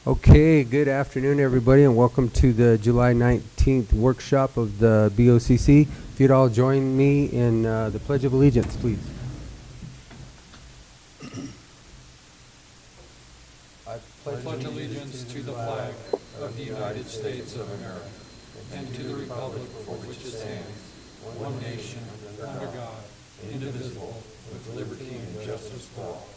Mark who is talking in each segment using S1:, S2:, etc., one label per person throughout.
S1: Okay, good afternoon, everybody, and welcome to the July 19th workshop of the BOCC. If you'd all join me in the Pledge of Allegiance, please.
S2: I pledge allegiance to the flag of the United States of America and to the republic for which it stands, one nation, under God, indivisible, with liberty and justice for all.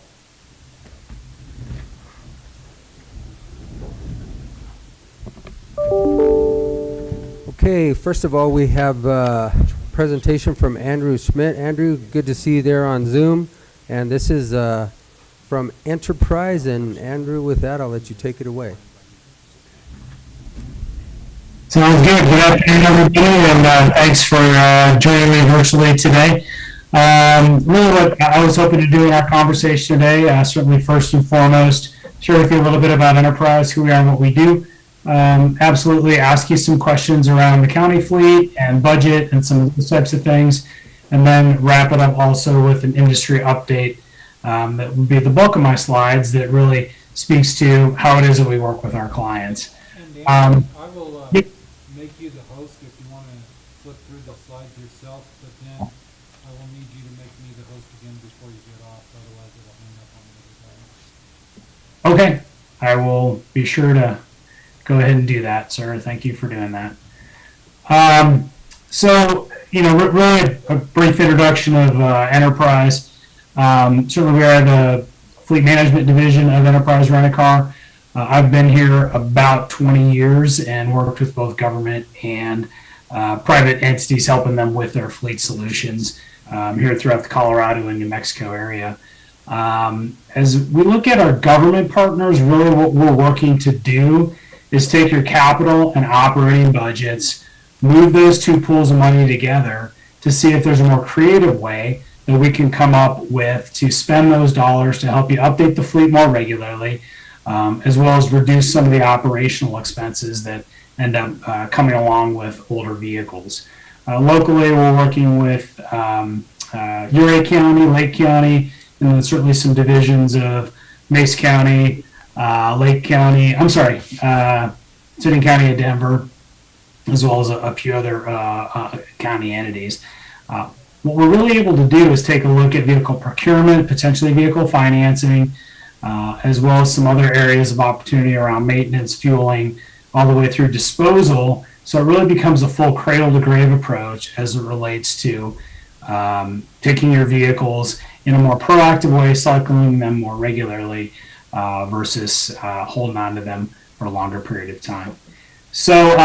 S1: Okay, first of all, we have a presentation from AndrewSchmidt. Andrew, good to see you there on Zoom. And this is from Enterprise. And Andrew, with that, I'll let you take it away.
S3: Sounds good. Good afternoon, everybody, and thanks for joining me virtually today. Really what I was hoping to do in our conversation today, certainly first and foremost, share with you a little bit about Enterprise, who we are and what we do. Absolutely ask you some questions around the county fleet and budget and some of those types of things, and then wrap it up also with an industry update that would be the bulk of my slides that really speaks to how it is that we work with our clients.
S4: And I will make you the host if you want to flip through the slides yourself, but then I will need you to make me the host again before you get off, otherwise it'll hang up on me.
S3: Okay, I will be sure to go ahead and do that, sir. Thank you for doing that. So, really a brief introduction of Enterprise. Certainly we are the fleet management division of Enterprise Rent-A-Car. I've been here about 20 years and worked with both government and private entities, helping them with their fleet solutions here throughout the Colorado and New Mexico area. As we look at our government partners, really what we're working to do is take your capital and operating budgets, move those two pools of money together to see if there's a more creative way that we can come up with to spend those dollars to help you update the fleet more regularly, as well as reduce some of the operational expenses that end up coming along with older vehicles. Locally, we're working with Uray County, Lake County, and then certainly some divisions of Mace County, Lake County, Sitting County of Denver, as well as a few other county entities. What we're really able to do is take a look at vehicle procurement, potentially vehicle financing, as well as some other areas of opportunity around maintenance, fueling, all the way through disposal. So it really becomes a full cradle-to-grave approach as it relates to taking your vehicles in a more proactive way, cycling them more regularly, versus holding on to them for a longer period of time. So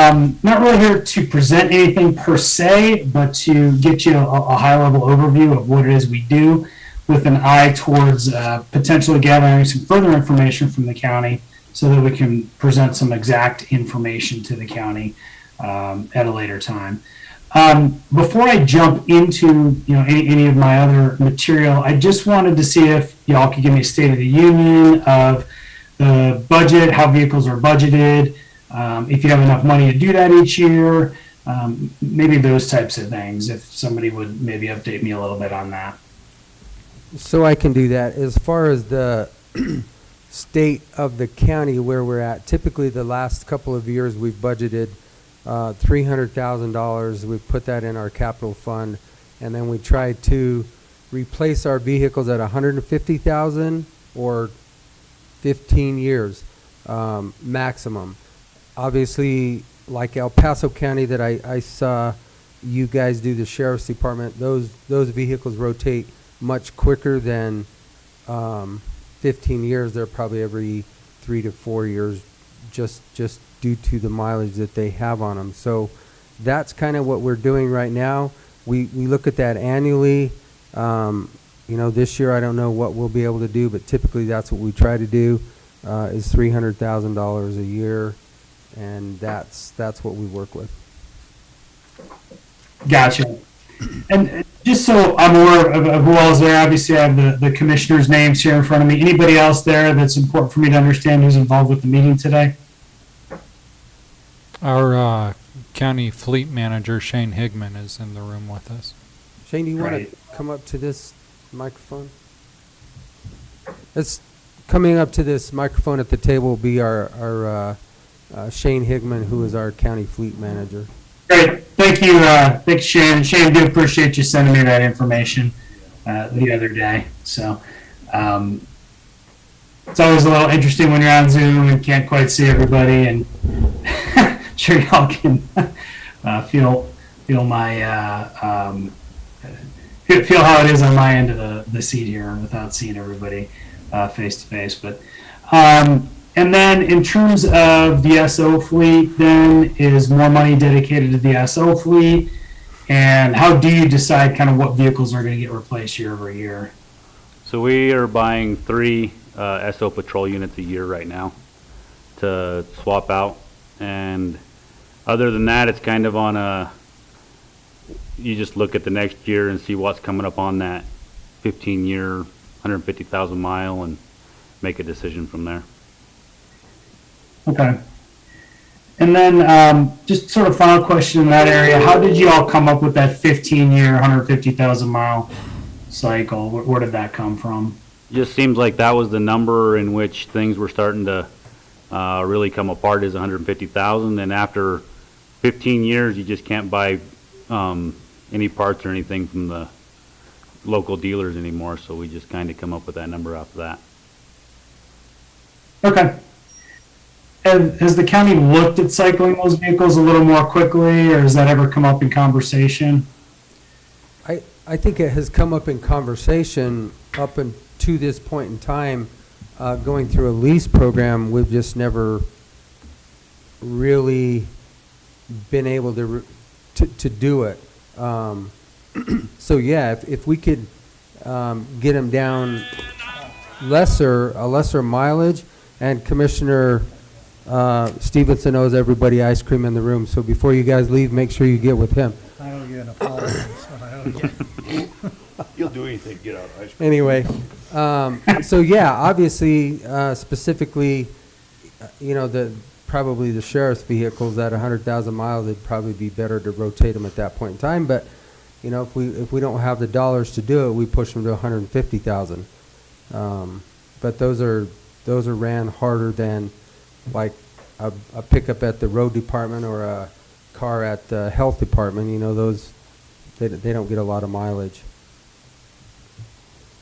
S3: not really here to present anything per se, but to get you a high-level overview of what it is we do, with an eye towards potentially gathering some further information from the county so that we can present some exact information to the county at a later time. Before I jump into any of my other material, I just wanted to see if y'all could give me a State of the Union of the budget, how vehicles are budgeted, if you have enough money to do that each year, maybe those types of things, if somebody would maybe update me a little bit on that.
S1: So I can do that. As far as the state of the county where we're at, typically the last couple of years we've budgeted $300,000. We put that in our capital fund, and then we try to replace our vehicles at $150,000 or 15 years maximum. Obviously, like El Paso County that I saw you guys do, the sheriff's department, those vehicles rotate much quicker than 15 years. They're probably every 3 to 4 years, just due to the mileage that they have on them. So that's kind of what we're doing right now. We look at that annually. This year I don't know what we'll be able to do, but typically that's what we try to do, is $300,000 a year, and that's what we work with.
S3: Gotcha. And just so I'm aware of who all is there, obviously I have the commissioners' names here in front of me. Anybody else there that's important for me to understand who's involved with the meeting today?
S5: Our county fleet manager, Shane Higman, is in the room with us.
S1: Shane, do you want to come up to this microphone? Let's coming up to this microphone at the table will be our Shane Higman, who is our county fleet manager.
S3: Great. Thank you, Shane. Shane, do appreciate you sending me that information the other day. So it's always a little interesting when you're on Zoom and can't quite see everybody, and sure y'all can feel my feel how it is on my end of the seat here without seeing everybody face to face. But and then in terms of the SO fleet, then is more money dedicated to the SO fleet, and how do you decide kind of what vehicles are going to get replaced year over year?
S6: So we are buying 3 SO patrol units a year right now to swap out, and other than that, it's kind of on a, you just look at the next year and see what's coming up on that 15-year, 150,000 mile, and make a decision from there.
S3: Okay. And then just sort of final question in that area, how did you all come up with that 15-year, 150,000 mile cycle? Where did that come from?
S6: Just seems like that was the number in which things were starting to really come apart, is 150,000, and after 15 years you just can't buy any parts or anything from the local dealers anymore, so we just kind of come up with that number after that.
S3: Okay. And has the county looked at cycling those vehicles a little more quickly, or has that ever come up in conversation?
S1: I think it has come up in conversation up to this point in time. Going through a lease program, we've just never really been able to do it. So yeah, if we could get them down a lesser mileage, and Commissioner Stevenson owes everybody ice cream in the room, so before you guys leave, make sure you get with him.
S7: I don't get an apology, so I don't get.
S8: You'll do anything to get out of ice cream.
S1: Anyway, so yeah, obviously, specifically, probably the sheriff's vehicles at 100,000 miles, it'd probably be better to rotate them at that point in time. But if we don't have the dollars to do it, we push them to 150,000. But those are ran harder than like a pickup at the road department or a car at the health department. Those they don't get a lot of mileage.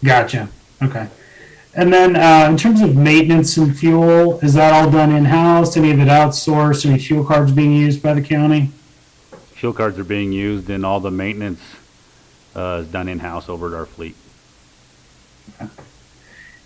S3: Gotcha. Okay. And then in terms of maintenance and fuel, is that all done in-house? Any of it outsourced? Any fuel cards being used by the county?
S6: Fuel cards are being used, and all the maintenance is done in-house over at our fleet.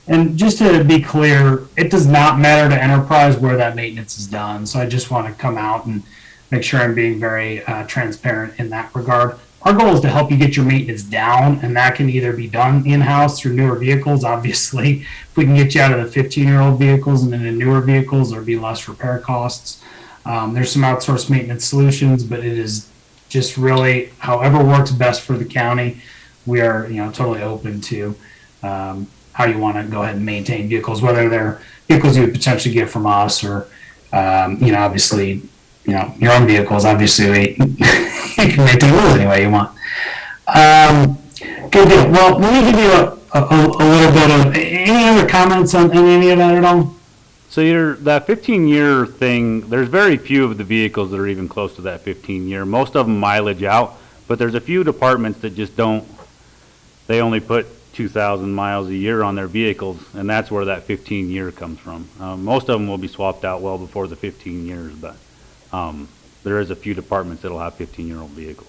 S3: And just to be clear, it does not matter to Enterprise where that maintenance is done. So I just want to come out and make sure I'm being very transparent in that regard. Our goal is to help you get your maintenance down, and that can either be done in-house through newer vehicles. Obviously, if we can get you out of the 15-year-old vehicles and into newer vehicles, there'll be less repair costs. There's some outsourced maintenance solutions, but it is just really however works best for the county. We are, totally open to how you want to go ahead and maintain vehicles, whether they're vehicles you would potentially get from us or, obviously, your own vehicles. Obviously, you can make them move any way you want. Good deal. Well, let me give you a little bit of any other comments on any of that at all?
S6: So that 15-year thing, there's very few of the vehicles that are even close to that 15-year. Most of them mileage out, but there's a few departments that just don't. They only put 2,000 miles a year on their vehicles, and that's where that 15-year comes from. Most of them will be swapped out well before the 15 years, but there is a few departments that'll have 15-year-old vehicles.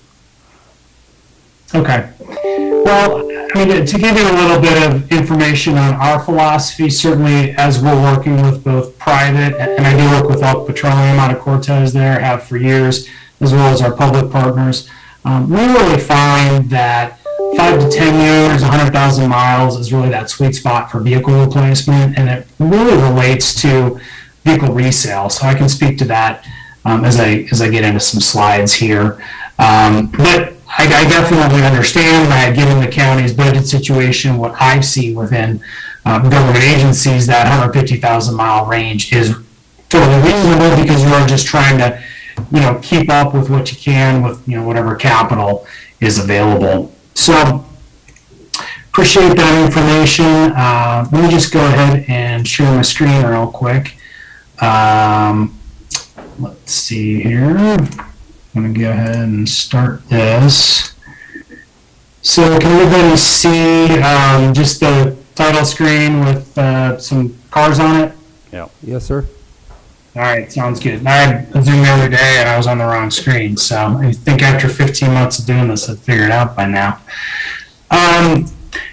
S3: Okay. Well, to give you a little bit of information on our philosophy, certainly as we're working with both private, and I do work with Elk Petroleum out of Cortez there, have for years, as well as our public partners, we really find that 5 to 10 years, 100,000 miles is really that sweet spot for vehicle replacement, and it really relates to vehicle resale. So I can speak to that as I get into some slides here. But I definitely understand that given the county's budget situation, what I've seen within government agencies, that 150,000 mile range is totally reasonable because you are just trying to, keep up with what you can with, whatever capital is available. So Appreciate that information. Let me just go ahead and share my screen real quick. Let's see here. I'm going to go ahead and start this. So can everybody see just the title screen with some cars on it?
S6: Yeah.
S1: Yes, sir.
S3: All right, sounds good. I had a Zoom the other day and I was on the wrong screen, so I think after 15 months of doing this, I've figured it out by now.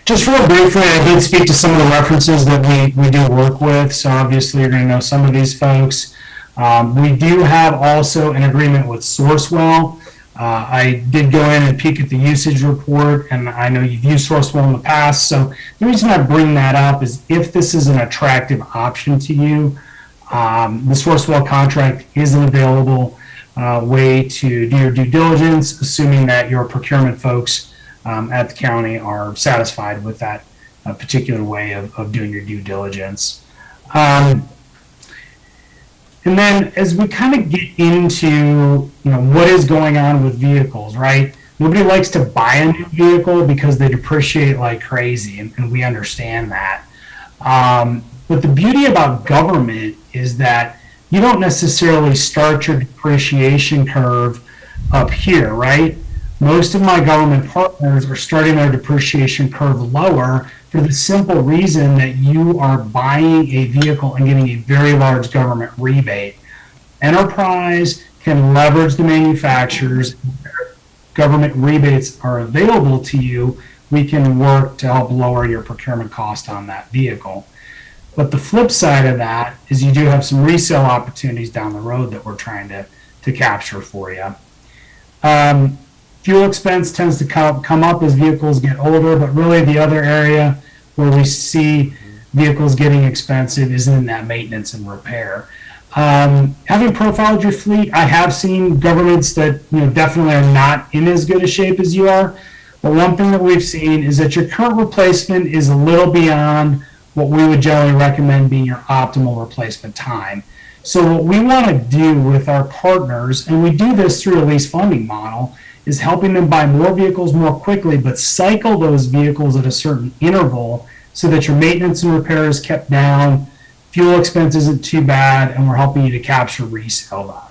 S3: Just real briefly, I did speak to some of the references that we do work with, so obviously you're going to know some of these folks. We do have also an agreement with Sourcewell. I did go in and peek at the usage report, and I know you've used Sourcewell in the past, so the reason I bring that up is if this is an attractive option to you, the Sourcewell contract is an available way to do your due diligence, assuming that your procurement folks at the county are satisfied with that particular way of doing your due diligence. And then as we kind of get into, what is going on with vehicles, right? Nobody likes to buy a new vehicle because they depreciate like crazy, and we understand that. But the beauty about government is that you don't necessarily start your depreciation curve up here, right? Most of my government partners are starting their depreciation curve lower for the simple reason that you are buying a vehicle and getting a very large government rebate. Enterprise can leverage the manufacturers. Government rebates are available to you. We can work to help lower your procurement cost on that vehicle. But the flip side of that is you do have some resale opportunities down the road that we're trying to capture for you. Fuel expense tends to come up as vehicles get older, but really the other area where we see vehicles getting expensive is in that maintenance and repair. Having profiled your fleet, I have seen governments that definitely are not in as good a shape as you are. But one thing that we've seen is that your current replacement is a little beyond what we would generally recommend being your optimal replacement time. So what we want to do with our partners, and we do this through a lease funding model, is helping them buy more vehicles more quickly, but cycle those vehicles at a certain interval so that your maintenance and repair is kept down, fuel expense isn't too bad, and we're helping you to capture resale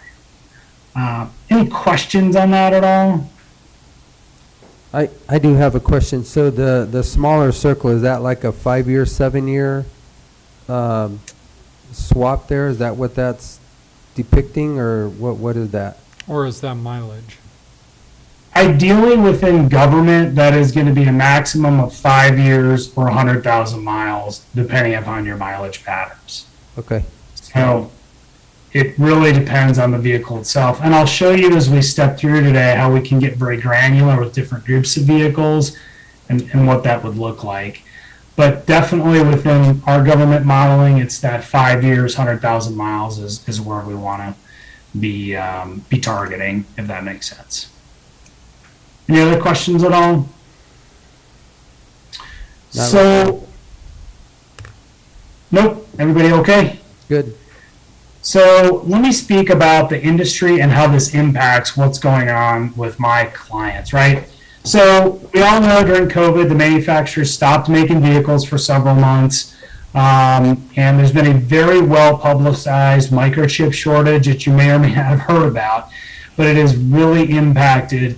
S3: value. Any questions on that at all?
S1: I do have a question. So the smaller circle, is that like a 5-year, 7-year swap there? Is that what that's depicting, or what is that?
S5: Or is that mileage?
S3: Ideally, within government, that is going to be a maximum of 5 years or 100,000 miles, depending upon your mileage patterns.
S1: Okay.
S3: So it really depends on the vehicle itself. And I'll show you as we step through today how we can get very granular with different groups of vehicles and what that would look like. But definitely within our government modeling, it's that 5 years, 100,000 miles is where we want to be targeting, if that makes sense. Any other questions at all? Nope. Everybody okay?
S1: Good.
S3: So let me speak about the industry and how this impacts what's going on with my clients, right? So we all know during COVID, the manufacturers stopped making vehicles for several months. And there's been a very well publicized microchip shortage that you may or may not have heard about, but it has really impacted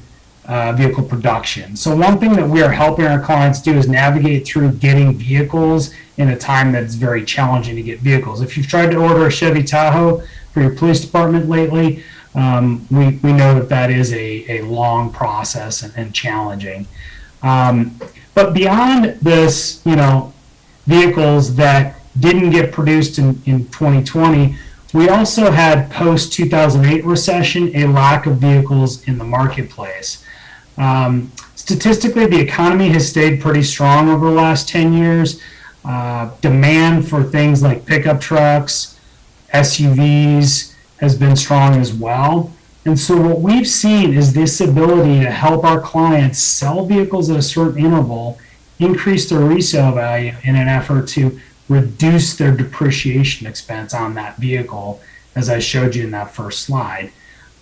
S3: vehicle production. So one thing that we are helping our clients do is navigate through getting vehicles in a time that's very challenging to get vehicles. If you've tried to order a Chevy Tahoe for your police department lately, we know that is a long process and challenging. But beyond this, vehicles that didn't get produced in 2020, we also had post-2008 recession a lack of vehicles in the marketplace. Statistically, the economy has stayed pretty strong over the last 10 years. Demand for things like pickup trucks, SUVs has been strong as well. And so what we've seen is this ability to help our clients sell vehicles at a certain interval, increase their resale value in an effort to reduce their depreciation expense on that vehicle, as I showed you in that first slide.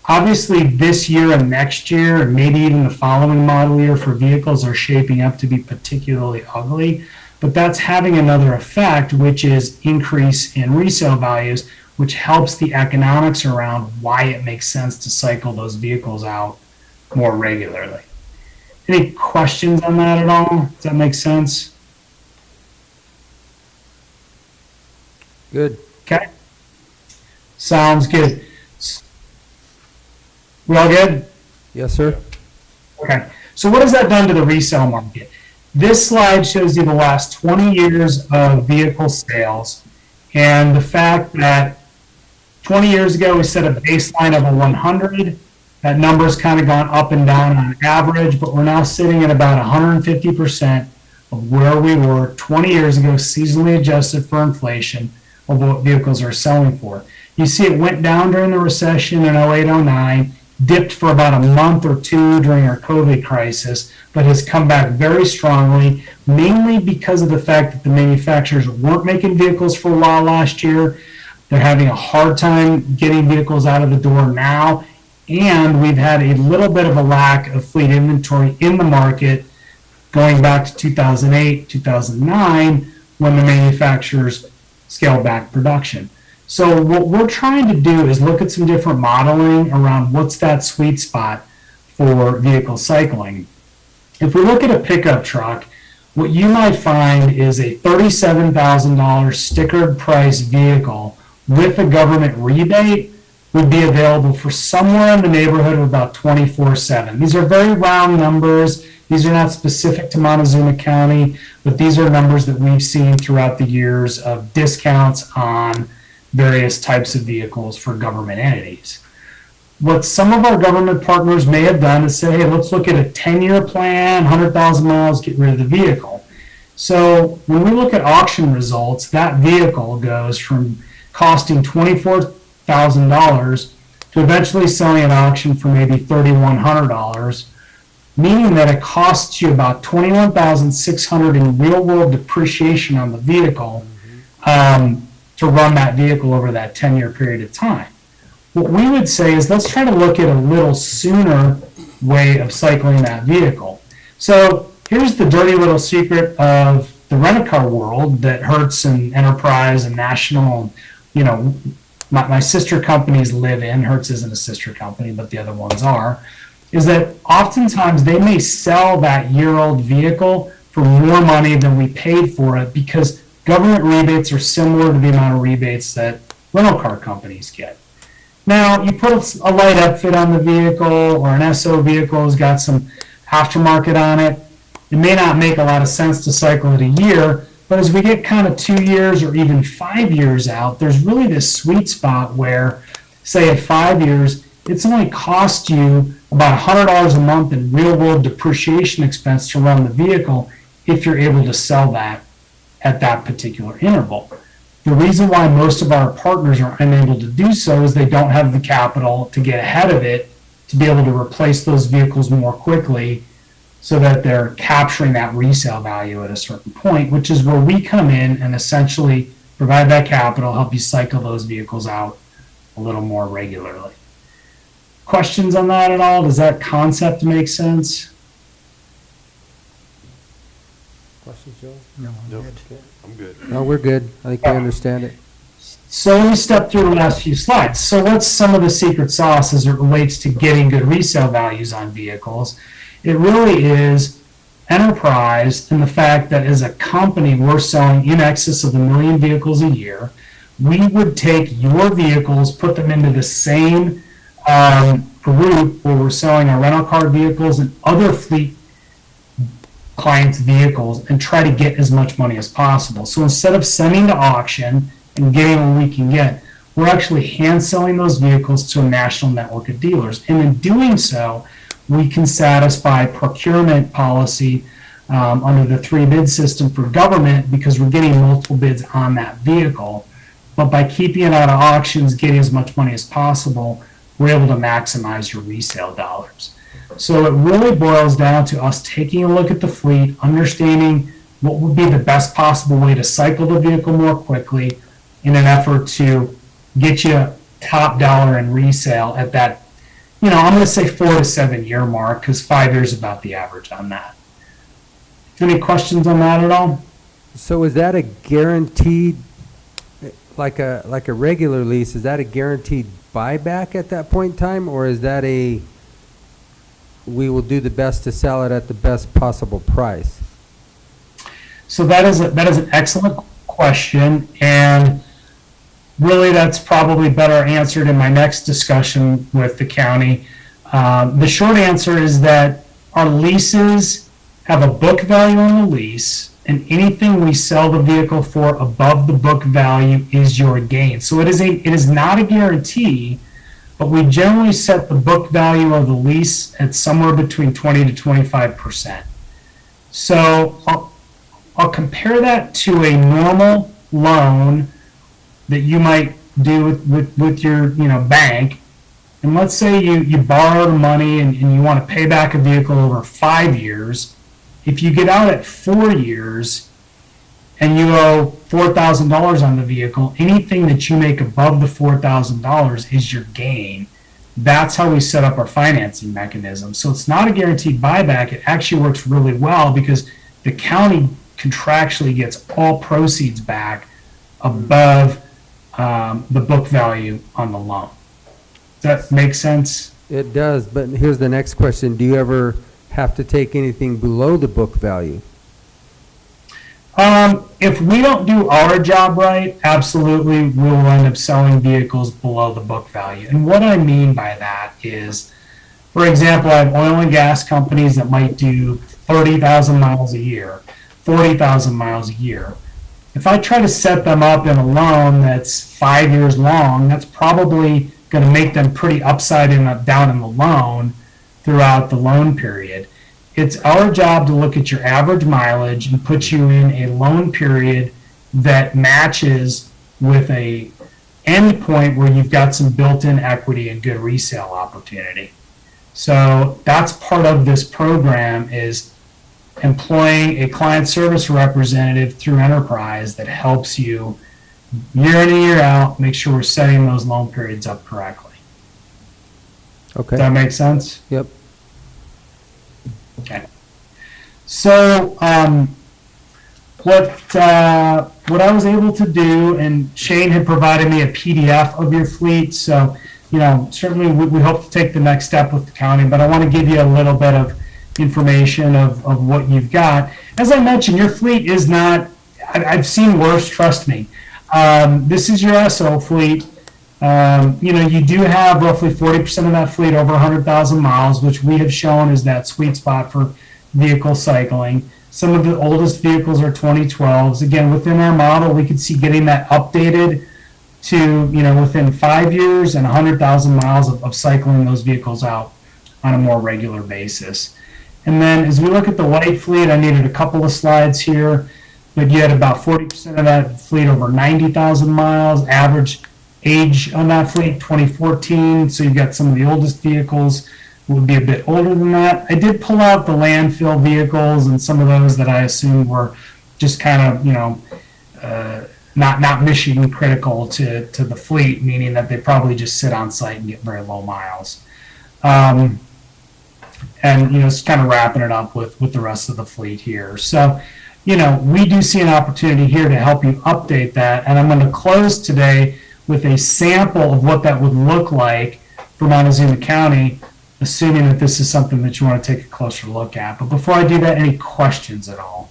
S3: Obviously, this year and next year, and maybe even the following model year for vehicles are shaping up to be particularly ugly, but that's having another effect, which is increase in resale values, which helps the economics around why it makes sense to cycle those vehicles out more regularly. Any questions on that at all? Does that make sense?
S1: Good.
S3: Okay. Sounds good. We all good?
S1: Yes, sir.
S3: Okay. So what has that done to the resale market? This slide shows you the last 20 years of vehicle sales and the fact that 20 years ago we set a baseline of a 100. That number's kind of gone up and down on average, but we're now sitting at about 150% of where we were 20 years ago, seasonally adjusted for inflation of what vehicles are selling for. You see it went down during the recession in 08-09, dipped for about a month or two during our COVID crisis, but has come back very strongly, mainly because of the fact that the manufacturers weren't making vehicles for a while last year. They're having a hard time getting vehicles out of the door now, and we've had a little bit of a lack of fleet inventory in the market going back to 2008, 2009, when the manufacturers scaled back production. So what we're trying to do is look at some different modeling around what's that sweet spot for vehicle cycling. If we look at a pickup truck, what you might find is a $37,000 stickered price vehicle with a government rebate would be available for somewhere in the neighborhood of about 24/7. These are very round numbers. These are not specific to Montezuma County, but these are numbers that we've seen throughout the years of discounts on various types of vehicles for government entities. What some of our government partners may have done is say, hey, let's look at a 10-year plan, 100,000 miles, get rid of the vehicle. So when we look at auction results, that vehicle goes from costing $24,000 to eventually selling at auction for maybe $3,100, meaning that it costs you about $21,600 in real-world depreciation on the vehicle to run that vehicle over that 10-year period of time. What we would say is let's try to look at a little sooner way of cycling that vehicle. So here's the dirty little secret of the rent-a-car world that Hertz and Enterprise and National, you know, my sister companies live in. Hertz isn't a sister company, but the other ones are, is that oftentimes they may sell that year-old vehicle for more money than we paid for it because government rebates are similar to the amount of rebates that rental car companies get. Now, you put a light upfit on the vehicle or an SO vehicle has got some aftermarket on it. It may not make a lot of sense to cycle it a year, but as we get kind of 2 years or even 5 years out, there's really this sweet spot where, say at 5 years, it's only cost you about $100 a month in real-world depreciation expense to run the vehicle if you're able to sell that at that particular interval. The reason why most of our partners are unable to do so is they don't have the capital to get ahead of it to be able to replace those vehicles more quickly so that they're capturing that resale value at a certain point, which is where we come in and essentially provide that capital, help you cycle those vehicles out a little more regularly. Questions on that at all? Does that concept make sense?
S1: Questions, Joe?
S7: No, I'm
S8: No,
S7: good.
S8: I'm good.
S1: No, we're good. I think we understand it.
S3: So let me step through the last few slides. So what's some of the secret sauce as it relates to getting good resale values on vehicles? It really is enterprise and the fact that as a company, we're selling in excess of 1 million vehicles a year. We would take your vehicles, put them into the same group where we're selling our rental car vehicles and other fleet clients' vehicles and try to get as much money as possible. So instead of sending to auction and getting what we can get, we're actually hand selling those vehicles to a national network of dealers. And in doing so, we can satisfy procurement policy under the 3-bid system for government because we're getting multiple bids on that vehicle. But by keeping it out of auctions, getting as much money as possible, we're able to maximize your resale dollars. So it really boils down to us taking a look at the fleet, understanding what would be the best possible way to cycle the vehicle more quickly in an effort to get you top dollar in resale at that I'm going to say 4 to 7 year mark, because 5 years is about the average on that. Any questions on that at all?
S1: So is that a guaranteed, like a regular lease, is that a guaranteed buyback at that point in time? Or is that we will do the best to sell it at the best possible price?
S3: So that is an excellent question, and really that's probably better answered in my next discussion with the county. The short answer is that our leases have a book value on the lease, and anything we sell the vehicle for above the book value is your gain. So it is not a guarantee, but we generally set the book value of the lease at somewhere between 20 to 25%. So I'll compare that to a normal loan that you might do with your bank. And let's say you borrow the money and you want to pay back a vehicle over 5 years. If you get out at 4 years and you owe $4,000 on the vehicle, anything that you make above the $4,000 is your gain. That's how we set up our financing mechanism. So it's not a guaranteed buyback. It actually works really well because the county contractually gets all proceeds back above the book value on the loan. Does that make sense?
S1: It does, but here's the next question. Do you ever have to take anything below the book value?
S3: If we don't do our job right, absolutely, we'll end up selling vehicles below the book value. And what I mean by that is, for example, I have oil and gas companies that might do 30,000 miles a year, 40,000 miles a year. If I try to set them up in a loan that's 5 years long, that's probably going to make them pretty upside down in the loan throughout the loan period. It's our job to look at your average mileage and put you in a loan period that matches with a end point where you've got some built-in equity and good resale opportunity. So that's part of this program, is employing a client service representative through Enterprise that helps you year in and year out make sure we're setting those loan periods up correctly.
S1: Okay.
S3: Does that make sense?
S1: Yep.
S3: Okay. So what I was able to do, and Shane had provided me a PDF of your fleet, so certainly we hope to take the next step with the county, but I want to give you a little bit of information of what you've got. As I mentioned, your fleet is not, I've seen worse, trust me. This is your SO fleet. You do have roughly 40% of that fleet over 100,000 miles, which we have shown is that sweet spot for vehicle cycling. Some of the oldest vehicles are 2012s. Again, within our model, we could see getting that updated to, within 5 years and 100,000 miles of cycling those vehicles out on a more regular basis. And then as we look at the white fleet, I needed a couple of slides here, but you had about 40% of that fleet over 90,000 miles. Average age on that fleet, 2014, so you've got some of the oldest vehicles would be a bit older than that. I did pull out the landfill vehicles and some of those that I assumed were just kind of, not mission critical to the fleet, meaning that they probably just sit on site and get very low miles. And it's kind of wrapping it up with the rest of the fleet here. So, we do see an opportunity here to help you update that, and I'm going to close today with a sample of what that would look like for Montezuma County, assuming that this is something that you want to take a closer look at. But before I do that, any questions at all?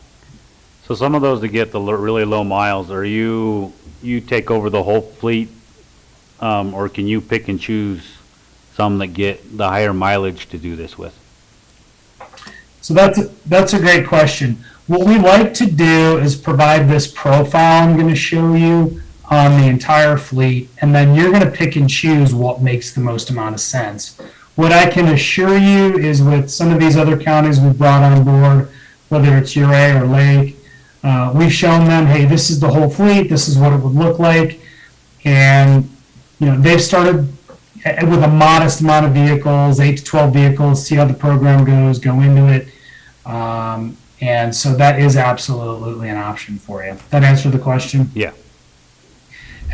S6: So some of those that get the really low miles, are you take over the whole fleet, or can you pick and choose some that get the higher mileage to do this with?
S3: So that's a great question. What we like to do is provide this profile I'm going to show you on the entire fleet, and then you're going to pick and choose what makes the most amount of sense. What I can assure you is with some of these other counties we've brought on board, whether it's Uray or Lake, we've shown them, hey, this is the whole fleet, this is what it would look like, and they've started with a modest amount of vehicles, 8 to 12 vehicles, see how the program goes, go into it, and so that is absolutely an option for you. That answer the question?
S6: Yeah.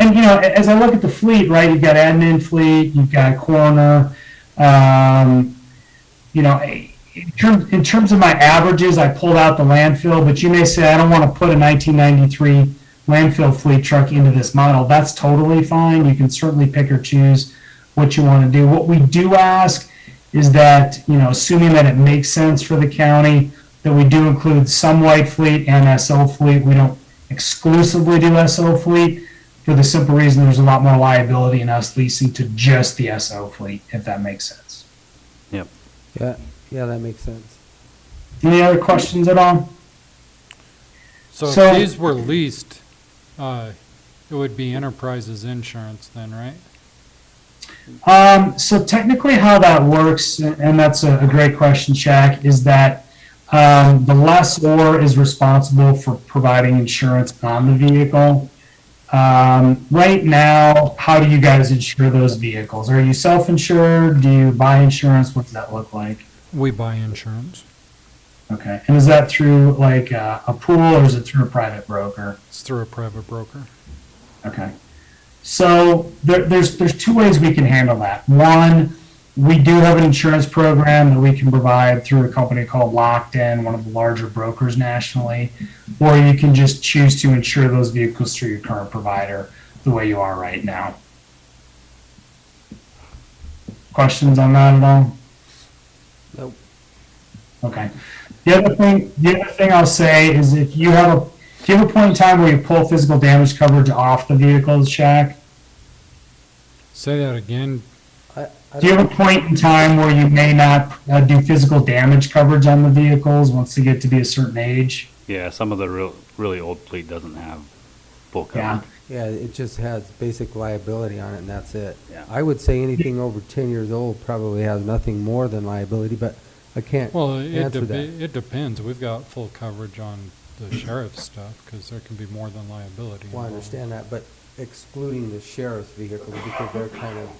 S3: And as I look at the fleet, right, you've got admin fleet, you've got coroner, You know, in terms of my averages, I pulled out the landfill, but you may say, I don't want to put a 1993 landfill fleet truck into this model. That's totally fine. You can certainly pick or choose what you want to do. What we do ask is that, you know, assuming that it makes sense for the county, that we do include some white fleet and SO fleet. We don't exclusively do SO fleet for the simple reason there's a lot more liability in us leasing to just the SO fleet, if that makes sense.
S6: Yep.
S1: Yeah, that makes sense.
S3: Any other questions at all?
S5: So
S3: So-
S5: if these were leased, it would be Enterprise's insurance then, right?
S3: So technically how that works, and that's a great question, Shaq, is that the lessor is responsible for providing insurance on the vehicle. Right now, how do you guys insure those vehicles? Are you self-insured? Do you buy insurance? What does that look like?
S5: We buy insurance.
S3: Okay. And is that through like a pool or is it through a private broker?
S5: It's through a private broker.
S3: Okay. So there's two ways we can handle that. One, we do have an insurance program that we can provide through a company called Locked In, one of the larger brokers nationally, or you can just choose to insure those vehicles through your current provider the way you are right now. Questions on that at all?
S1: Nope.
S3: Okay. The other thing I'll say is if you have a point in time where you pull physical damage coverage off the vehicles, Shaq?
S5: Say that again.
S3: Do you have a point in time where you may not do physical damage coverage on the vehicles once they get to be a certain age?
S6: Yeah, some of the really old fleet doesn't have full
S3: Yeah.
S6: coverage.
S1: Yeah, it just has basic liability on it, and that's it.
S6: Yeah.
S1: I would say anything over 10 years old probably has nothing more than liability, but I can't
S5: Well,
S1: answer that.
S5: it depends. We've got full coverage on the sheriff's stuff because there can be more than liability.
S1: Well, I
S5: involved.
S1: understand that, but excluding the sheriff's vehicles because they're kind of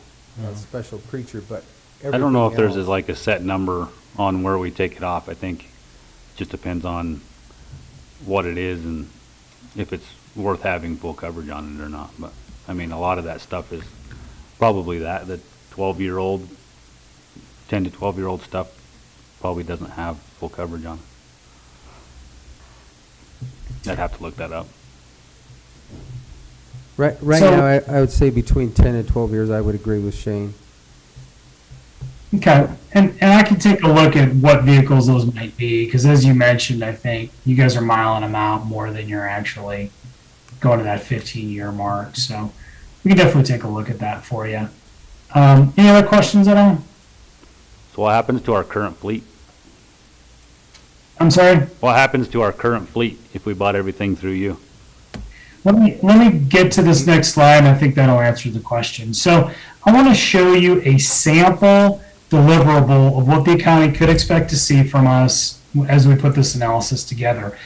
S1: a special creature, but
S6: I don't know if
S1: everything
S6: there's
S1: else-
S6: like a set number on where we take it off. I think it just depends on what it is and if it's worth having full coverage on it or not. But, I mean, a lot of that stuff is probably the 12-year-old, 10 to 12-year-old stuff probably doesn't have full coverage on it. I'd have to look that up.
S1: Right
S3: So-
S1: now, I would say between 10 and 12 years, I would agree with Shane.
S3: Okay, and I can take a look at what vehicles those might be, because as you mentioned, I think you guys are miling them out more than you're actually going to that 15-year mark, so we can definitely take a look at that for you. Any other questions at all?
S6: So what happens to our current fleet?
S3: I'm sorry?
S6: What happens to our current fleet if we bought everything through you?
S3: Let me get to this next slide, and I think that'll answer the question. So I want to show you a sample deliverable of what the county could expect to see from us as we put this analysis together.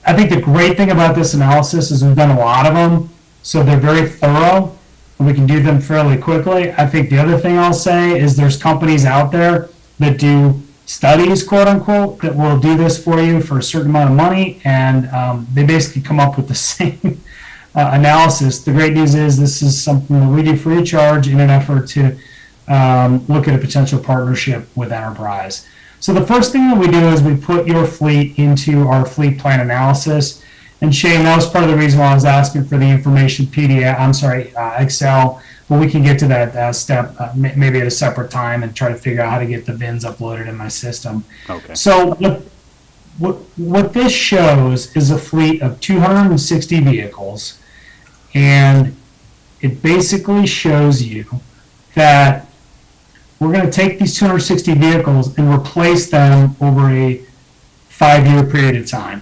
S3: I think the great thing about this analysis is we've done a lot of them, so they're very thorough, and we can do them fairly quickly. I think the other thing I'll say is there's companies out there that do studies, quote unquote, that will do this for you for a certain amount of money, and they basically come up with the same analysis. The great news is this is something that we do free of charge in an effort to look at a potential partnership with Enterprise. So the first thing that we do is we put your fleet into our fleet plan analysis. And Shane, that was part of the reason why I was asking for the information Excel, but we can get to that step maybe at a separate time and try to figure out how to get the bins uploaded in my system.
S6: Okay.
S3: So what this shows is a fleet of 260 vehicles, and it basically shows you that we're going to take these 260 vehicles and replace them over a 5-year period of time.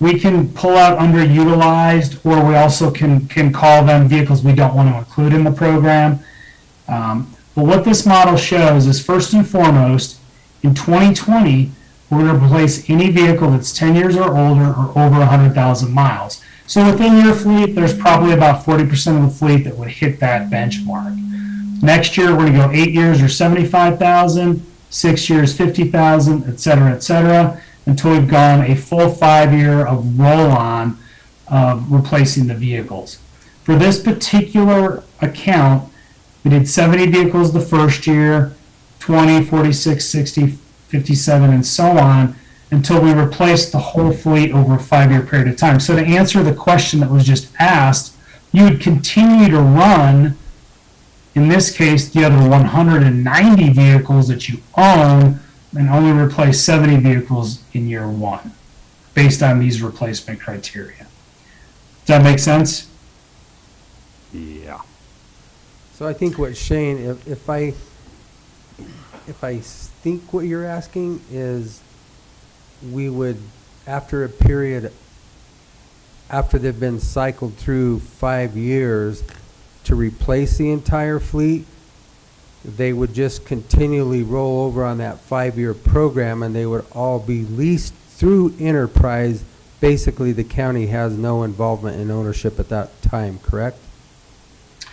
S3: We can pull out underutilized, or we also can call them vehicles we don't want to include in the program. But what this model shows is, first and foremost, in 2020, we're going to replace any vehicle that's 10 years or older or over 100,000 miles. So within your fleet, there's probably about 40% of the fleet that would hit that benchmark. Next year, we're going to go 8 years or 75,000, 6 years, 50,000, et cetera, until we've gone a full 5 year of roll-on of replacing the vehicles. For this particular account, we did 70 vehicles the first year, 20, 46, 60, 57, and so on, until we replace the whole fleet over a 5-year period of time. So to answer the question that was just asked, you would continue to run, in this case, the other 190 vehicles that you own, and only replace 70 vehicles in year 1, based on these replacement criteria. Does that make sense?
S6: Yeah.
S1: So I think what Shane, if I think what you're asking is, we would, after a period, after they've been cycled through 5 years to replace the entire fleet, they would just continually roll over on that 5-year program, and they would all be leased through enterprise. Basically, the county has no involvement in ownership at that time, correct?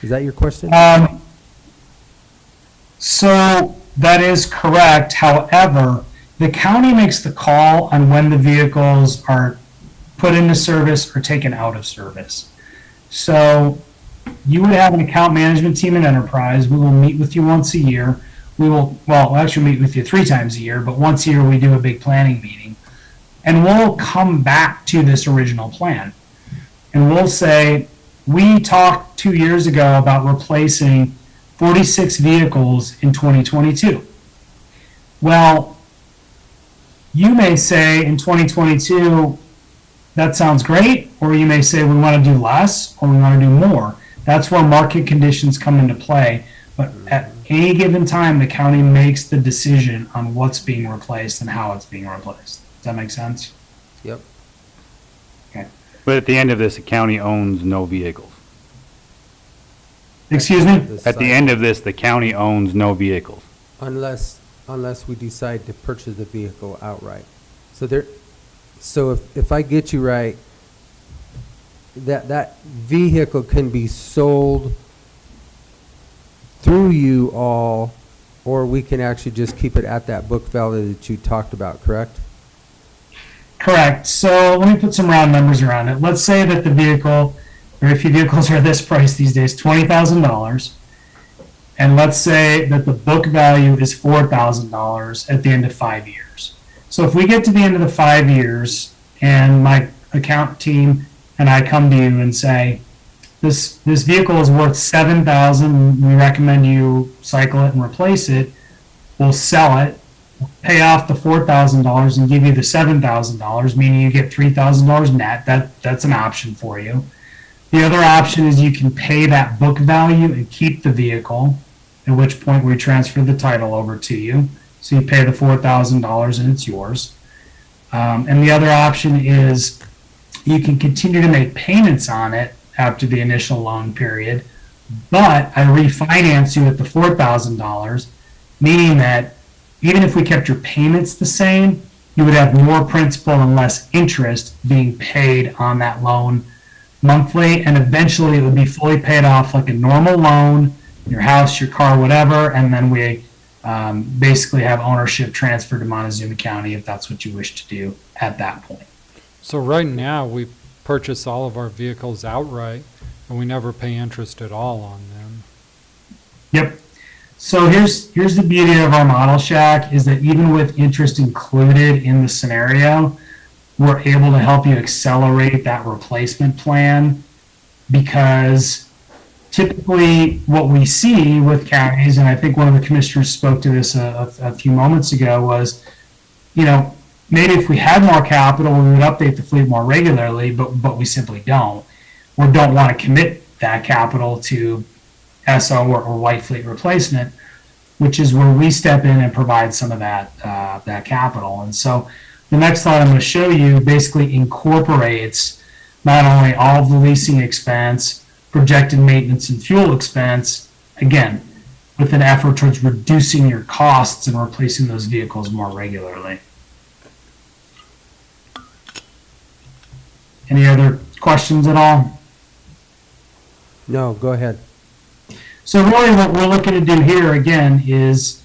S1: Is that your question?
S3: So that is correct. However, the county makes the call on when the vehicles are put into service or taken out of service. So you would have an account management team in enterprise. We will meet with you once a year. We will, well, we'll actually meet with you 3 times a year, but once a year we do a big planning meeting. And we'll come back to this original plan. And we'll say, we talked 2 years ago about replacing 46 vehicles in 2022. Well, you may say in 2022, that sounds great, or you may say we want to do less or we want to do more. That's where market conditions come into play. But at any given time, the county makes the decision on what's being replaced and how it's being replaced. Does that make sense?
S1: Yep.
S3: Okay.
S6: But at the end of this, the county owns no vehicles.
S3: Excuse me?
S6: At the end of this, the county owns no vehicles.
S1: Unless we decide to purchase the vehicle outright. So if I get you right, that vehicle can be sold through you all, or we can actually just keep it at that book value that you talked about, correct?
S3: Correct. So let me put some round numbers around it. Let's say that the vehicle, very few vehicles are this price these days, $20,000. And let's say that the book value is $4,000 at the end of 5 years. So if we get to the end of the 5 years and my account team and I come to you and say, this vehicle is worth $7,000, we recommend you cycle it and replace it, we'll sell it, pay off the $4,000 and give you the $7,000, meaning you get $3,000 net. That's an option for you. The other option is you can pay that book value and keep the vehicle, at which point we transfer the title over to you. So you pay the $4,000 and it's yours. And the other option is you can continue to make payments on it after the initial loan period, but I refinance you at the $4,000, meaning that even if we kept your payments the same, you would have more principal and less interest being paid on that loan monthly, and eventually it would be fully paid off like a normal loan, your house, your car, whatever, and then we basically have ownership transferred to Montezuma County if that's what you wish to do at that point.
S5: So right now, we purchase all of our vehicles outright, and we never pay interest at all on them.
S3: Yep. So here's the beauty of our model, Shaq, is that even with interest included in the scenario, we're able to help you accelerate that replacement plan, because typically what we see with counties, and I think one of the commissioners spoke to this a few moments ago, was, maybe if we had more capital, we would update the fleet more regularly, but we simply don't, or don't want to commit that capital to SO or white fleet replacement, which is where we step in and provide some of that capital. And so the next slide I'm going to show you basically incorporates not only all of the leasing expense, projected maintenance and fuel expense, again, with an effort towards reducing your costs and replacing those vehicles more regularly. Any other questions at all?
S1: No, go ahead.
S3: So really what we're looking to do here again is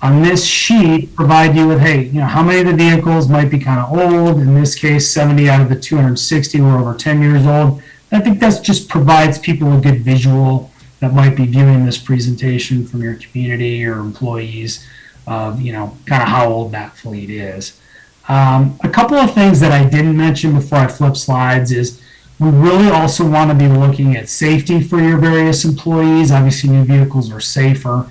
S3: on this sheet provide you with, hey, how many of the vehicles might be kind of old. In this case, 70 out of the 260 were over 10 years old. I think that just provides people a good visual that might be viewing this presentation from your community or employees of, kind of how old that fleet is. A couple of things that I didn't mention before I flip slides is we really also want to be looking at safety for your various employees. Obviously, new vehicles are safer.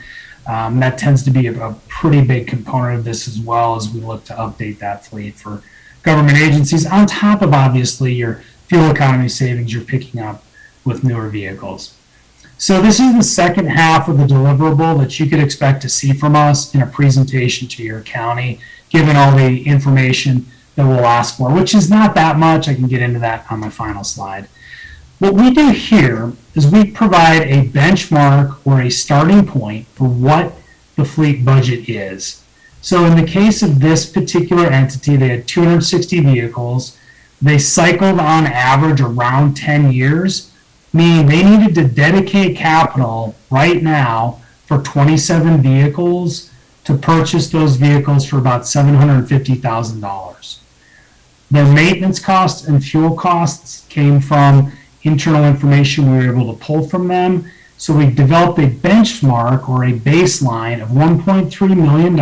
S3: That tends to be a pretty big component of this as well as we look to update that fleet for government agencies, on top of obviously your fuel economy savings you're picking up with newer vehicles. So this is the second half of the deliverable that you could expect to see from us in a presentation to your county, given all the information that we'll ask for, which is not that much. I can get into that on my final slide. What we do here is we provide a benchmark or a starting point for what the fleet budget is. So in the case of this particular entity, they had 260 vehicles. They cycled on average around 10 years, meaning they needed to dedicate capital right now for 27 vehicles to purchase those vehicles for about $750,000. Their maintenance costs and fuel costs came from internal information we were able to pull from them. So we developed a benchmark or a baseline of $1.3 million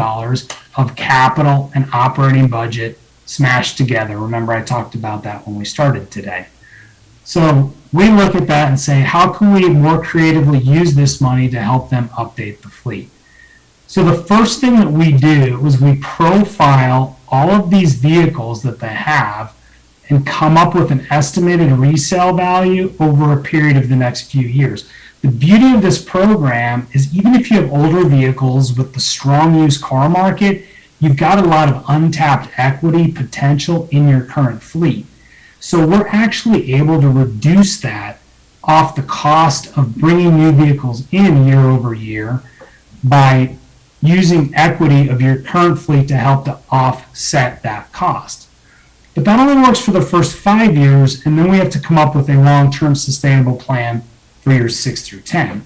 S3: of capital and operating budget smashed together. Remember, I talked about that when we started today. So we look at that and say, how can we more creatively use this money to help them update the fleet? So the first thing that we do is we profile all of these vehicles that they have and come up with an estimated resale value over a period of the next few years. The beauty of this program is even if you have older vehicles with the strong used car market, you've got a lot of untapped equity potential in your current fleet. So we're actually able to reduce that off the cost of bringing new vehicles in year over year by using equity of your current fleet to help to offset that cost. But that only works for the first 5 years, and then we have to come up with a long-term sustainable plan for years 6 through 10.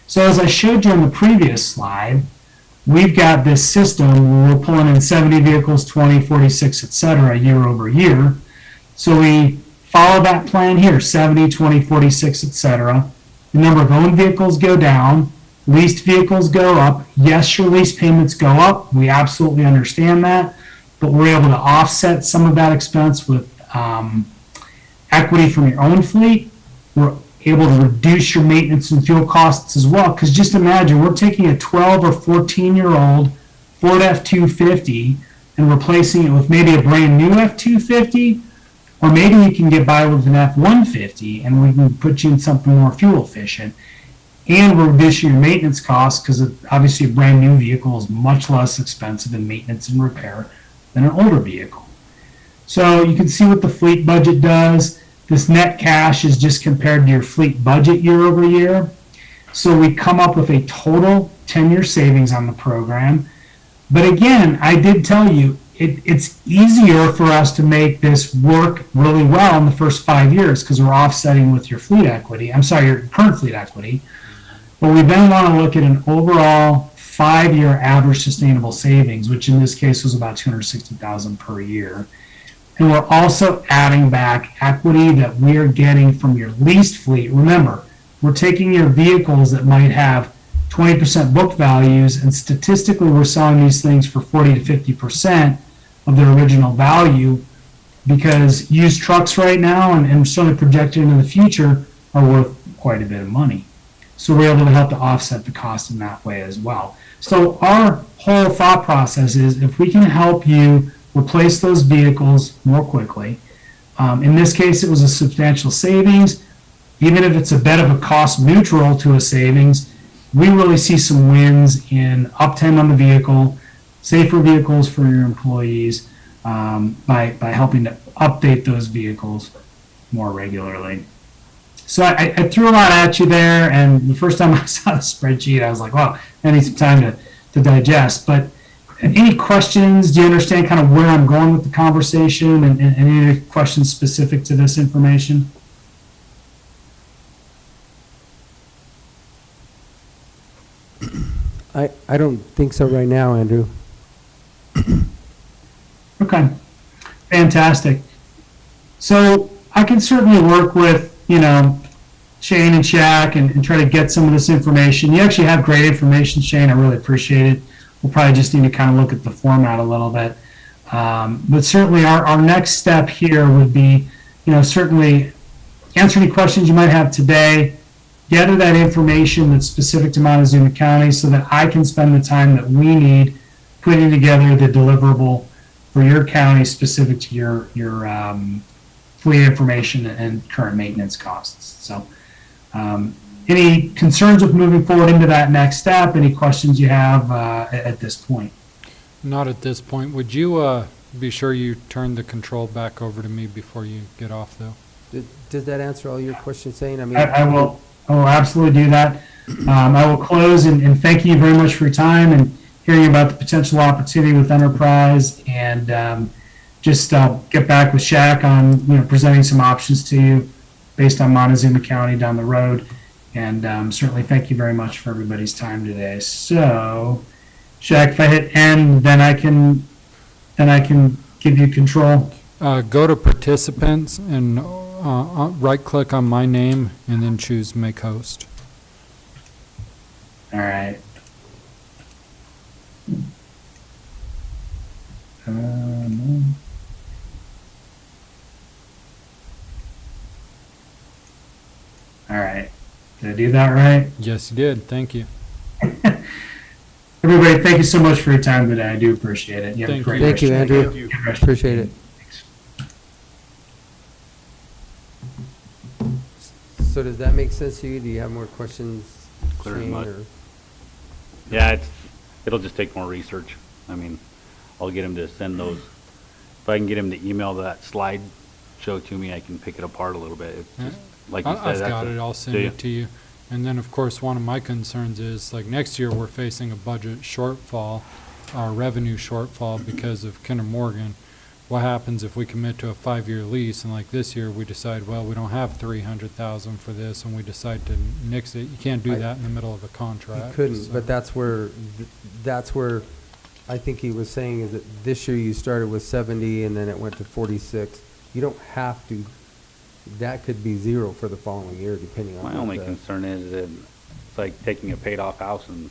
S3: So as I showed you on the previous slide, we've got this system where we're pulling in 70 vehicles, 20, 46, etc. year over year. So we follow that plan here, 70, 20, 46, etc. The number of owned vehicles go down, leased vehicles go up. Yes, your lease payments go up. We absolutely understand that, but we're able to offset some of that expense with equity from your own fleet. We're able to reduce your maintenance and fuel costs as well, because just imagine we're taking a 12 or 14-year-old Ford F-250 and replacing it with maybe a brand new F-250, or maybe you can get by with an F-150 and we can put you in something more fuel efficient. And we're reducing your maintenance costs because obviously a brand new vehicle is much less expensive in maintenance and repair than an older vehicle. So you can see what the fleet budget does. This net cash is just compared to your fleet budget year over year. So we come up with a total 10-year savings on the program. But again, I did tell you, it's easier for us to make this work really well in the first 5 years because we're offsetting with your fleet equity. I'm sorry, your current fleet equity. But we then want to look at an overall 5-year average sustainable savings, which in this case was about $260,000 per year. And we're also adding back equity that we're getting from your leased fleet. Remember, we're taking your vehicles that might have 20% book values, and statistically we're selling these things for 40 to 50% of their original value because used trucks right now and certainly projected into the future are worth quite a bit of money. So we're able to help to offset the cost in that way as well. So our whole thought process is if we can help you replace those vehicles more quickly, in this case it was a substantial savings, even if it's a bit of a cost neutral to a savings, we really see some wins in uptime on the vehicle, safer vehicles for your employees by helping to update those vehicles more regularly. So I threw a lot at you there, and the first time I saw the spreadsheet, I was like, wow, I need some time to digest. But any questions? Do you understand kind of where I'm going with the conversation and any questions specific to this information?
S1: I don't think so right now, Andrew.
S3: Okay, fantastic. So I can certainly work with, Shane and Shaq and try to get some of this information. You actually have great information, Shane. I really appreciate it. We'll probably just need to kind of look at the format a little bit. But certainly our next step here would be, certainly answer any questions you might have today, gather that information that's specific to Montezuma County so that I can spend the time that we need putting together the deliverable for your county specific to your fleet information and current maintenance costs. So any concerns with moving forward into that next step? Any questions you have at this point?
S5: Not at this point. Would you be sure you turn the control back over to me before you get off, though?
S1: Does that answer all your questions, Shane? I mean,
S3: I will absolutely do that. I will close and thank you very much for your time and hearing about the potential opportunity with Enterprise, and just get back with Shaq on presenting some options to you based on Montezuma County down the road. And certainly thank you very much for everybody's time today. So, Shaq, if I hit end, then I can give you control.
S5: Go to participants and right-click on my name and then choose Make Host.
S3: All right. All right. Did I do that right?
S5: Yes, you did. Thank you.
S3: Everybody, thank you so much for your time today. I do appreciate it. You have a
S5: Thank
S3: great
S5: you.
S1: thank you,
S3: rest of the
S1: Andrew.
S3: day.
S1: Appreciate it. So does that make sense to you? Do you have more questions,
S6: Clear as
S1: Shane,
S6: mud.
S1: or-
S6: Yeah, it'll just take more research. I mean, I'll get him to send those. If I can get him to email that slide show to me, I can pick it apart a little bit. It's just, like you said,
S5: I've
S6: that's
S5: got it. I'll send
S6: do you?
S5: it to you. And then, of course, one of my concerns is, like, next year we're facing a budget shortfall, our revenue shortfall because of Kinder Morgan. What happens if we commit to a 5-year lease and, like, this year we decide, well, we don't have $300,000 for this and we decide to nix it? You can't do that in the middle of a contract.
S1: You couldn't,
S5: so-
S1: but that's where I think he was saying is that this year you started with 70 and then it went to 46. You don't have to, that could be 0 for the following year, depending on.
S6: My
S1: what
S6: only
S1: the-
S6: concern is that it's like taking a paid-off house and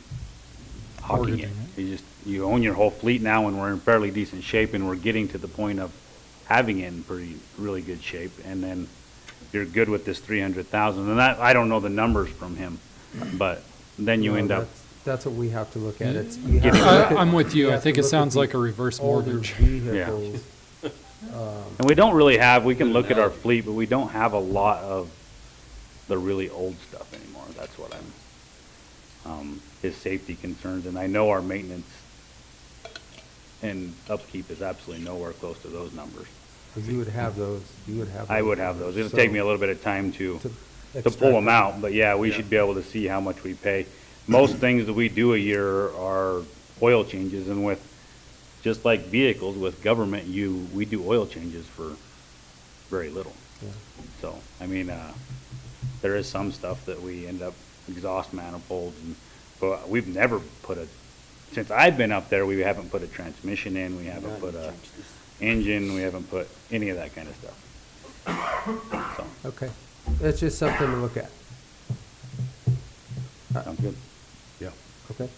S6: hawking it.
S5: Mortgaging
S6: You own your whole fleet now, and we're in fairly decent shape, and we're getting to the point of having it in really good shape. And then you're good with this 300,000, and I don't know the numbers from him, but then you
S1: No,
S6: end up.
S1: That's what we have to look at. It's,
S5: Yeah.
S1: you have to look at-
S5: I'm with you. I
S1: have
S5: think
S1: to
S5: it
S1: look at
S5: sounds
S1: the
S5: like a reverse
S1: older
S5: mortgage.
S1: vehicles.
S6: And we don't really have, we can look at our fleet, but we don't have a lot of the really old stuff anymore. That's what his safety concerns, and I know our maintenance and upkeep is absolutely nowhere close to those numbers.
S1: 'Cause you would have those,
S6: I would have those. It'll
S1: So,
S6: take me a little bit of time to
S1: extract
S6: pull them
S1: that.
S6: out, but yeah, we should be able to see how much we pay. Most things that we do a year are oil changes, and with, just like vehicles, with government, we do oil changes for very little.
S1: Yeah.
S6: So, I mean, there is some stuff that we end up, exhaust manifolds, but we've never since I've been up there, we haven't put a transmission in, we haven't put a engine, we haven't put any of that kind of stuff. So,
S1: Okay, that's just something to look at,
S6: sounds good.
S8: Yeah.
S1: okay?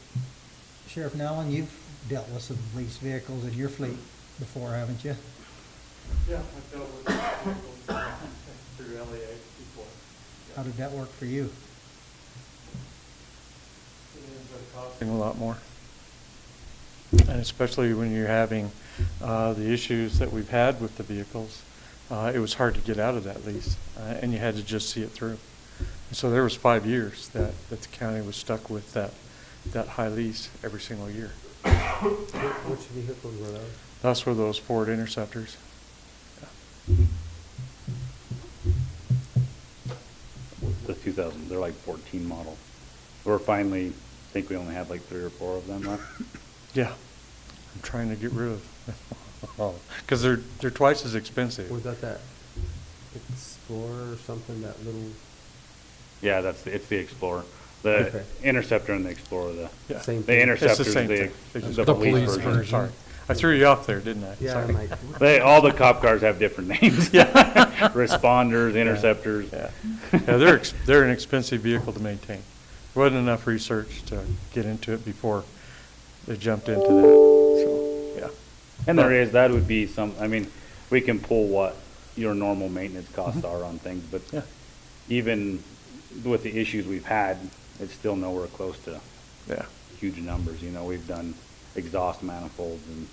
S7: Sheriff Nowlin, you've dealt with some leased vehicles in your fleet before, haven't you?
S4: Yeah, I've dealt with vehicles through LEA before.
S7: How did that work for you?
S4: It ends up costing a lot more. And especially when you're having the issues that we've had with the vehicles, it was hard to get out of that lease, and you had to just see it through. And so there was 5 years that the county was stuck with that high lease every single year.
S1: Which vehicles were those?
S4: That's where those Ford Interceptors.
S6: The 2000, they're like 14 model. We're finally, I think we only have like 3 or 4 of them left.
S4: Yeah, I'm trying to get rid of them. Because they're twice as expensive.
S1: Was that Explorer or something, that little,
S6: Yeah, it's the Explorer. The
S1: Okay.
S6: Interceptor and the Explorer,
S4: Yeah.
S1: same
S6: the
S1: thing?
S6: Interceptor's
S4: It's the same thing. They just-
S6: the
S5: The
S6: police
S5: police
S6: version.
S5: version.
S4: Sorry, I threw you off there, didn't I?
S1: Yeah,
S4: Sorry.
S1: I'm like,
S6: All the cop cars have different names.
S4: Yeah.
S6: responders, interceptors.
S4: Yeah, they're an expensive vehicle to maintain. There wasn't enough research to get into it before they jumped into that, so, yeah.
S6: And that would be I mean, we can pull what your normal maintenance costs are on things, but
S4: Yeah.
S6: even with the issues we've had, it's still nowhere close to
S4: Yeah.
S6: huge numbers. You know, we've done exhaust manifolds and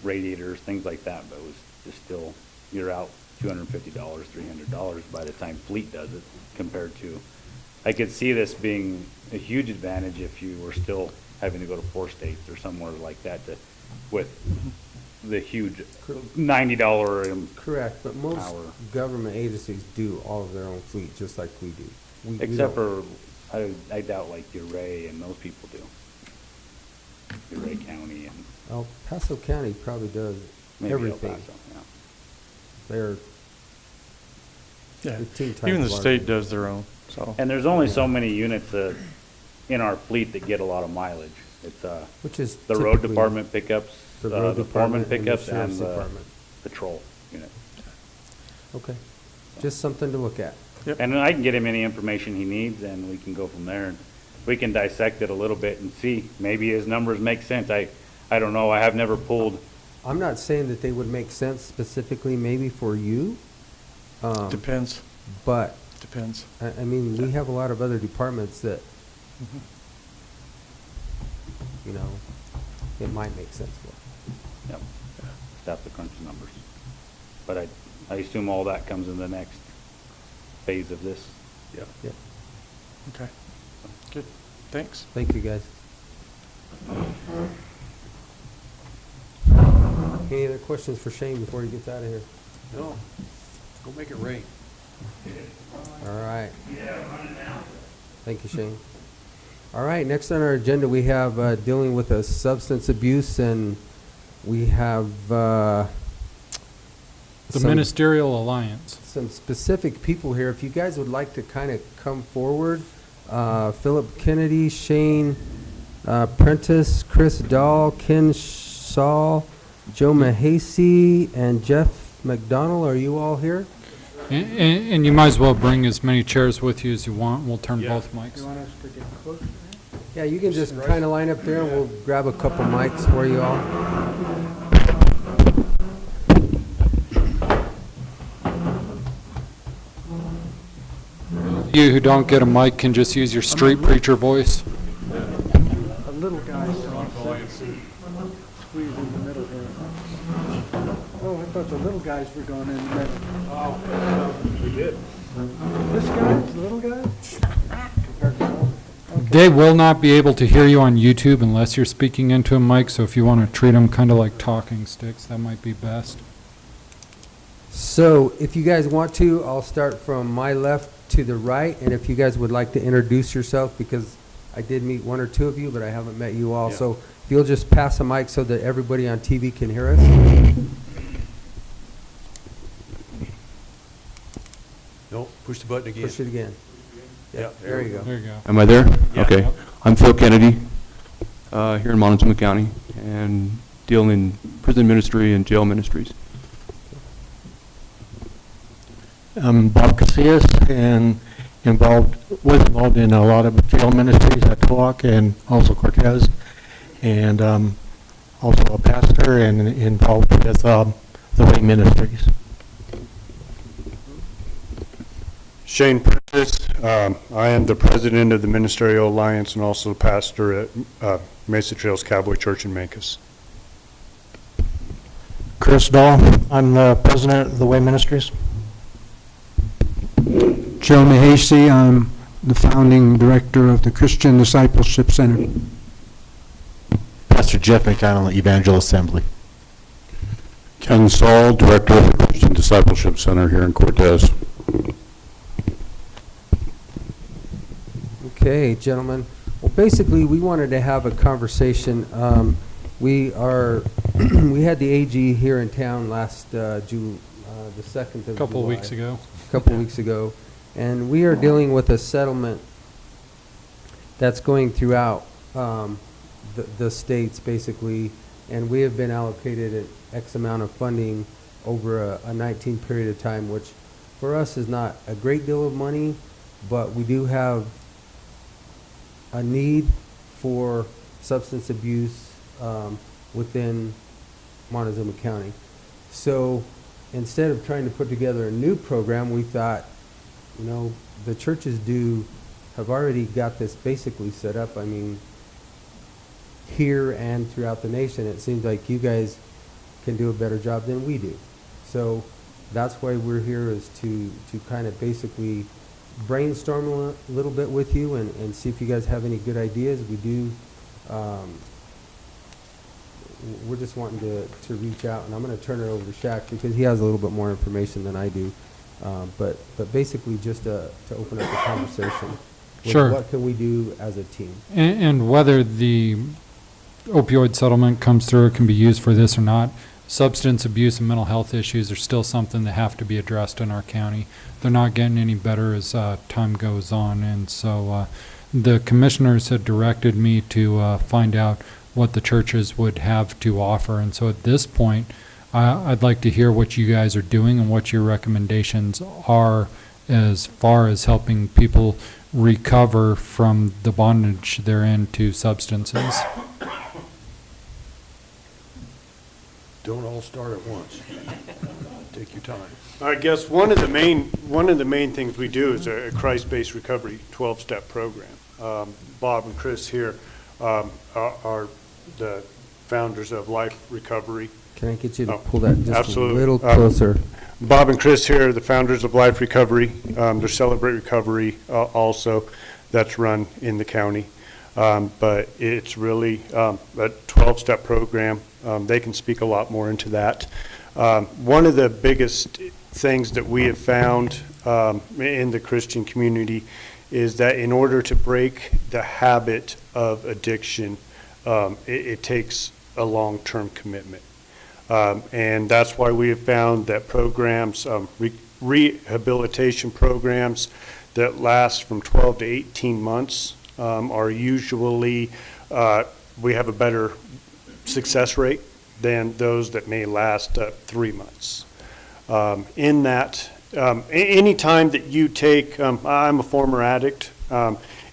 S6: radiators, things like that, but it was just still, you're out $250, $300 by the time fleet does it, compared to, I could see this being a huge advantage if you were still having to go to 4 states or somewhere like that with the huge $90
S1: Correct, but most
S6: hour.
S1: government agencies do all of their own fleet, just like we do. We
S6: Except
S1: don't.
S6: for, I doubt like Uray and those people do. Uray County and
S1: El Paso County probably does
S6: maybe El
S1: everything.
S6: Paso, yeah.
S1: They're
S4: Yeah,
S1: 15 times
S4: even the
S1: larger.
S4: state does their own, so.
S6: And there's only so many units in our fleet that get a lot of mileage. It's
S1: Which is
S6: the road
S1: typically
S6: department pickups,
S1: the road
S6: the foreman
S1: department and the
S6: pickups,
S1: sheriff's
S6: and the
S1: department.
S6: patrol unit.
S1: Okay, just something to look at.
S6: And I can get him any information he needs, and we can go from there. And we can dissect it a little bit and see, maybe his numbers make sense. I don't know, I have never pulled,
S1: I'm not saying that they would make sense specifically maybe for you,
S4: Depends,
S1: but,
S4: depends.
S1: I mean, we have a lot of other departments that, you know, it might make sense for.
S6: yep, have to crunch the numbers. But I assume all that comes in the next phase of this.
S8: Yeah.
S1: Yep.
S4: Okay, good, thanks.
S1: Thank you, guys. Any other questions for Shane before he gets out of here?
S8: No, go make it rain.
S1: All right. Thank you, Shane. All right, next on our agenda, we have dealing with a substance abuse, and we have
S5: The Ministerial Alliance.
S1: some specific people here. If you guys would like to kind of come forward, PhillipKennedy, ShanePrentice, ChrisDahl, KenSaul, JoeMehesy, and JeffMcDonell. Are you all here?
S5: And you might as well bring as many chairs with you as you want. We'll turn both mics.
S7: You want us to get close?
S1: Yeah, you can just kind of line up there, and we'll grab a couple mics for you all.
S5: You who don't get a mic can just use your street preacher voice.
S7: A little guy. Squeeze in the middle here. Oh, I thought the little guys were going in the middle.
S8: Oh, we did.
S7: This guy, the little guy? Compared to all.
S5: They will not be able to hear you on YouTube unless you're speaking into a mic, so if you want to treat them kind of like talking sticks, that might be best.
S1: So if you guys want to, I'll start from my left to the right, and if you guys would like to introduce yourself, because I did meet one or two of you, but I haven't met you all.
S8: Yeah.
S1: So if you'll just pass a mic so that everybody on TV can hear us.
S8: No, push the button again.
S1: Push it again.
S8: Yeah,
S1: There you go.
S5: There you go.
S9: Am I there?
S8: Yeah.
S9: Okay.
S5: Yep.
S9: I'm PhillipKennedy, here in Montezuma County, and deal in prison ministry and jail ministries.
S10: I'm Bob Casillas, and was involved in a lot of jail ministries at COAC and also Cortez, and also a pastor and involved with the Way Ministries.
S11: ShanePrentice. I am the president of the Ministerial Alliance and also pastor at Mesa Trails Cowboy Church in Mancos.
S10: ChrisDahl, I'm the president of the Way Ministries.
S12: JoeMehesy, I'm the founding director of the Christian Discipleship Center.
S10: Pastor JeffMcDonell, Evangel Assembly.
S11: KenSaul, director of the Christian Discipleship Center here in Cortez.
S1: Okay, gentlemen. Well, basically, we wanted to have a conversation. We had the AG here in town last June, the 2nd of July.
S5: Couple of weeks ago.
S1: A couple weeks ago, and we are dealing with a settlement that's going throughout the states, basically, and we have been allocated an X amount of funding over a 19 period of time, which for us is not a great deal of money, but we do have a need for substance abuse within Montezuma County. So instead of trying to put together a new program, we thought, you know, the churches have already got this basically set up. I mean, here and throughout the nation, it seems like you guys can do a better job than we do. So that's why we're here, is to kind of basically brainstorm a little bit with you and see if you guys have any good ideas. We do, we're just wanting to reach out, and I'm going to turn it over to Shaq because he has a little bit more information than I do. But basically just to open up the conversation. With
S5: Sure.
S1: What can we do as a team?
S5: And whether the opioid settlement comes through or can be used for this or not, substance abuse and mental health issues are still something that have to be addressed in our county. They're not getting any better as time goes on, and so the commissioners had directed me to find out what the churches would have to offer, and so at this point, I'd like to hear what you guys are doing and what your recommendations are as far as helping people recover from the bondage they're in to substances.
S8: Don't all start at once. Take your time.
S11: I guess one of the main things we do is a Christ-based recovery 12-step program. Bob and Chris here are the founders of Life Recovery.
S1: Can I get you to pull that just
S11: Absolutely.
S1: a little closer?
S11: Bob and Chris here are the founders of Life Recovery. There's Celebrate Recovery also that's run in the county. But it's really a 12-step program. They can speak a lot more into that. One of the biggest things that we have found in the Christian community is that in order to break the habit of addiction, it takes a long-term commitment. And that's why we have found that programs, rehabilitation programs that last from 12 to 18 months are usually, we have a better success rate than those that may last 3 months. In that, any time that you take, I'm a former addict,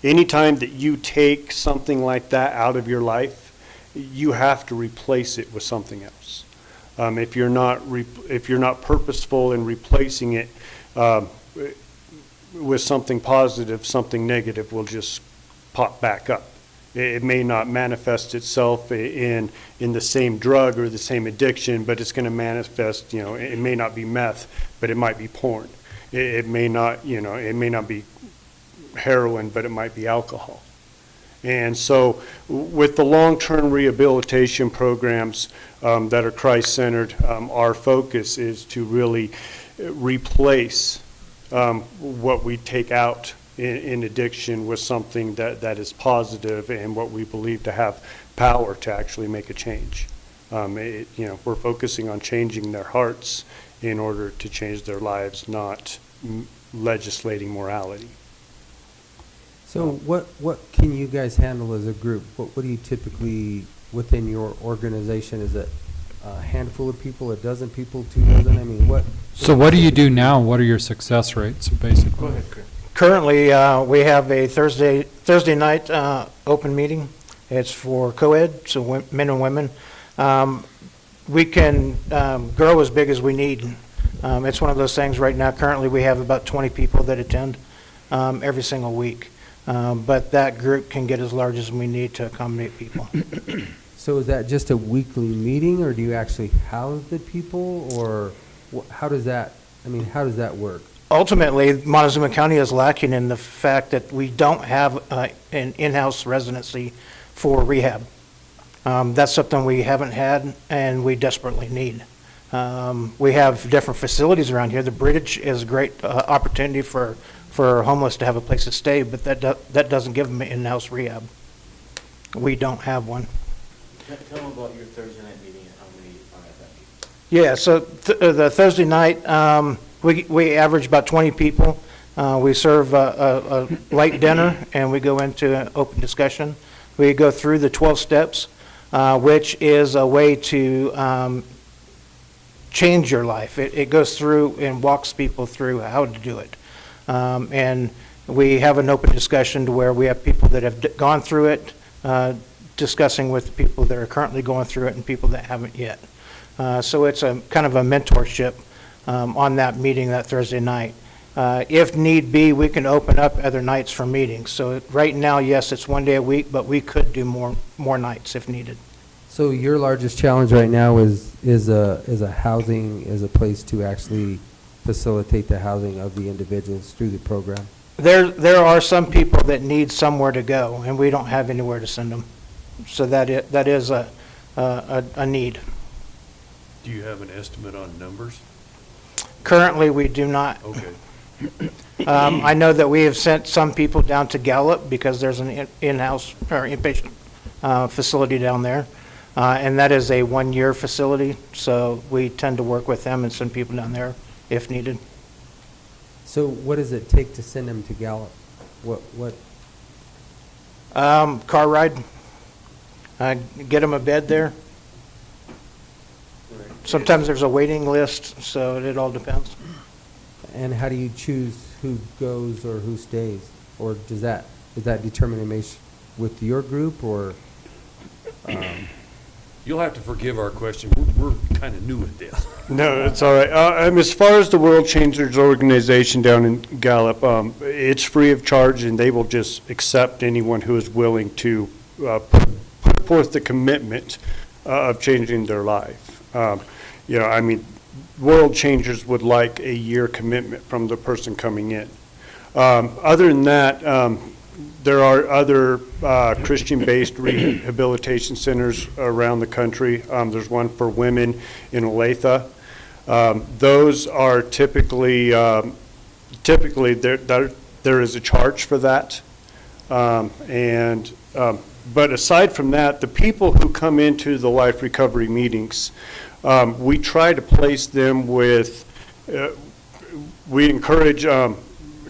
S11: any time that you take something like that out of your life, you have to replace it with something else. If you're not purposeful in replacing it with something positive, something negative will just pop back up. It may not manifest itself in the same drug or the same addiction, but it's going to manifest. You know, it may not be meth, but it might be porn. It may not, you know, it may not be heroin, but it might be alcohol. And so with the long-term rehabilitation programs that are Christ-centered, our focus is to really replace what we take out in addiction with something that is positive and what we believe to have power to actually make a change. You know, we're focusing on changing their hearts in order to change their lives, not legislating morality.
S1: So what can you guys handle as a group? What do you typically, within your organization, is it a handful of people, a dozen people, 2 dozen? I mean, what?
S5: So what do you do now? What are your success rates, basically?
S11: Go ahead, Chris.
S7: Currently, we have a Thursday night open meeting. It's for co-ed, so men and women. We can grow as big as we need. It's one of those things right now. Currently, we have about 20 people that attend every single week. But that group can get as large as we need to accommodate people.
S1: So is that just a weekly meeting, or do you actually house the people, or how does that, I mean, how does that work?
S7: Ultimately, Montezuma County is lacking in the fact that we don't have an in-house residency for rehab. That's something we haven't had and we desperately need. We have different facilities around here. The Bridge is a great opportunity for homeless to have a place to stay, but that doesn't give them in-house rehab. We don't have one.
S13: Tell them about your Thursday night meeting and how many are at that meeting.
S7: Yeah, so the Thursday night, we average about 20 people. We serve a light dinner, and we go into an open discussion. We go through the 12 steps, which is a way to change your life. It goes through and walks people through how to do it. And we have an open discussion to where we have people that have gone through it, discussing with people that are currently going through it and people that haven't yet. So it's a kind of a mentorship on that meeting that Thursday night. If need be, we can open up other nights for meetings. So right now, yes, it's 1 day a week, but we could do more nights if needed.
S1: So your largest challenge right now is a housing, is a place to actually facilitate the housing of the individuals through the program?
S7: There are some people that need somewhere to go, and we don't have anywhere to send them. So that is a need.
S8: Do you have an estimate on numbers?
S7: Currently, we do not.
S8: Okay.
S7: I know that we have sent some people down to Gallup because there's an in-house or inpatient facility down there. And that is a 1-year facility, so we tend to work with them and send people down there if needed.
S1: So what does it take to send them to Gallup? What?
S7: Car ride, get them a bed there. Sometimes there's a waiting list, so it all depends.
S1: And how do you choose who goes or who stays? Or is that determined with your group, or?
S8: You'll have to forgive our question. We're kind of new at this.
S11: No, it's all right. As far as the World Changers organization down in Gallup, it's free of charge, and they will just accept anyone who is willing to put forth the commitment of changing their life. I mean, World Changers would like a year commitment from the person coming in. Other than that, there are other Christian-based rehabilitation centers around the country. There's one for women in Olathe. Those are typically there is a charge for that. But aside from that, the people who come into the life recovery meetings, we try to place them with, we encourage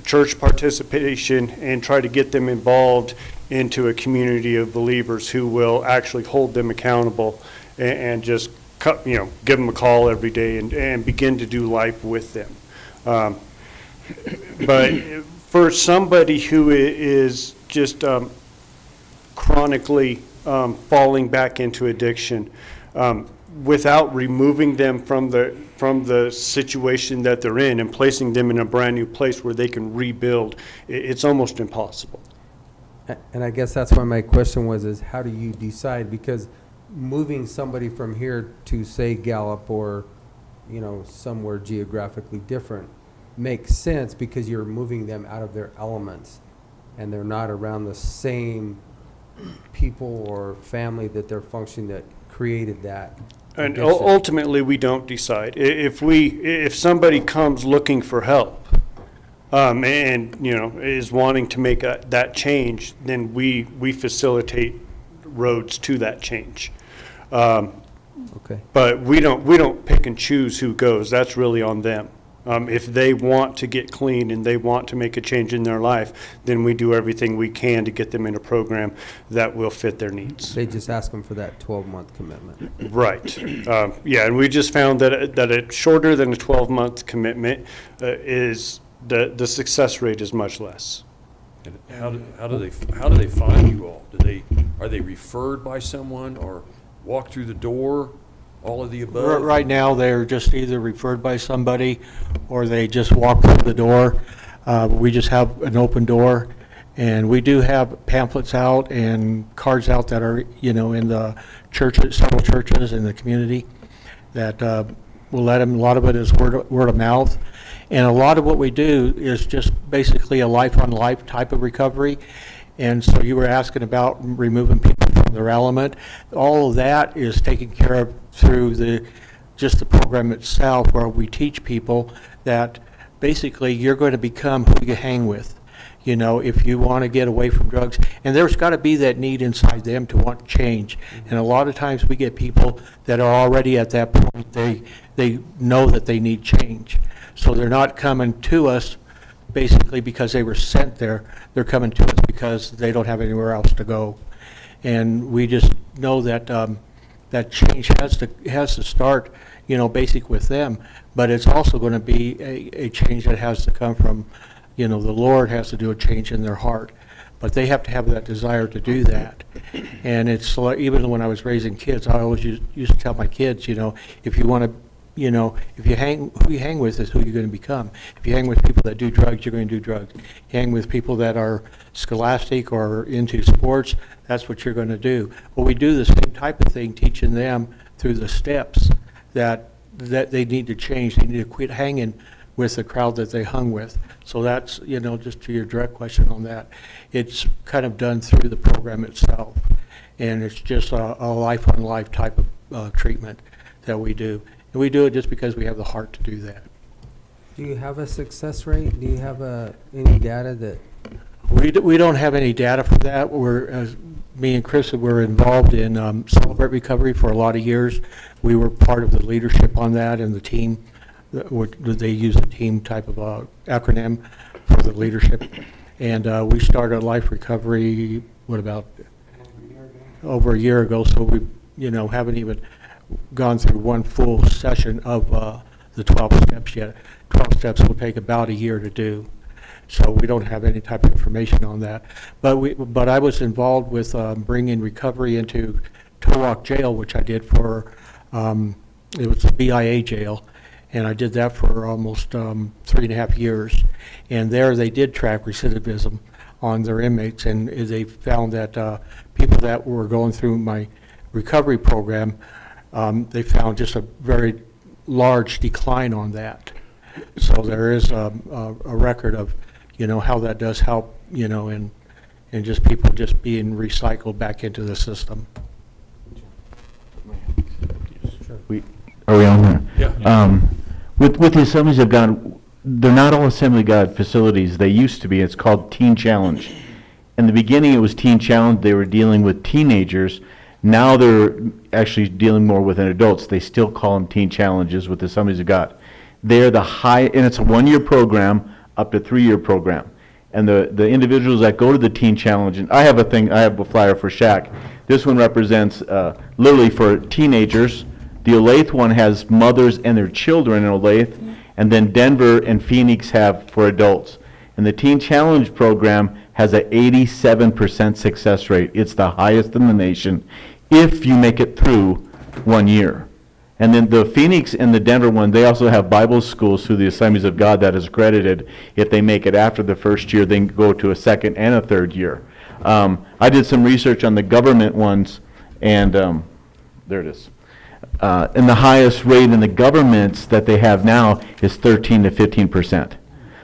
S11: church participation and try to get them involved into a community of believers who will actually hold them accountable and just give them a call every day and begin to do life with them. But for somebody who is just chronically falling back into addiction, without removing them from the situation that they're in and placing them in a brand new place where they can rebuild, it's almost impossible.
S1: And I guess that's why my question is how do you decide? Because moving somebody from here to, say, Gallup or, somewhere geographically different makes sense because you're moving them out of their elements and they're not around the same people or family that they're functioning that created that.
S11: And ultimately, we don't decide. If somebody comes looking for help, and is wanting to make that change, then we facilitate roads to that change.
S1: Okay.
S11: But we don't pick and choose who goes. That's really on them. If they want to get clean and they want to make a change in their life, then we do everything we can to get them in a program that will fit their needs.
S1: They just ask them for that 12-month commitment.
S11: Right. And we just found that a shorter than a 12-month commitment is the success rate is much less.
S8: And how do they find you all? Are they referred by someone or walk through the door? All of the above?
S10: Right now, they're just either referred by somebody or they just walk through the door. We just have an open door, and we do have pamphlets out and cards out that are, in the churches, several churches in the community that will let them. A lot of it is word of mouth. And a lot of what we do is just basically a life-on-life type of recovery. And so you were asking about removing people from their element. All of that is taken care of through the program itself, where we teach people that basically you're going to become who you hang with. If you want to get away from drugs, and there's got to be that need inside them to want change. And a lot of times we get people that are already at that point. They know that they need change. So they're not coming to us basically because they were sent there. They're coming to us because they don't have anywhere else to go. And we just know that that change has to start, basic with them, but it's also going to be a change that has to come from, the Lord has to do a change in their heart. But they have to have that desire to do that. And it's like, even when I was raising kids, I always used to tell my kids, if you want to, if you who you hang with is who you're going to become. If you hang with people that do drugs, you're going to do drugs. You hang with people that are scholastic or into sports, that's what you're going to do. Well, we do the same type of thing, teaching them through the steps that they need to change. They need to quit hanging with the crowd that they hung with. So that's, just to your direct question on that, it's kind of done through the program itself. And it's just a life-on-life type of treatment that we do. And we do it just because we have the heart to do that.
S1: Do you have a success rate? Do you have any data that?
S10: We don't have any data for that. Me and Chris were involved in Celebrate Recovery for a lot of years. We were part of the leadership on that and the team. They use a team type of acronym for the leadership. And we started Life Recovery, over a year ago. So we, haven't even gone through one full session of the 12 steps yet. 12 steps will take about a year to do. So we don't have any type of information on that. But I was involved with bringing recovery into Towalk Jail, which I did for, it was a BIA jail. And I did that for almost 3.5 years. And there they did track recidivism on their inmates. And they found that people that were going through my recovery program, they found just a very large decline on that. So there is a record of, how that does help, and just people just being recycled back into the system.
S14: Are we on there?
S8: Yeah.
S14: With the Assemblies of God, they're not all Assembly of God facilities. They used to be. It's called Teen Challenge. In the beginning, it was Teen Challenge. They were dealing with teenagers. Now they're actually dealing more with adults. They still call them Teen Challenges with the Assemblies of God. They're the high, and it's a 1-year program up to 3-year program. And the individuals that go to the Teen Challenge, and I have a flyer for Shaq. This one represents literally for teenagers. The Olathe one has mothers and their children in Olathe, and then Denver and Phoenix have for adults. And the Teen Challenge program has an 87% success rate. It's the highest in the nation if you make it through 1 year. And then the Phoenix and the Denver one, they also have Bible schools through the Assemblies of God that is accredited. If they make it after the first year, they can go to a second and a third year. I did some research on the government ones, and there it is. And the highest rate in the governments that they have now is 13 to 15%.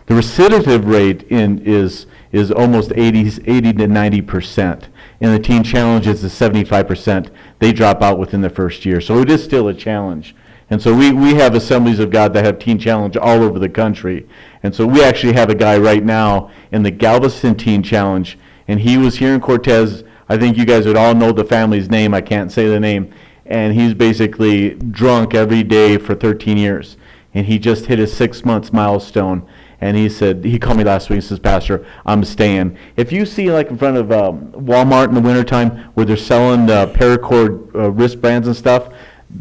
S14: The recidivism rate is almost 80 to 90%. And the Teen Challenge is 75%. They drop out within the first year. So it is still a challenge. And so we have Assemblies of God that have Teen Challenge all over the country. And so we actually have a guy right now in the Galveston Teen Challenge, and he was here in Cortez. I think you guys would all know the family's name. I can't say the name. And he's basically drunk every day for 13 years. And he just hit his 6 months milestone. And he called me last week and says, Pastor, I'm staying. If you see like in front of Walmart in the wintertime where they're selling paracord wristbands and stuff,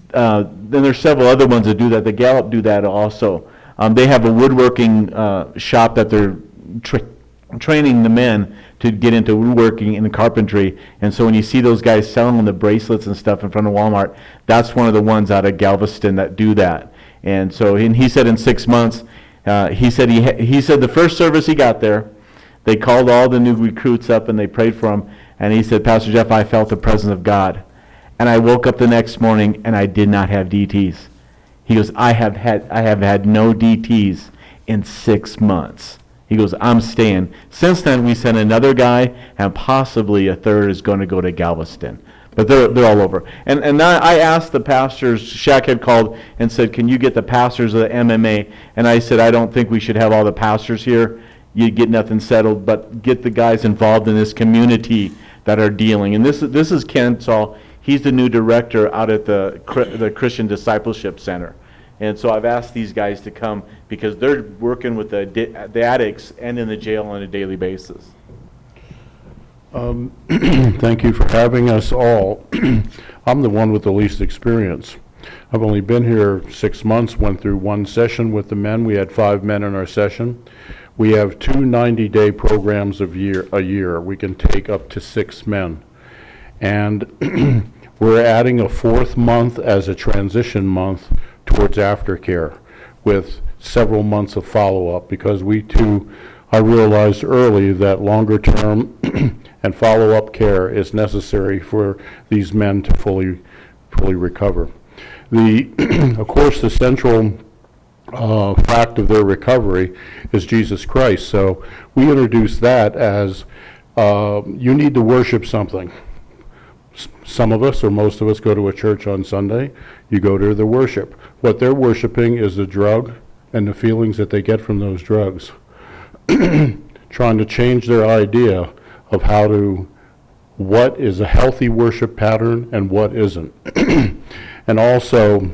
S14: then there's several other ones that do that. The Gallup do that also. They have a woodworking shop that they're training the men to get into woodworking and carpentry. And so when you see those guys selling the bracelets and stuff in front of Walmart, that's one of the ones out of Galveston that do that. And so he said in 6 months, he said the first service he got there, they called all the new recruits up and they prayed for him. And he said, Pastor Jeff, I felt the presence of God. And I woke up the next morning and I did not have DTs. He goes, I have had no DTs in 6 months. He goes, I'm staying. Since then, we sent another guy, and possibly a third is going to go to Galveston. But they're all over. And I asked the pastors, Shaq had called and said, can you get the pastors of the MMA? And I said, I don't think we should have all the pastors here. You get nothing settled, but get the guys involved in this community that are dealing. And this is KenSaul. He's the new director out at the Christian Discipleship Center. And so I've asked these guys to come because they're working with the addicts and in the jail on a daily basis.
S15: Thank you for having us all. I'm the one with the least experience. I've only been here 6 months, went through one session with the men. We had 5 men in our session. We have 2 90-day programs a year. We can take up to 6 men. And we're adding a 4th month as a transition month towards aftercare with several months of follow-up, because I realized early that longer term and follow-up care is necessary for these men to fully recover. Of course, the central fact of their recovery is Jesus Christ. So we introduce that as you need to worship something. Some of us, or most of us, go to a church on Sunday. You go to the worship. What they're worshiping is the drug and the feelings that they get from those drugs. Trying to change their idea of what is a healthy worship pattern and what isn't. And also,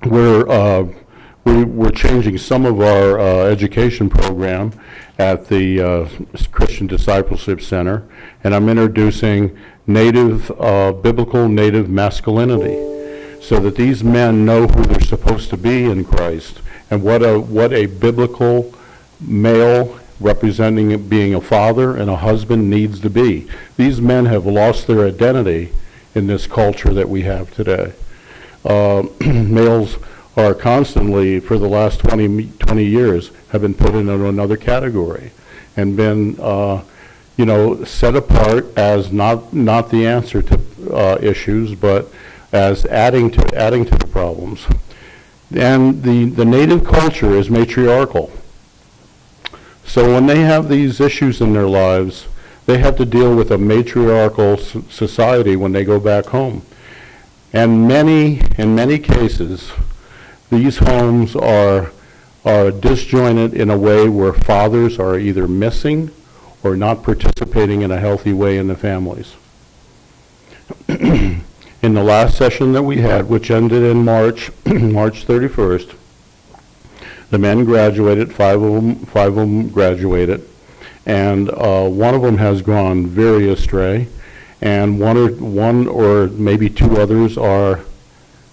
S15: we're changing some of our education program at the Christian Discipleship Center, and I'm introducing biblical native masculinity, so that these men know who they're supposed to be in Christ and what a biblical male representing it being a father and a husband needs to be. These men have lost their identity in this culture that we have today. Males are constantly, for the last 20 years, have been put into another category and been set apart as not the answer to issues, but as adding to the problems. And the native culture is matriarchal. So when they have these issues in their lives, they have to deal with a matriarchal society when they go back home. And in many cases, these homes are disjointed in a way where fathers are either missing or not participating in a healthy way in the families. In the last session that we had, which ended in March 31st, the men graduated, 5 of them graduated, and one of them has gone very astray, and one or maybe 2 others are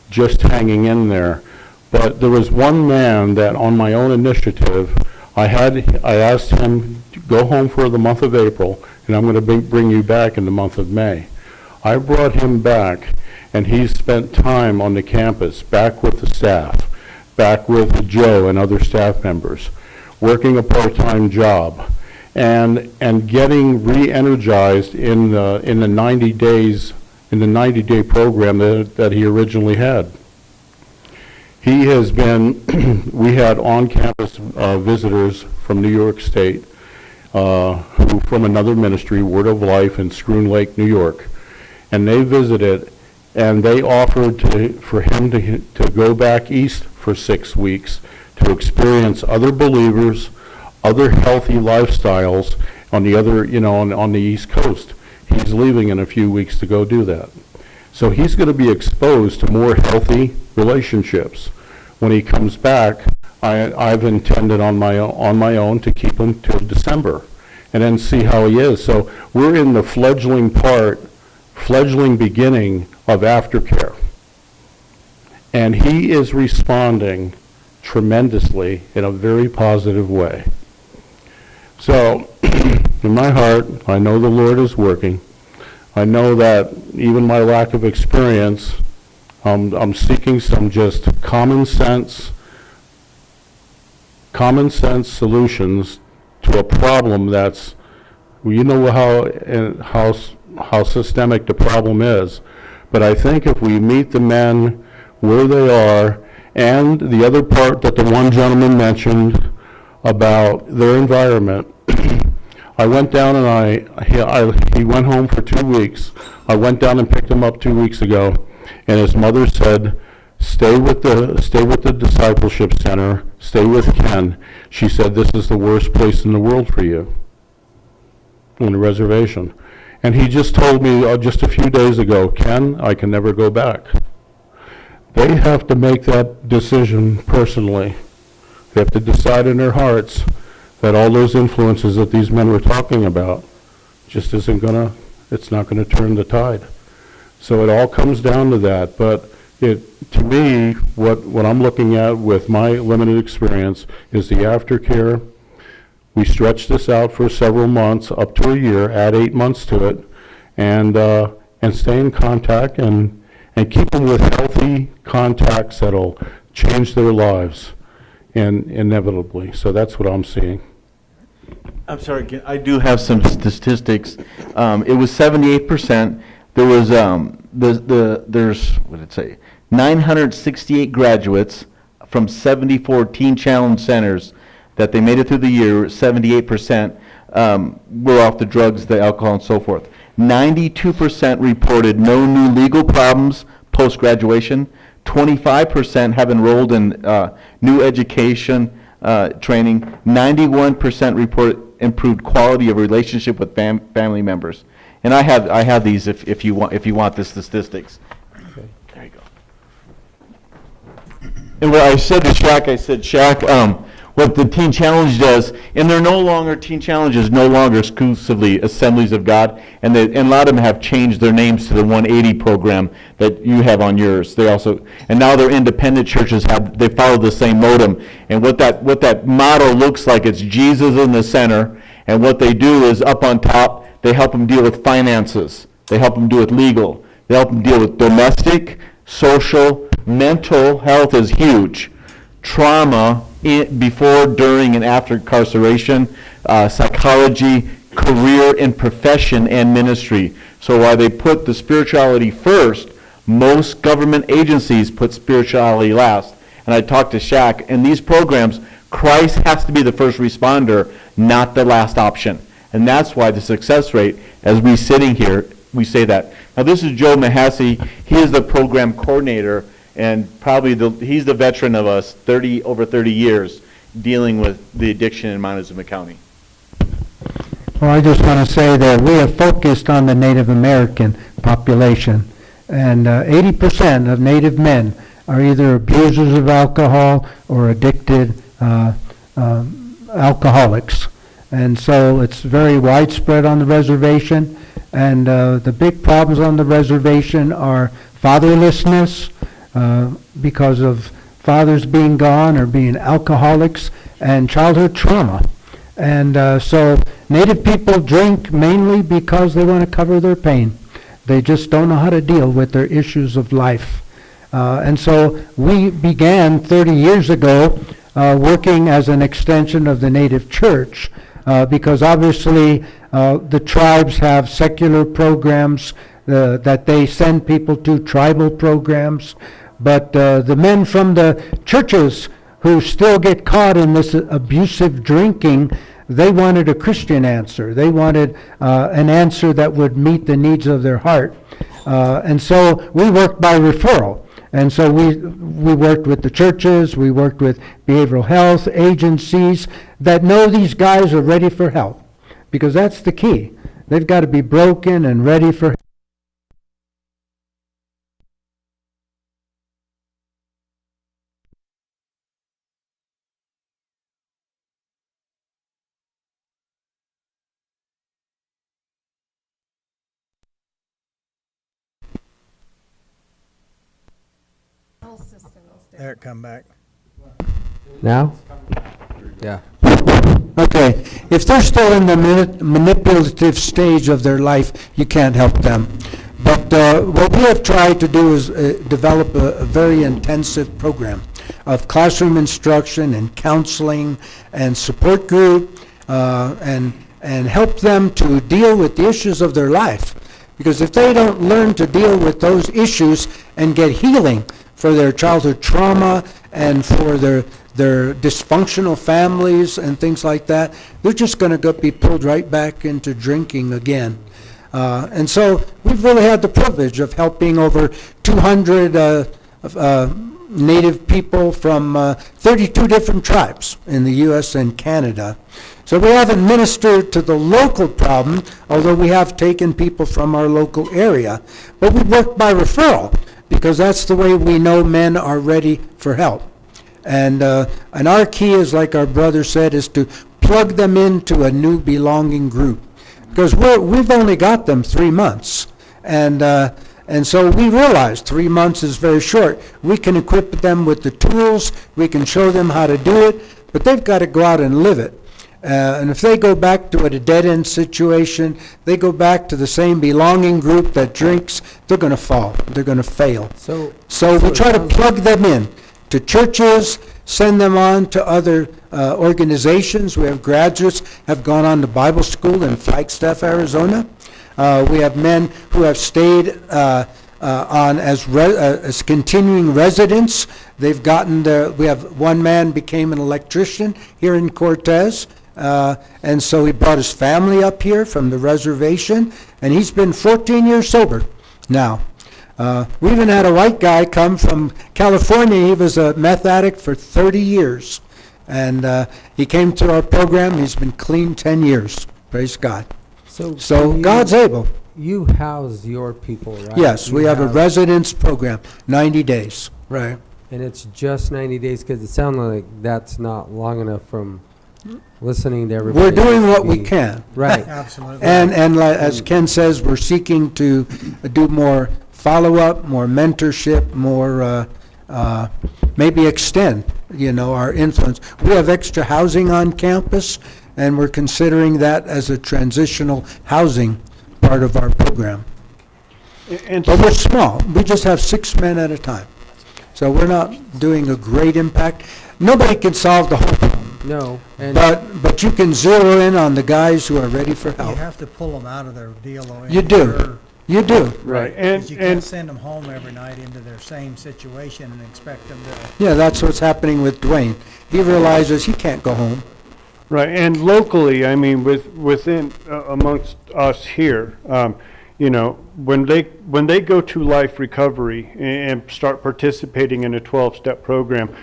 S15: just hanging in there. But there was one man that, on my own initiative, I asked him to go home for the month of April, and I'm going to bring you back in the month of May. I brought him back, and he spent time on the campus, back with the staff, back with Joe and other staff members, working a part-time job, and getting re-energized in the 90 days, in the 90-day program that he originally had. He has been, we had on-campus visitors from New York State, who from another ministry, Word of Life in Schroon Lake, New York, and they visited, and they offered for him to go back east for 6 weeks to experience other believers, other healthy lifestyles on the other, on the East Coast. He's leaving in a few weeks to go do that. So he's going to be exposed to more healthy relationships. When he comes back, I've intended on my own to keep him till December and then see how he is. So we're in the fledgling beginning of aftercare. And he is responding tremendously in a very positive way. So, in my heart, I know the Lord is working. I know that even my lack of experience, I'm seeking some just common sense solutions to a problem that's, how systemic the problem is. But I think if we meet the men where they are, and the other part that the one gentleman mentioned about their environment, I went down and he went home for 2 weeks. I went down and picked him up 2 weeks ago, and his mother said, stay with the discipleship center, stay with Ken. She said, this is the worst place in the world for you, on the reservation. And he just told me just a few days ago, Ken, I can never go back. They have to make that decision personally. They have to decide in their hearts that all those influences that these men were talking about, just isn't gonna, it's not gonna turn the tide. So it all comes down to that, but to me, what I'm looking at with my limited experience is the aftercare. We stretch this out for several months, up to a year, add 8 months to it, and stay in contact and keep them with healthy contacts that'll change their lives, and inevitably. So that's what I'm seeing.
S14: I'm sorry, I do have some statistics. It was 78%. There was, there's, what did it say? 968 graduates from 74 Teen Challenge centers that they made it through the year. 78% were off the drugs, the alcohol, and so forth. 92% reported no new legal problems post-graduation. 25% have enrolled in new education training. 91% report improved quality of relationship with family members. And I have these if you want the statistics.
S8: Okay.
S14: There you go. And what I said to Shaq, what the Teen Challenge does, and they're no longer, Teen Challenge is no longer exclusively Assemblies of God, and a lot of them have changed their names to the 180 program that you have on yours. They also, and now their independent churches they follow the same modem. And what that motto looks like, it's Jesus in the center, and what they do is up on top, they help them deal with finances. They help them deal with legal. They help them deal with domestic, social, mental health is huge. Trauma before, during, and after incarceration, psychology, career and profession, and ministry. So while they put the spirituality first, most government agencies put spirituality last. And I talked to Shaq, in these programs, Christ has to be the first responder, not the last option. And that's why the success rate, as we sitting here, we say that. Now this is JoeMehesy. He is the program coordinator, and probably he's the veteran of us, over 30 years, dealing with the addiction in Montezuma County.
S12: Well, I just want to say that we have focused on the Native American population, and 80% of Native men are either abusers of alcohol or addicted alcoholics. And so it's very widespread on the reservation, and the big problems on the reservation are fatherlessness, because of fathers being gone or being alcoholics, and childhood trauma. And so Native people drink mainly because they want to cover their pain. They just don't know how to deal with their issues of life. And so we began 30 years ago working as an extension of the Native Church, because obviously the tribes have secular programs that they send people to, tribal programs. But the men from the churches who still get caught in this abusive drinking, they wanted a Christian answer. They wanted an answer that would meet the needs of their heart. And so we worked by referral. And so we worked with the churches, we worked with behavioral health agencies that know these guys are ready for help. Because that's the key. They've got to be broken and ready for help.
S16: There, come back.
S1: Now? Yeah.
S12: Okay, if they're still in the manipulative stage of their life, you can't help them. But what we have tried to do is develop a very intensive program of classroom instruction and counseling and support group, and help them to deal with the issues of their life. Because if they don't learn to deal with those issues and get healing for their childhood trauma and for their dysfunctional families and things like that, they're just going to be pulled right back into drinking again. And so we've really had the privilege of helping over 200 Native people from 32 different tribes in the U.S. and Canada. So we haven't ministered to the local problem, although we have taken people from our local area. But we work by referral, because that's the way we know men are ready for help. And our key is, like our brother said, is to plug them into a new belonging group. because we've only got them 3 months. And so we realized 3 months is very short. We can equip them with the tools, we can show them how to do it, but they've got to go out and live it. And if they go back to a dead-end situation, they go back to the same belonging group that drinks, they're going to fall, they're going to fail. So we try to plug them in to churches, send them on to other organizations. We have graduates have gone on to Bible school in Flagstaff, Arizona. We have men who have stayed on as continuing residents. They've gotten we have one man became an electrician here in Cortez, and so he brought his family up here from the reservation, and he's been 14 years sober now. We even had a white guy come from California. He was a meth addict for 30 years, and he came to our program. He's been clean 10 years. Praise God. So God's able.
S1: You house your people, right?
S12: Yes, we have a residence program, 90 days, right.
S1: And it's just 90 days, because it sounds like that's not long enough from listening to everybody.
S12: We're doing what we can.
S1: Right.
S12: Absolutely. And as Ken says, we're seeking to do more follow-up, more mentorship, more, maybe extend, our influence. We have extra housing on campus, and we're considering that as a transitional housing part of our program. But we're small. We just have 6 men at a time. So we're not doing a great impact. Nobody can solve the whole problem.
S1: No.
S12: But you can zero in on the guys who are ready for help.
S16: You have to pull them out of their deal.
S12: You do. You do.
S11: Right.
S16: And you can't send them home every night into their same situation and expect them to.
S12: Yeah, that's what's happening with Dwayne. He realizes he can't go home.
S11: Right, and locally, I mean, within amongst us here, when they go to life recovery and start participating in a 12-step program,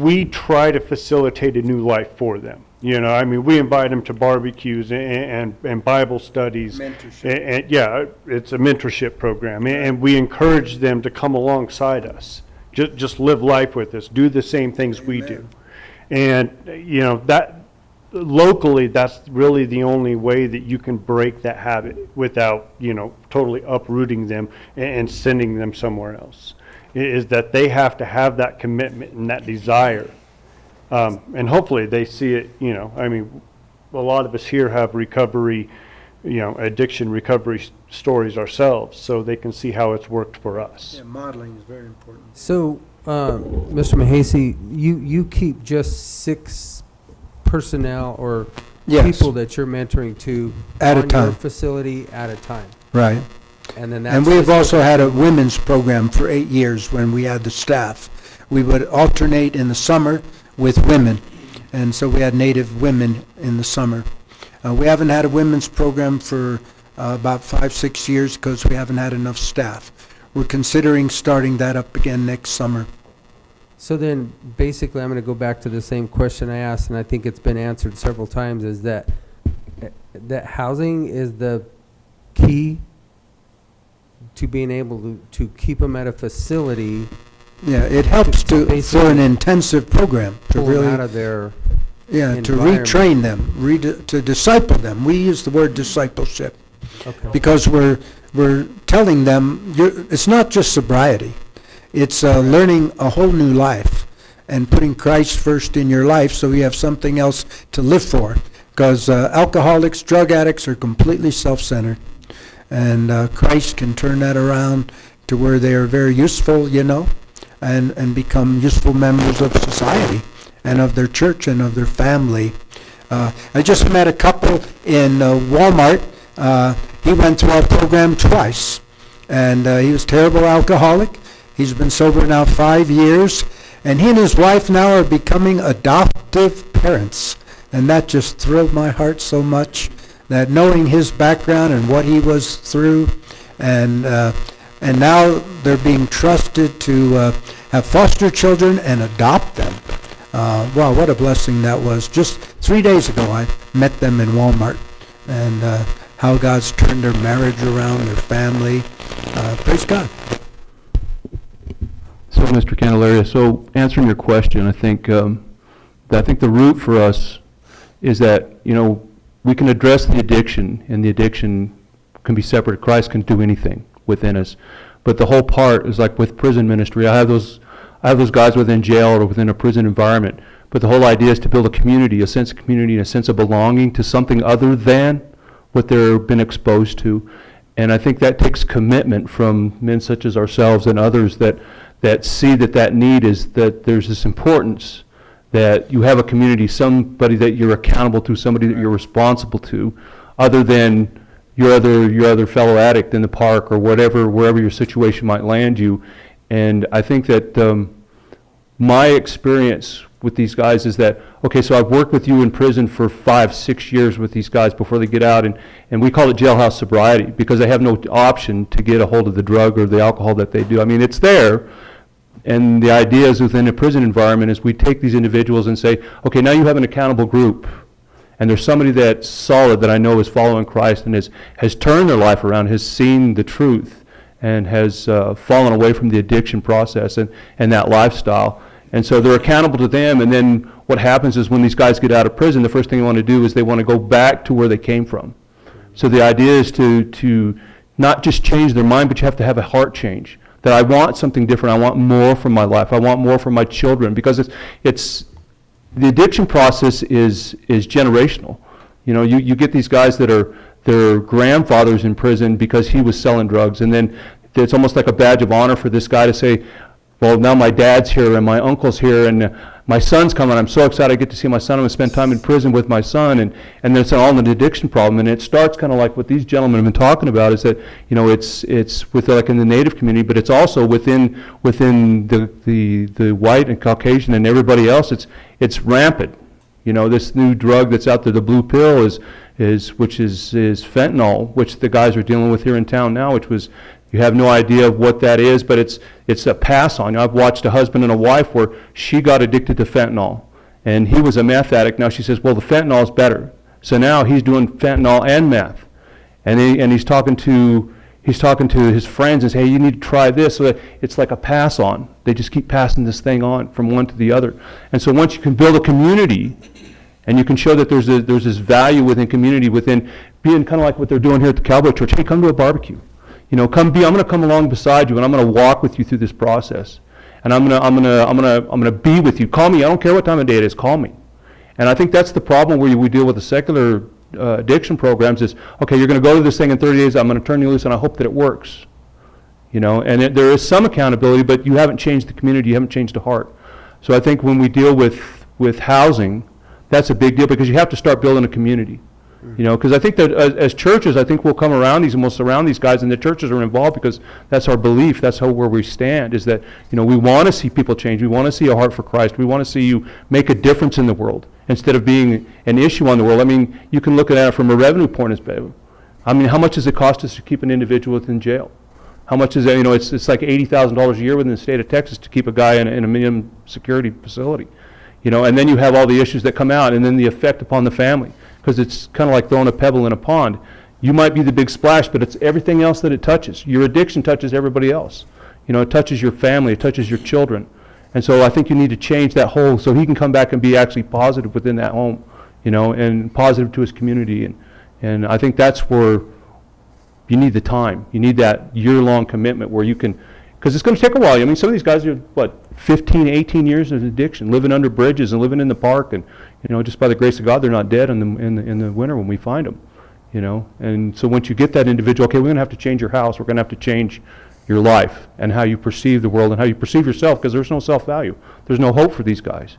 S11: we try to facilitate a new life for them. I mean, we invite them to barbecues and Bible studies. Mentorship. And yeah, it's a mentorship program, and we encourage them to come alongside us, just live life with us, do the same things we do, and that. Locally, that's really the only way that you can break that habit without, totally uprooting them and sending them somewhere else, is that they have to have that commitment and that desire. And hopefully they see it, I mean, a lot of us here have recovery, addiction recovery stories ourselves, so they can see how it's worked for us.
S12: Yeah, modeling is very important.
S1: So, Mr. Mehesy, you keep just 6 personnel or people that you're mentoring to
S12: at a time,
S1: your facility at a time,
S12: right?
S1: And then that's
S12: and we've also had a women's program for 8 years when we had the staff. We would alternate in the summer with women, and so we had Native women in the summer. We haven't had a women's program for about 5-6 years because we haven't had enough staff. We're considering starting that up again next summer.
S1: So then, basically, I'm going to go back to the same question I asked, and I think it's been answered several times, is that housing is the key to being able to keep them at a facility.
S12: Yeah, it helps for an intensive program to really
S1: out of their
S12: to retrain them, to disciple them. We use the word discipleship because we're telling them it's not just sobriety. It's learning a whole new life and putting Christ first in your life so you have something else to live for. Because alcoholics, drug addicts are completely self-centered. And Christ can turn that around to where they are very useful, and become useful members of society and of their church and of their family. I just met a couple in Walmart. He went through our program twice. And he was a terrible alcoholic. He's been sober now 5 years, and he and his wife now are becoming adoptive parents. And that just thrilled my heart so much, that knowing his background and what he was through, and now they're being trusted to have foster children and adopt them. Wow, what a blessing that was. Just 3 days ago, I met them in Walmart, and how God's turned their marriage around, their family. Praise God.
S9: So, Mr. Candelaria, so answering your question, I think the root for us is that, we can address the addiction, and the addiction can be separate. Christ can do anything within us. But the whole part is like with prison ministry. I have those guys within jail or within a prison environment. But the whole idea is to build a community, a sense of community, and a sense of belonging to something other than what they've been exposed to. And I think that takes commitment from men such as ourselves and others that see that need is that there's this importance that you have a community, somebody that you're accountable to, somebody that you're responsible to, other than your other fellow addict in the park or wherever your situation might land you. And I think that my experience with these guys is that, okay, so I've worked with you in prison for 5-6 years with these guys before they get out, and we call it jailhouse sobriety because they have no option to get a hold of the drug or the alcohol that they do. I mean, it's there, and the idea is within a prison environment is we take these individuals and say, okay, now you have an accountable group, and there's somebody that's solid that I know is following Christ and has turned their life around, has seen the truth, and has fallen away from the addiction process and that lifestyle. And so they're accountable to them, and then what happens is when these guys get out of prison, the first thing they want to do is they want to go back to where they came from. So the idea is to not just change their mind, but you have to have a heart change. That I want something different. I want more from my life. I want more from my children, because it's the addiction process is generational. You know, you get these guys that are their grandfathers in prison because he was selling drugs, and then it's almost like a badge of honor for this guy to say, well, now my dad's here and my uncle's here and my son's coming. I'm so excited I get to see my son. I'm going to spend time in prison with my son, and then it's all an addiction problem. And it starts kind of like what these gentlemen have been talking about, is that, you know, it's with like in the Native community, but it's also within the white and Caucasian and everybody else. It's rampant. You know, this new drug that's out there, the blue pill, is fentanyl, which the guys are dealing with here in town now, which was, you have no idea of what that is, but it's a pass on. I've watched a husband and a wife where she got addicted to fentanyl, and he was a meth addict. Now she says, well, the fentanyl is better. So now he's doing fentanyl and meth, and he's talking to his friends and saying, hey, you need to try this. So that it's like a pass on. They just keep passing this thing on from one to the other. And so once you can build a community, and you can show that there's this value within community, within being kind of like what they're doing here at the Cowboy Church. Hey, come to a barbecue. You know, I'm going to come along beside you, and I'm going to walk with you through this process. And I'm going to be with you. Call me. I don't care what time of day it is. Call me. And I think that's the problem where we deal with the secular addiction programs is, okay, you're going to go to this thing in 30 days. I'm going to turn you loose, and I hope that it works. You know, and there is some accountability, but you haven't changed the community. You haven't changed the heart. So I think when we deal with housing, that's a big deal, because you have to start building a community. You know, because I think that as churches, I think we'll come around these and we'll surround these guys, and the churches are involved because that's our belief. That's where we stand, is that, you know, we want to see people change. We want to see a heart for Christ. We want to see you make a difference in the world instead of being an issue on the world. I mean, you can look at it from a revenue point of view. I mean, how much does it cost us to keep an individual within jail? How much is it? You know, it's like $80,000 a year within the state of Texas to keep a guy in a minimum security facility. You know, and then you have all the issues that come out, and then the effect upon the family. Because it's kind of like throwing a pebble in a pond. You might be the big splash, but it's everything else that it touches. Your addiction touches everybody else. You know, it touches your family, it touches your children. And so I think you need to change that whole, so he can come back and be actually positive within that home, you know, and positive to his community. And I think that's where you need the time. You need that year-long commitment where you can, because it's going to take a while. I mean, some of these guys are, 15, 18 years of addiction, living under bridges and living in the park, and, you know, just by the grace of God, they're not dead in the winter when we find them, you know. And so once you get that individual, okay, we're going to have to change your house, we're going to have to change your life and how you perceive the world and how you perceive yourself, because there's no self-value. There's no hope for these guys.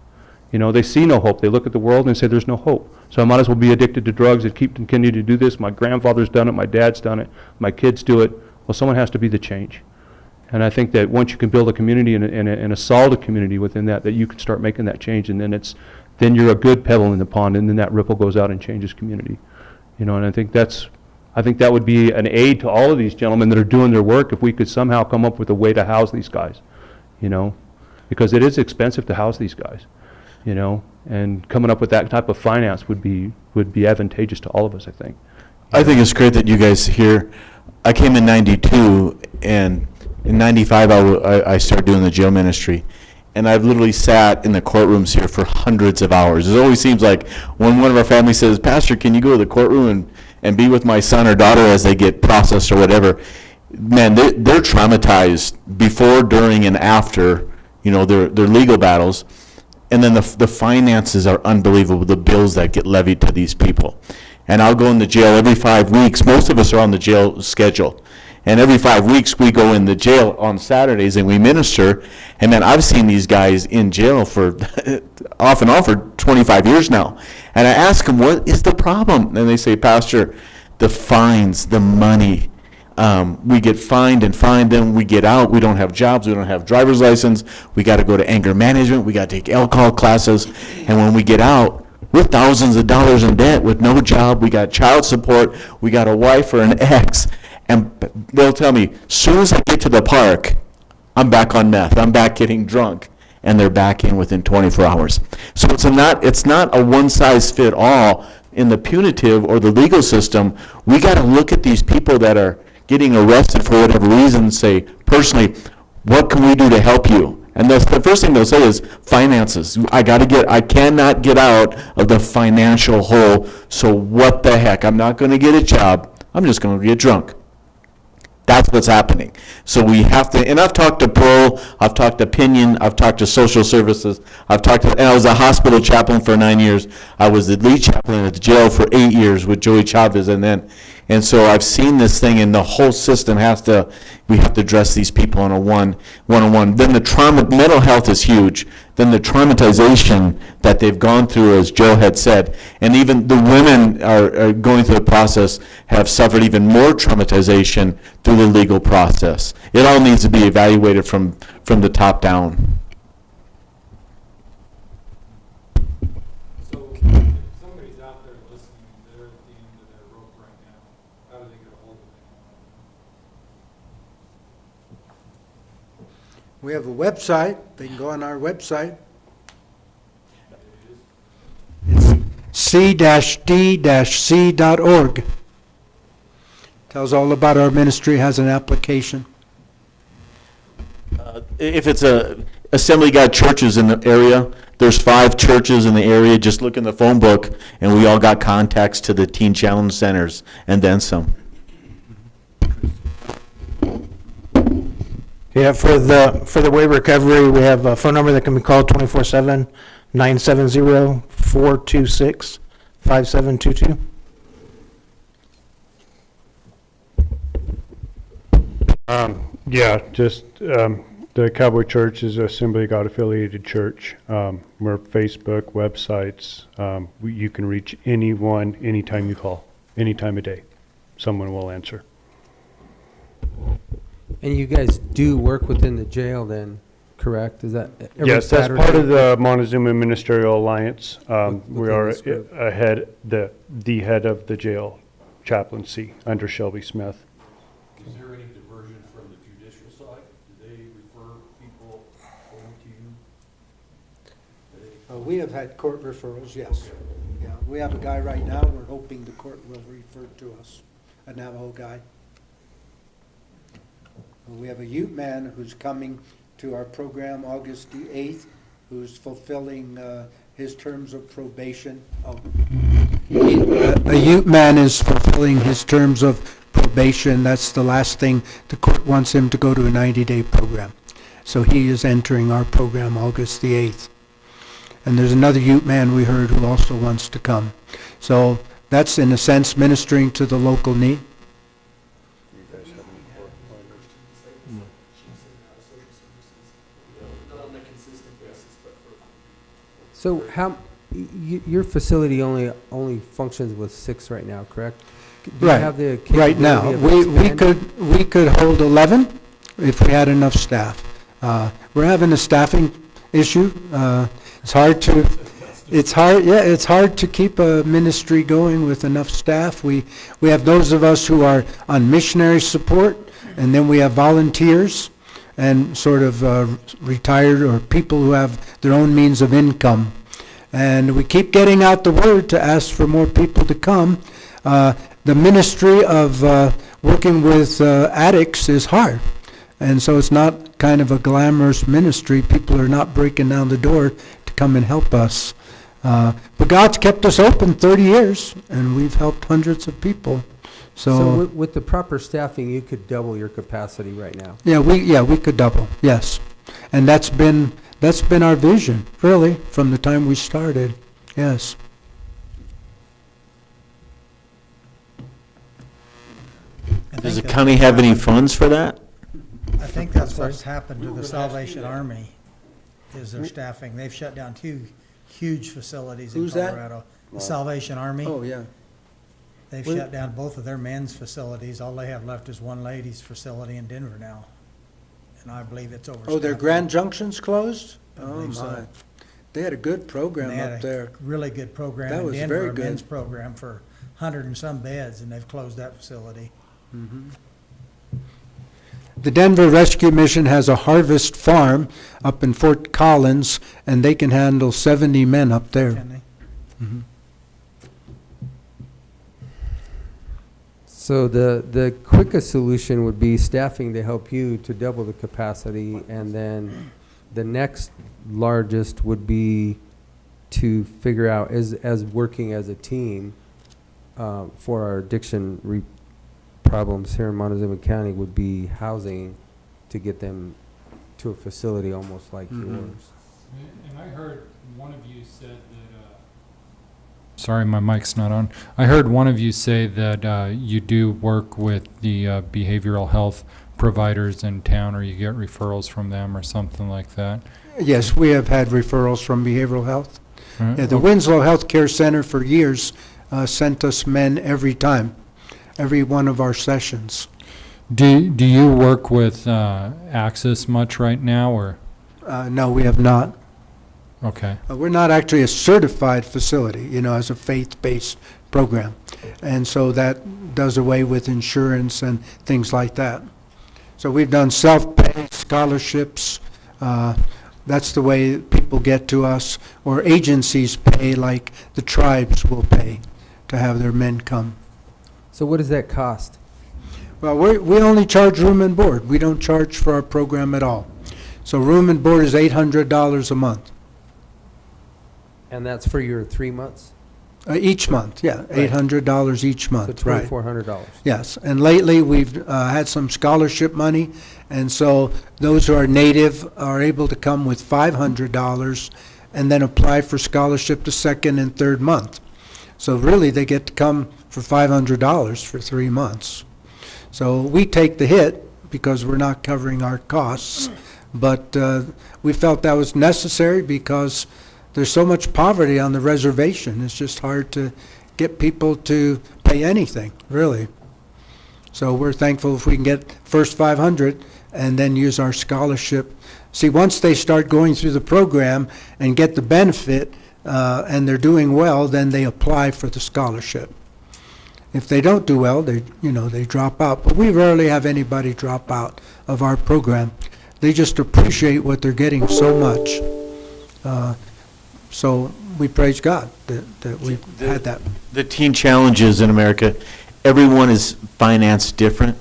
S9: You know, they see no hope. They look at the world and say there's no hope. So I might as well be addicted to drugs and continue to do this. My grandfather's done it, my dad's done it, my kids do it. Well, someone has to be the change. And I think that once you can build a community and a solid community within that you can start making that change, and then you're a good pebble in the pond, and then that ripple goes out and changes community. You know, and I think that would be an aid to all of these gentlemen that are doing their work if we could somehow come up with a way to house these guys, you know, because it is expensive to house these guys, you know, and coming up with that type of finance would be advantageous to all of us, I think.
S14: I think it's great that you guys here. I came in '92, and in '95 I started doing the jail ministry, and I've literally sat in the courtrooms here for hundreds of hours. It always seems like when one of our family says, Pastor, can you go to the courtroom and be with my son or daughter as they get processed or whatever, man, they're traumatized before, during, and after, you know, their legal battles. And then the finances are unbelievable, the bills that get levied to these people. And I'll go in the jail every 5 weeks. Most of us are on the jail schedule. And every 5 weeks, we go in the jail on Saturdays and we minister. And then I've seen these guys in jail for off and on for 25 years now. And I ask them, what is the problem? And they say, Pastor, the fines, the money. We get fined and fined, then we get out. We don't have jobs. We don't have driver's license. We got to go to anger management. We got to take alcohol classes. And when we get out, we're thousands of dollars in debt with no job. We got child support. We got a wife or an ex. And they'll tell me, as soon as I get to the park, I'm back on meth. I'm back getting drunk. And they're back in within 24 hours. So it's not a one-size-fit-all in the punitive or the legal system. We got to look at these people that are getting arrested for whatever reason and say, personally, what can we do to help you? And the first thing they'll say is finances. I cannot get out of the financial hole, so what the heck? I'm not going to get a job. I'm just going to get drunk. That's what's happening. So we have to, and I've talked to parole, I've talked to Pinion, I've talked to social services, and I was a hospital chaplain for 9 years. I was the lead chaplain at the jail for 8 years with Joey Chavez, and so I've seen this thing, and the whole system we have to address these people on a one-on-one. Then the trauma, mental health is huge. Then the traumatization that they've gone through, as Joe had said, and even the women are going through the process have suffered even more traumatization through the legal process. It all needs to be evaluated from the top down.
S5: So if somebody's out there listening, they're at the end of their rope right now, how do they get a hold of it?
S12: We have a website. They can go on our website. It's c-d-c.org. Tells all about our ministry, has an application.
S14: If it's Assembly of God churches in the area, there's 5 churches in the area. Just look in the phone book, and we all got contacts to the Teen Challenge Centers, and then some.
S7: Yeah, for the waiver recovery, we have a phone number that can be called 24/7, 970-426-5722.
S11: The Cowboy Church is an Assembly of God affiliated church. We're Facebook, websites. You can reach anyone, anytime you call, any time of day. Someone will answer.
S1: And you guys do work within the jail then, correct? Is that every
S11: Yes,
S1: Saturday?
S11: that's part of the Montezuma Ministerial Alliance. We are
S1: this group.
S11: the head of the jail chaplaincy under Shelby Smith.
S8: Is there any diversion from the judicial side? Do they refer people over to you?
S12: We have had court referrals, yes. Yeah, we have a guy right now, we're hoping the court will refer to us, a Navajo guy. We have a Ute man who's coming to our program August the 8th, who's fulfilling his terms of probation. A Ute man is fulfilling his terms of probation. That's the last thing. The court wants him to go to a 90-day program. So he is entering our program August the 8th. And there's another Ute man we heard who also wants to come. So that's, in a sense, ministering to the local need.
S1: So your facility only functions with 6 right now, correct? Do you
S12: Right.
S1: have the
S12: Right now,
S1: capability of
S12: we could hold 11 if we had enough staff. We're having a staffing issue. It's hard to keep a ministry going with enough staff. We have those of us who are on missionary support, and then we have volunteers and sort of retired or people who have their own means of income. And we keep getting out the word to ask for more people to come. The ministry of working with addicts is hard. And so it's not kind of a glamorous ministry. People are not breaking down the door to come and help us. But God's kept us open 30 years, and we've helped hundreds of people.
S1: So with the proper staffing, you could double your capacity right now.
S12: Yeah, we could double, yes. And that's been our vision, really, from the time we started, yes.
S14: Does the county have any funds for that?
S16: I think that's what's happened to the Salvation Army, is their staffing. They've shut down 2 huge facilities in
S12: Who's that?
S16: Colorado. The Salvation Army.
S12: Oh, yeah.
S16: They've shut down both of their men's facilities. All they have left is one ladies' facility in Denver now. And I believe it's overstaffed.
S12: Oh, their Grand Junction's closed?
S16: I
S12: Oh,
S16: believe so.
S12: my. They had a good program
S16: They had
S12: up
S16: a
S12: there.
S16: really good program
S12: That
S16: in
S12: was
S16: Denver,
S12: very
S16: a
S12: good.
S16: men's program for 100 and some beds, and they've closed that facility.
S12: The Denver Rescue Mission has a harvest farm up in Fort Collins, and they can handle 70 men up there.
S16: Can they?
S1: So the quickest solution would be staffing to help you to double the capacity, and then the next largest would be to figure out as working as a team for our addiction problems here in Montezuma County would be housing to get them to a facility almost like yours.
S5: And I heard one of you said that, sorry, my mic's not on. I heard one of you say that you do work with the behavioral health providers in town, or you get referrals from them or something like that.
S12: Yes, we have had referrals from behavioral health.
S5: Right.
S12: Yeah, the Winslow Health Care Center for years sent us men every time, every one of our sessions.
S5: Do you work with Access much right now, or?
S12: No, we have not.
S5: Okay.
S12: We're not actually a certified facility, as a faith-based program. And so that does away with insurance and things like that. So we've done self-pay, scholarships. That's the way people get to us. Or agencies pay, like the tribes will pay to have their men come.
S1: So what does that cost?
S12: Well, we only charge room and board. We don't charge for our program at all. So room and board is $800 a month.
S1: And that's for your 3 months?
S12: Each month, yeah,
S1: Right.
S12: $800 each month,
S1: So
S12: right.
S1: $2,400.
S12: Yes, and lately we've had some scholarship money, and so those who are native are able to come with $500 and then apply for scholarship the second and third month. So really, they get to come for $500 for 3 months. So we take the hit because we're not covering our costs, but we felt that was necessary because there's so much poverty on the reservation. It's just hard to get people to pay anything, really. So we're thankful if we can get first 500 and then use our scholarship. See, once they start going through the program and get the benefit and they're doing well, then they apply for the scholarship. If they don't do well, they drop out. But we rarely have anybody drop out of our program. They just appreciate what they're getting so much. So we praise God that we've had that.
S14: The teen challenges in America, everyone is financed different.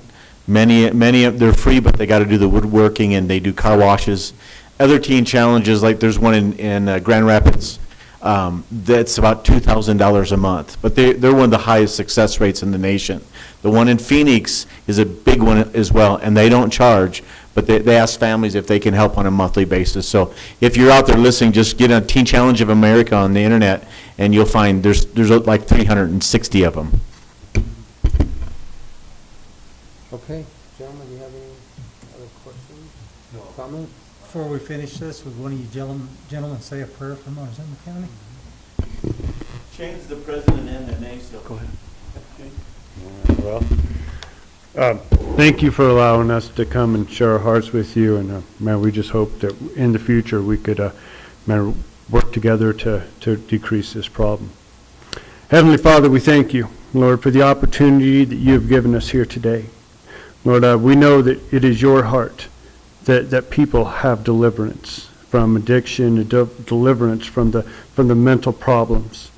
S14: Many they're free, but they got to do the woodworking and they do car washes. Other teen challenges, like there's one in Grand Rapids, that's about $2,000 a month. But they're one of the highest success rates in the nation. The one in Phoenix is a big one as well, and they don't charge, but they ask families if they can help on a monthly basis. So if you're out there listening, just get a Teen Challenge of America on the internet, and you'll find there's like 360 of them.
S1: Okay, gentlemen, do you have any other questions? No. Comments?
S16: Before we finish this, would one of you gentlemen say a prayer for Montezuma County?
S14: Change the president and the name, so go ahead.
S11: Well, thank you for allowing us to come and share our hearts with you, and man, we just hope that in the future we could work together to decrease this problem. Heavenly Father, we thank you, Lord, for the opportunity that you have given us here today. Lord, we know that it is your heart that people have deliverance from addiction, deliverance from the mental problems.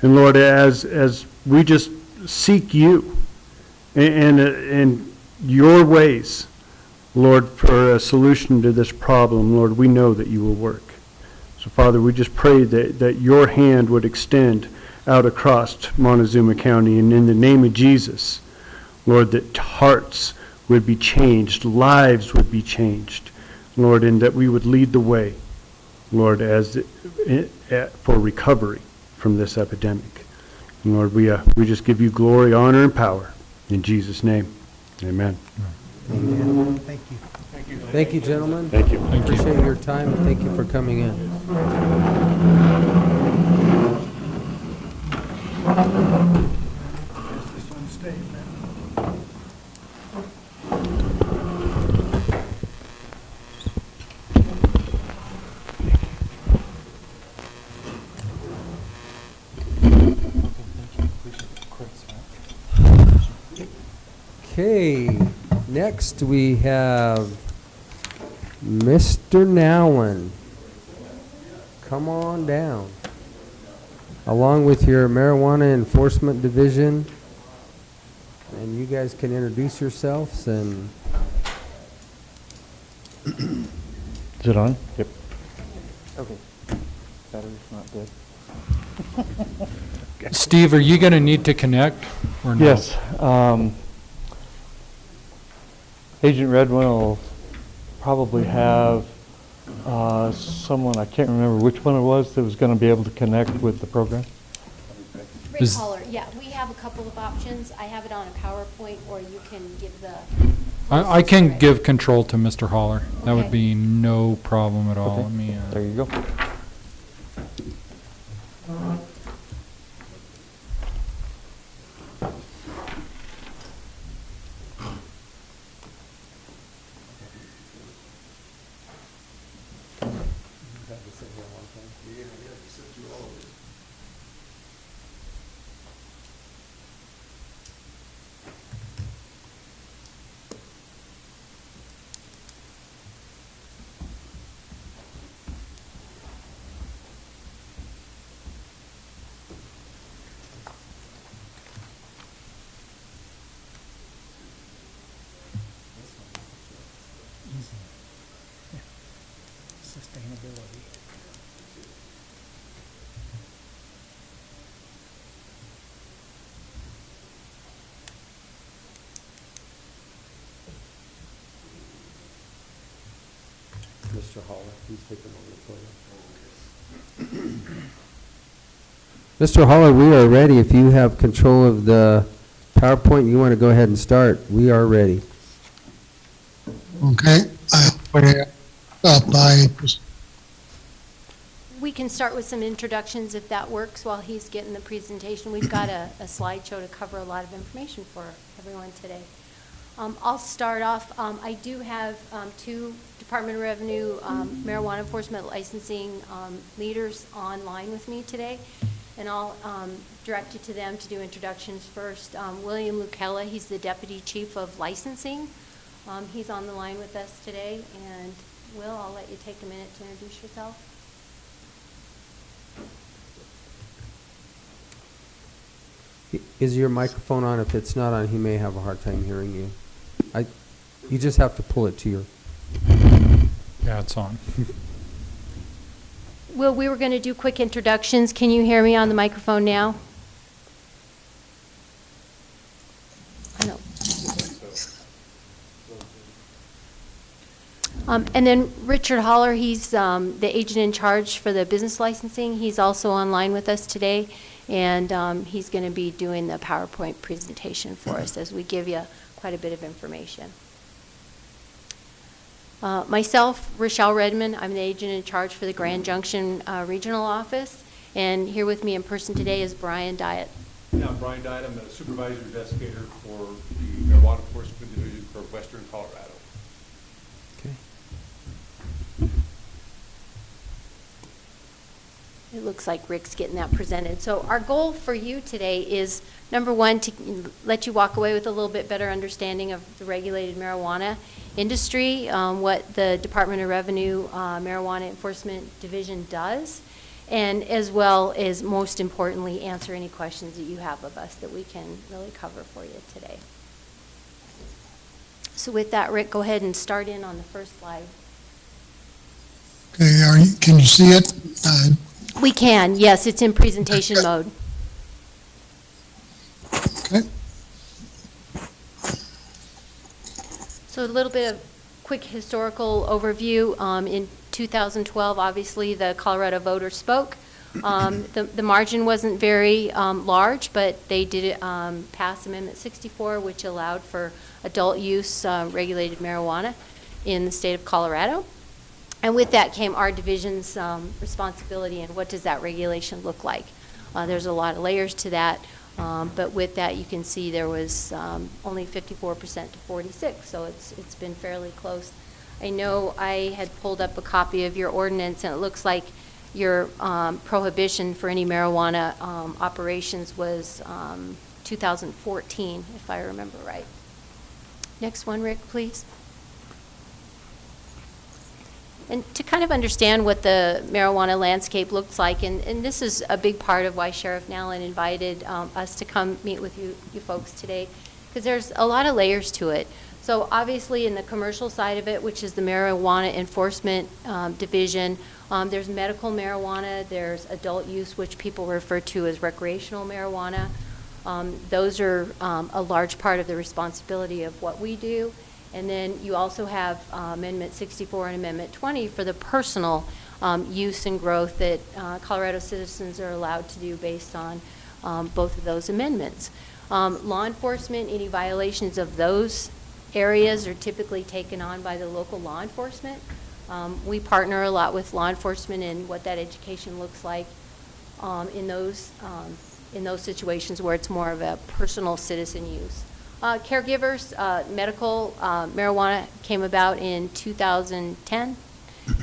S11: And Lord, as we just seek you and your ways, Lord, for a solution to this problem, Lord, we know that you will work. So, Father, we just pray that your hand would extend out across Montezuma County, and in the name of Jesus, Lord, that hearts would be changed, lives would be changed, Lord, and that we would lead the way, Lord, for recovery from this epidemic. And Lord, we just give you glory, honor, and power in Jesus' name. Amen.
S1: Amen.
S16: Thank you.
S1: Thank you, gentlemen.
S11: Thank you.
S1: Appreciate your time, and thank you for coming in. Okay, next we have Mr. Nowlin. Come on down. Along with your Marijuana Enforcement Division. And you guys can introduce yourselves and...
S4: Is it on? Yep. Okay. Battery's not good.
S5: Steve, are you going to need to connect or no?
S4: Yes. Agent Redwin will probably have someone, I can't remember which one it was, that was going to be able to connect with the program.
S17: Rick Holler, yeah, we have a couple of options. I have it on a PowerPoint, or you can give the...
S5: I can give control to Mr. Holler. That
S17: Okay.
S5: would be no problem at all.
S4: Okay.
S5: Let me,
S4: There you go.
S16: Sustainability.
S1: Mr. Holler, please take a moment, please. Mr. Holler, we are ready. If you have control of the PowerPoint, you want to go ahead and start. We are ready.
S18: Okay.
S17: We can start with some introductions if that works while he's getting the presentation. We've got a slideshow to cover a lot of information for everyone today. I'll start off. I do have two Department of Revenue marijuana enforcement licensing leaders online with me today, and I'll direct you to them to do introductions first. William Lucella, he's the Deputy Chief of Licensing. He's on the line with us today, and Will, I'll let you take a minute to introduce yourself.
S1: Is your microphone on? If it's not on, he may have a hard time hearing you. You just have to pull it to your...
S5: yeah, it's on.
S17: Will, we were going to do quick introductions. Can you hear me on the microphone now? I know. And then Richard Holler, he's the agent in charge for the business licensing. He's also online with us today, and he's going to be doing the PowerPoint presentation for us as we give you quite a bit of information. Myself, Rochelle Redmond, I'm the agent in charge for the Grand Junction Regional Office, and here with me in person today is Brian Diet.
S19: Yeah, I'm Brian Diet. I'm a supervisor investigator for the Marijuana Enforcement Division for Western Colorado.
S17: It looks like Rick's getting that presented. So our goal for you today is, number one, to let you walk away with a little bit better understanding of the regulated marijuana industry, what the Department of Revenue Marijuana Enforcement Division does, and as well as, most importantly, answer any questions that you have of us that we can really cover for you today. So with that, Rick, go ahead and start in on the first slide.
S18: Okay, can you see it?
S17: We can, yes, it's in presentation mode.
S18: Okay.
S17: So a little bit of quick historical overview. In 2012, obviously, the Colorado voters spoke. The margin wasn't very large, but they did pass Amendment 64, which allowed for adult use regulated marijuana in the state of Colorado. And with that came our division's responsibility, and what does that regulation look like? There's a lot of layers to that, but with that you can see there was only 54% to 46, so it's been fairly close. I know I had pulled up a copy of your ordinance, and it looks like your prohibition for any marijuana operations was 2014, if I remember right. Next one, Rick, please. And to kind of understand what the marijuana landscape looks like, and this is a big part of why Sheriff Nowlin invited us to come meet with you folks today, because there's a lot of layers to it. So obviously in the commercial side of it, which is the Marijuana Enforcement Division, there's medical marijuana, there's adult use, which people refer to as recreational marijuana. Those are a large part of the responsibility of what we do. And then you also have Amendment 64 and Amendment 20 for the personal use and growth that Colorado citizens are allowed to do based on both of those amendments. Law enforcement, any violations of those areas are typically taken on by the local law enforcement. We partner a lot with law enforcement and what that education looks like in those situations where it's more of a personal citizen use. Caregivers, medical marijuana came about in 2010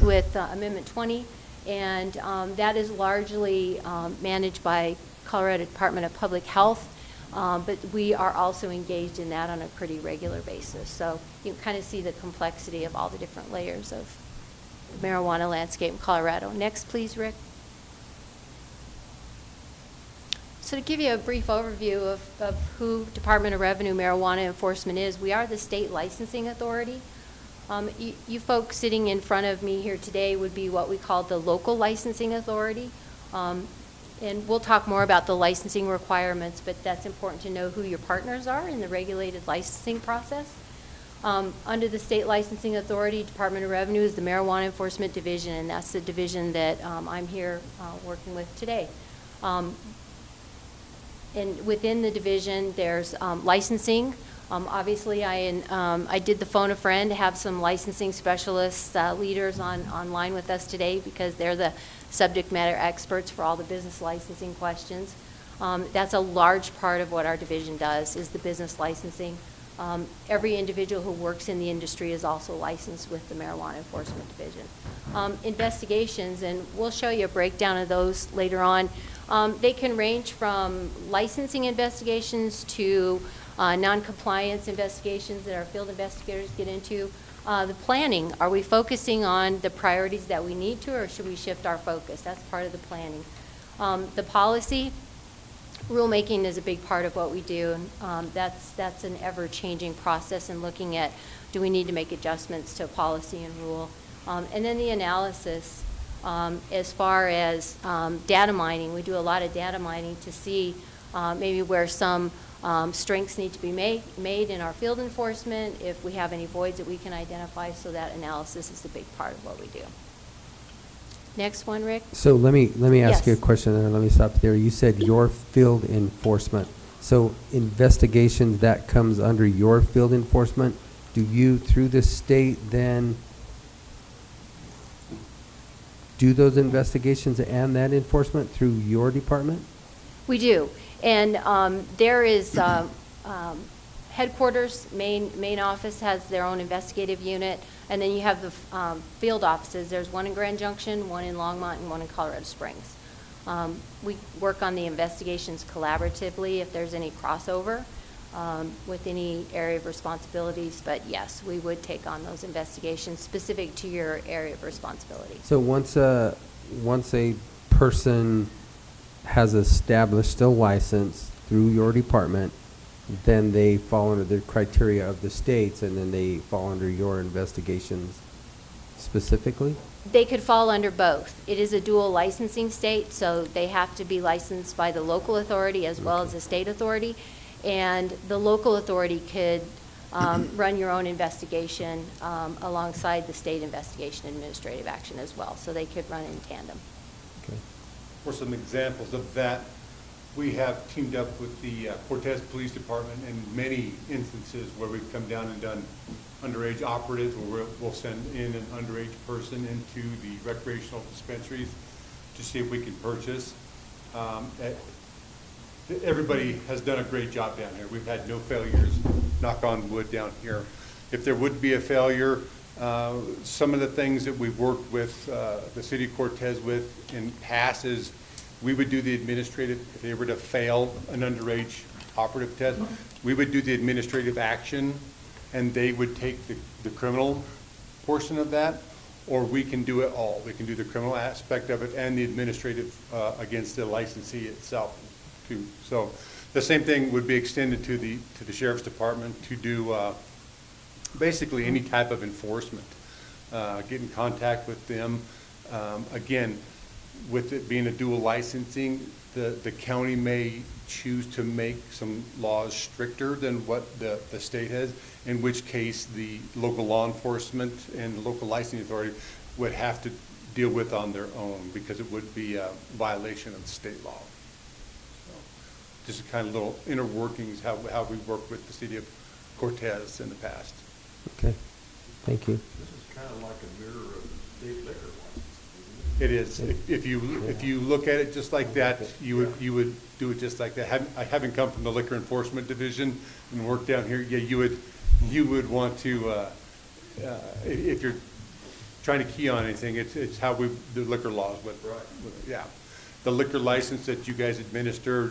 S17: with Amendment 20, and that is largely managed by Colorado Department of Public Health, but we are also engaged in that on a pretty regular basis. So you can kind of see the complexity of all the different layers of the marijuana landscape in Colorado. Next, please, Rick. So to give you a brief overview of who Department of Revenue Marijuana Enforcement is, we are the state licensing authority. You folks sitting in front of me here today would be what we call the local licensing authority. And we'll talk more about the licensing requirements, but that's important to know who your partners are in the regulated licensing process. Under the state licensing authority, Department of Revenue is the Marijuana Enforcement Division, and that's the division that I'm here working with today. And within the division, there's licensing. Obviously, I did the phone a friend to have some licensing specialists, leaders online with us today because they're the subject matter experts for all the business licensing questions. That's a large part of what our division does, is the business licensing. Every individual who works in the industry is also licensed with the Marijuana Enforcement Division. Investigations, and we'll show you a breakdown of those later on. They can range from licensing investigations to non-compliance investigations that our field investigators get into. The planning, are we focusing on the priorities that we need to, or should we shift our focus? That's part of the planning. The policy, rulemaking is a big part of what we do, and that's an ever-changing process in looking at, do we need to make adjustments to policy and rule? And then the analysis, as far as data mining, we do a lot of data mining to see maybe where some strengths need to be made in our field enforcement, if we have any voids that we can identify, so that analysis is a big part of what we do. Next one, Rick.
S1: So let me ask you a
S17: Yes.
S1: question, and let me stop there. You said your field enforcement. So investigations, that comes under your field enforcement. Do you, through the state, then do those investigations and that enforcement through your department?
S17: We do, and there is headquarters, main office has their own investigative unit, and then you have the field offices. There's one in Grand Junction, one in Longmont, and one in Colorado Springs. We work on the investigations collaboratively if there's any crossover with any area of responsibilities, but yes, we would take on those investigations specific to your area of responsibility.
S1: So once a person has established a license through your department, then they fall under the criteria of the states, and then they fall under your investigations specifically?
S17: They could fall under both. It is a dual licensing state, so they have to be licensed by the local authority as well as the state authority. And the local authority could run your own investigation alongside the state investigation administrative action as well. So they could run in tandem.
S20: For some examples of that, we have teamed up with the Cortez Police Department in many instances where we've come down and done underage operatives, where we'll send in an underage person into the recreational dispensaries to see if we can purchase. Everybody has done a great job down here. We've had no failures, knock on wood, down here. If there would be a failure, some of the things that we've worked with the city of Cortez with in past is we would do the administrative, if they were to fail an underage operative test, we would do the administrative action and they would take the criminal portion of that, or we can do it all. We can do the criminal aspect of it and the administrative against the licensee itself too. So the same thing would be extended to the sheriff's department to do basically any type of enforcement. Get in contact with them. Again, with it being a dual licensing, the county may choose to make some laws stricter than what the state has, in which case the local law enforcement and the local licensing authority would have to deal with on their own because it would be a violation of state law. So, just a kind of little inner workings, how we work with the city of Cortez in the past.
S1: Okay, thank you.
S8: This is kind of like a mirror of the state liquor license.
S20: It is. If you look at it just like that, you would do it just like that. I haven't come from the liquor enforcement division and worked down here. Yeah, you would want to if you're trying to key on anything, it's how the liquor laws would. Right. Yeah, the liquor license that you guys administer,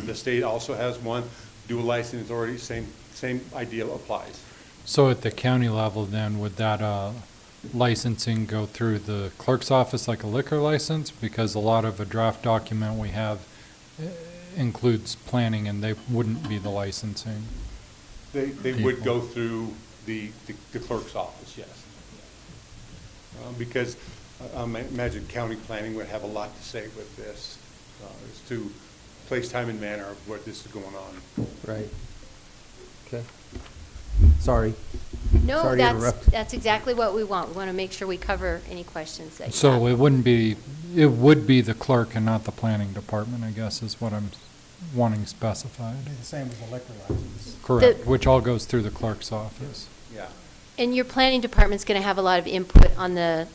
S20: the state also has one. Dual license authority, same idea applies.
S5: So at the county level then, would that licensing go through the clerk's office like a liquor license? Because a lot of a draft document we have includes planning and they wouldn't be the licensing.
S20: They would go through the clerk's office, yes. Because I imagine county planning would have a lot to say with this, as to place, time, and manner of what this is going on.
S1: Right. Okay. Sorry.
S17: No,
S1: Sorry to interrupt.
S17: that's exactly what we want. We want to make sure we cover any questions that you
S5: So
S17: have.
S5: it would be the clerk and not the planning department, I guess, is what I'm wanting specified.
S16: It'd be the same as a liquor license.
S5: Correct, which all goes through the clerk's office.
S20: Yeah.
S17: And your planning department's going to have a lot of input on the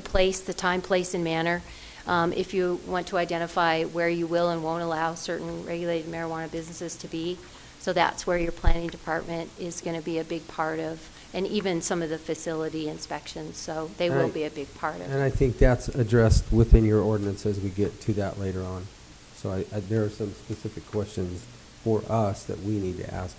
S17: place, the time, place, and manner. If you want to identify where you will and won't allow certain regulated marijuana businesses to be. So that's where your planning department is going to be a big part of, and even some of the facility inspections. So they will be a big part of it.
S1: And I think that's addressed within your ordinance as we get to that later on. So there are some specific questions for us that we need to ask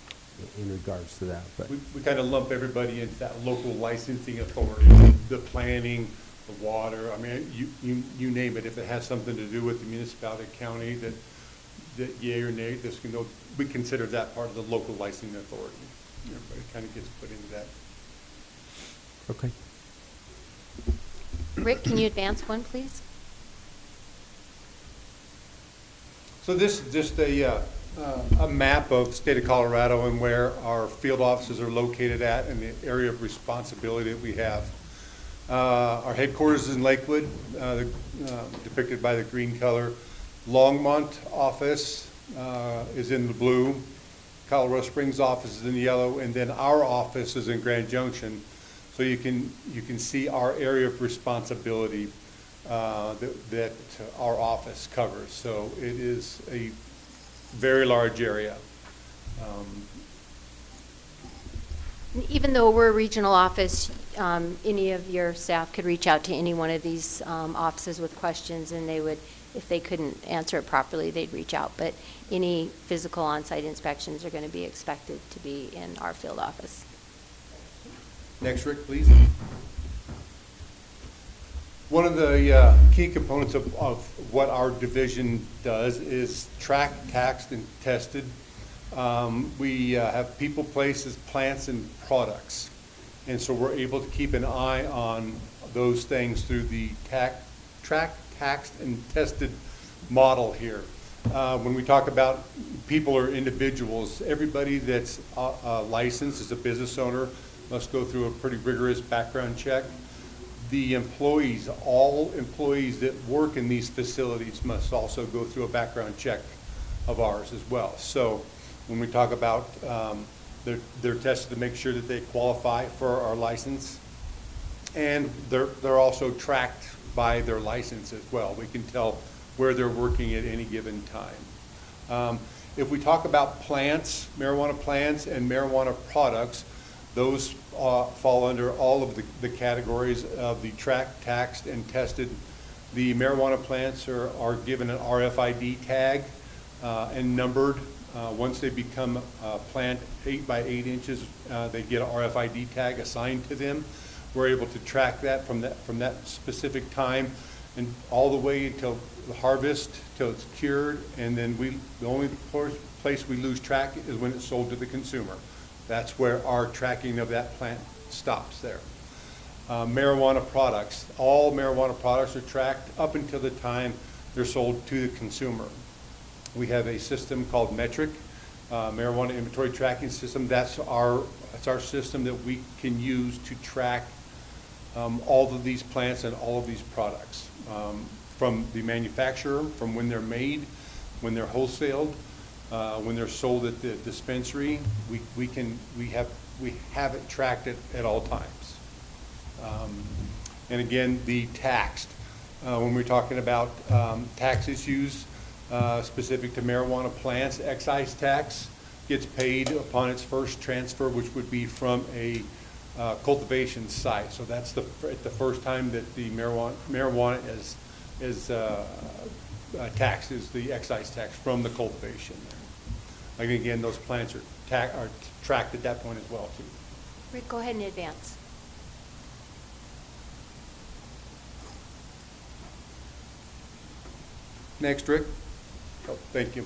S1: in regards to that. But
S20: We kind of lump everybody into that local licensing authority, the planning, the water. I mean, you name it. If it has something to do with the municipality, county, that yay or nay, this can go. We consider that part of the local licensing authority. Everybody kind of gets put into that.
S1: okay.
S17: Rick, can you advance one, please?
S20: So this is just a map of the state of Colorado and where our field offices are located at and the area of responsibility that we have. Our headquarters is in Lakewood, depicted by the green color. Longmont office is in the blue. Colorado Springs office is in yellow, and then our office is in Grand Junction. So you can see our area of responsibility that our office covers. So it is a very large area.
S17: Even though we're a regional office, any of your staff could reach out to any one of these offices with questions, and they would, if they couldn't answer it properly, they'd reach out. But any physical on-site inspections are going to be expected to be in our field office.
S20: Next, Rick, please. One of the key components of what our division does is track, taxed, and tested We have people, places, plants, and products. And so we're able to keep an eye on those things through the tracked, taxed, and tested model here. When we talk about people or individuals, everybody that's licensed as a business owner must go through a pretty rigorous background check. The employees, all employees that work in these facilities must also go through a background check of ours as well. So when we talk about they're tested to make sure that they qualify for our license, and they're also tracked by their license as well. We can tell where they're working at any given time. If we talk about plants, marijuana plants and marijuana products, those fall under all of the categories of the tracked, taxed, and tested. The marijuana plants are given an RFID tag and numbered. Once they become a plant 8 by 8 inches, they get an RFID tag assigned to them. We're able to track that from that specific time and all the way until the harvest, till it's cured, and then the only place we lose track is when it's sold to the consumer. That's where our tracking of that plant stops there. Marijuana products, all marijuana products are tracked up until the time they're sold to the consumer. We have a system called Metric, marijuana inventory tracking system. That's our system that we can use to track all of these plants and all of these products, from the manufacturer, from when they're made, when they're wholesaled, when they're sold at the dispensary. We have it tracked at all times. And again, the taxed. When we're talking about tax issues specific to marijuana plants, excise tax gets paid upon its first transfer, which would be from a cultivation site. So that's the first time that the marijuana is taxed, is the excise tax from the cultivation. Like again, those plants are tracked at that point as well too.
S17: Rick, go ahead and advance.
S20: Next, Rick. Oh, thank you.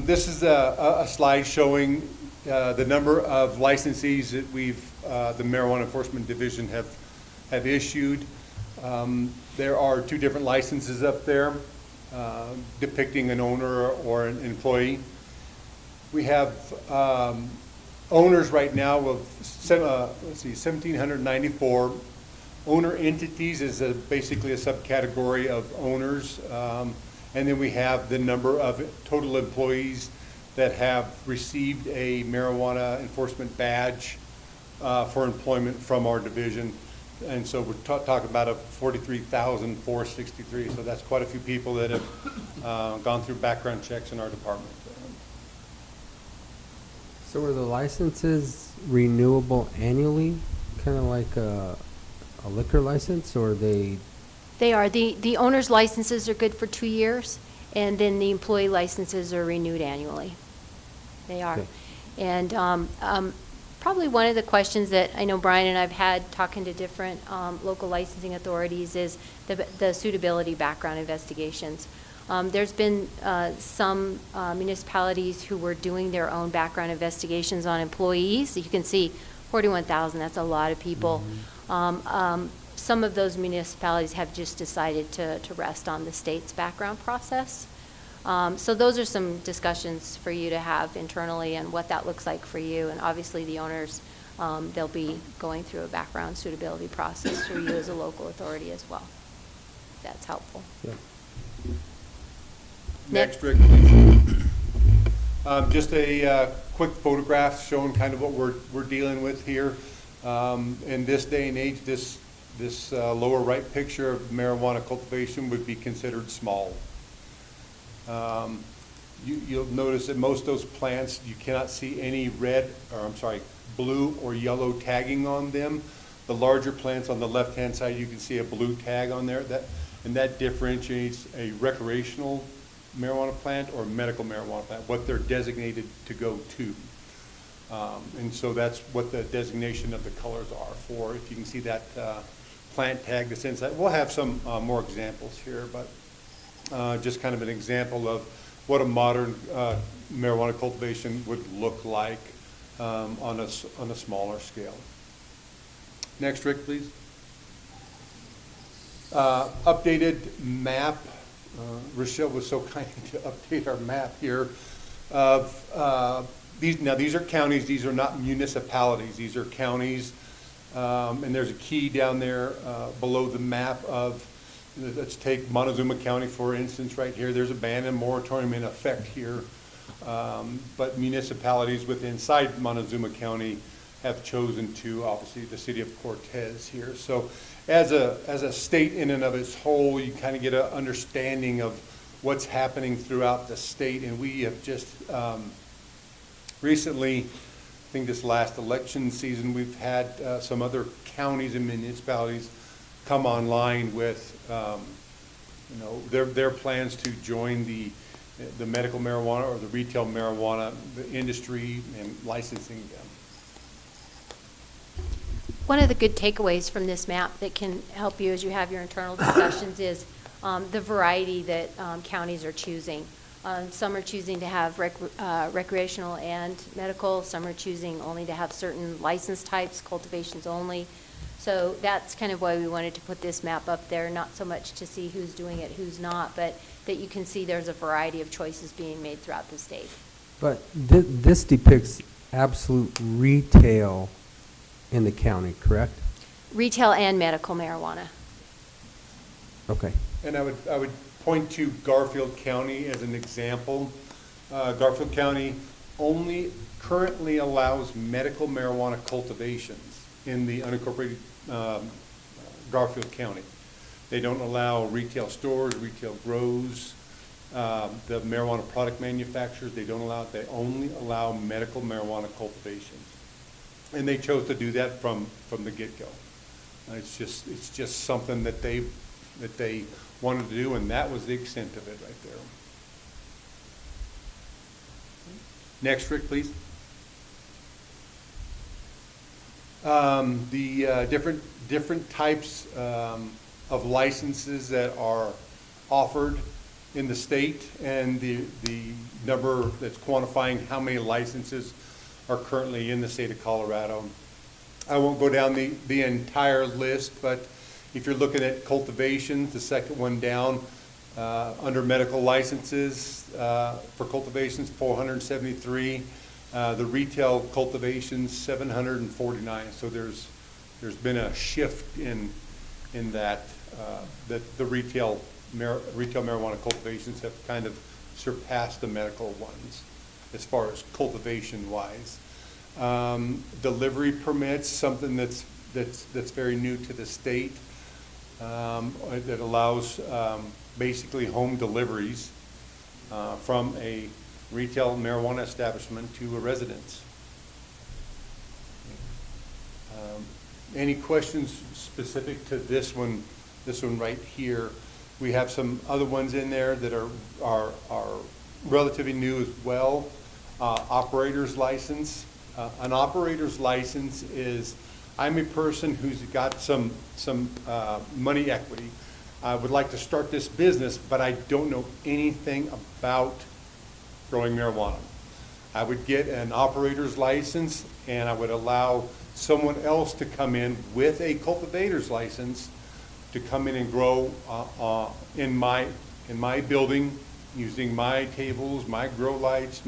S20: This is a slide showing the number of licensees that the Marijuana Enforcement Division have issued. There are 2 different licenses up there depicting an owner or an employee. We have owners right now of 1,794. Owner entities is basically a subcategory of owners. And then we have the number of total employees that have received a marijuana enforcement badge for employment from our division. And so we're talking about a 43,463. So that's quite a few people that have gone through background checks in our department.
S1: So are the licenses renewable annually, kind of like a liquor license, or
S17: They are. The owner's licenses are good for 2 years, and then the employee licenses are renewed annually. They are.
S1: Okay.
S17: And probably one of the questions that I know Brian and I've had talking to different local licensing authorities is the suitability background investigations. There's been some municipalities who were doing their own background investigations on employees. You can see 41,000, that's a lot of people. Some of those municipalities have just decided to rest on the state's background process. So those are some discussions for you to have internally and what that looks like for you. And obviously the owners, they'll be going through a background suitability process through you as a local authority as well. If that's helpful.
S1: Yeah.
S20: Next, Rick, please. Just a quick photograph showing kind of what we're dealing with here. In this day and age, this lower right picture of marijuana cultivation would be considered small. You'll notice that most of those plants, you cannot see any blue or yellow tagging on them. The larger plants on the left-hand side, you can see a blue tag on there. That differentiates a recreational marijuana plant or medical marijuana plant, what they're designated to go to. And so that's what the designation of the colors are for. If you can see that plant tag that's inside. We'll have some more examples here, but just kind of an example of what a modern marijuana cultivation would look like on a smaller scale. Next, Rick, please. Updated map. Rochelle was so kind to update our map here of these. Now, these are counties. These are not municipalities. These are counties. And there's a key down there below the map of, let's take Montezuma County, for instance, right here. There's a ban and moratorium in effect here. But municipalities within inside Montezuma County have chosen to, obviously, the city of Cortez here. So as a state in and of its whole, you kind of get an understanding of what's happening throughout the state. And we have just recently, I think this last election season, we've had some other counties and municipalities come online with their plans to join the medical marijuana or the retail marijuana industry and licensing them.
S17: One of the good takeaways from this map that can help you as you have your internal discussions is the variety that counties are choosing. Some are choosing to have recreational and medical. Some are choosing only to have certain license types, cultivations only. So that's kind of why we wanted to put this map up there, not so much to see who's doing it, who's not, but that you can see there's a variety of choices being made throughout the state.
S1: But this depicts absolute retail in the county, correct?
S17: Retail and medical marijuana.
S1: Okay.
S20: And I would point to Garfield County as an example. Garfield County only currently allows medical marijuana cultivations in the unincorporated Garfield County. They don't allow retail stores, retail grows, the marijuana product manufacturers. They don't allow it. They only allow medical marijuana cultivations, and they chose to do that from the get-go. It's just something that they wanted to do, and that was the extent of it right there. Next, Rick, please. The different types of licenses that are offered in the state, and the number that's quantifying how many licenses are currently in the state of Colorado. I won't go down the entire list, but if you're looking at cultivations, the second one down, under medical licenses for cultivations, 473. The retail cultivations, 749. So there's been a shift in that the retail marijuana cultivations have kind of surpassed the medical ones as far as cultivation wise. Delivery permits, something that's very new to the state, that allows basically home deliveries from a retail marijuana establishment to a residence. Any questions specific to this one right here? We have some other ones in there that are relatively new as well. Operator's license. An operator's license is, I'm a person who's got some money equity. I would like to start this business, but I don't know anything about growing marijuana. I would get an operator's license, and I would allow someone else to come in with a cultivator's license to come in and grow in my building using my tables, my grow lights.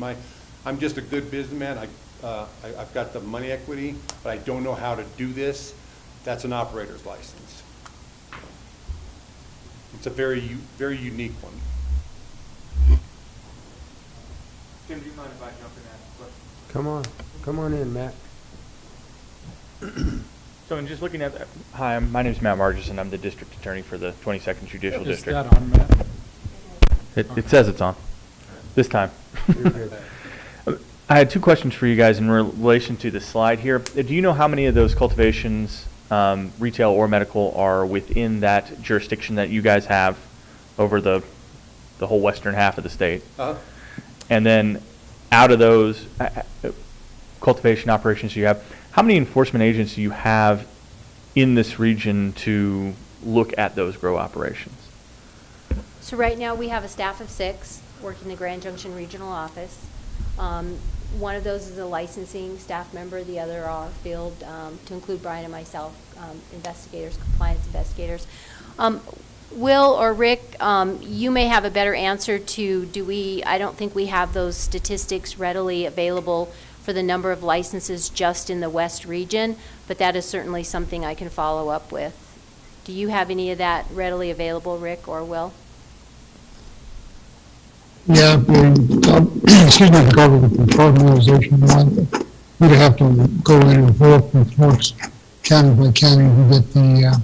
S20: I'm just a good businessman. I've got the money equity, but I don't know how to do this. That's an operator's license. It's a very unique one.
S13: Tim, do you mind if I jump in and ask a question?
S1: Come on in, Matt.
S13: So in just looking at that, hi, my name is Matt Margison. I'm the district attorney for the 22nd Judicial
S5: Is
S13: District.
S5: that on, Matt?
S13: It says it's on this time.
S1: You're good.
S13: I had two questions for you guys in relation to the slide here. Do you know how many of those cultivations, retail or medical, are within that jurisdiction that you guys have over the whole western half of the state? And then out of those cultivation operations you have, how many enforcement agents do you have in this region to look at those grow operations?
S17: So right now we have a staff of 6. work in the Grand Junction Regional Office. One of those is a licensing staff member, the other are field, to include Brian and myself, investigators, compliance investigators. Will or Rick, you may have a better answer to, I don't think we have those statistics readily available for the number of licenses just in the West region, but that is certainly something I can follow up with. Do you have any of that readily available, Rick or Will?
S19: Yeah, excuse me, government control organization, we'd have to go in and work with folks county by county to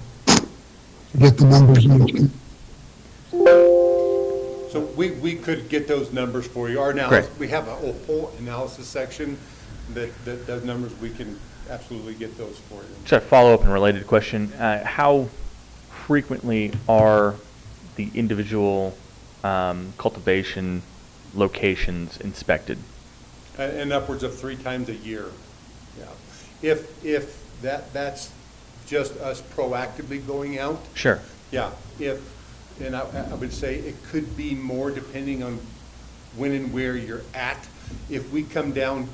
S19: get the numbers in each county.
S20: So we could get those numbers for you. Our analysis, we have a whole analysis section that those numbers, we can absolutely get those for you.
S13: Just a follow-up and related question. How frequently are the individual cultivation locations inspected?
S20: And upwards of 3 times a year. Yeah. If that's just us proactively going out.
S13: Sure.
S20: Yeah. And I would say it could be more depending on when and where you're at. If we come down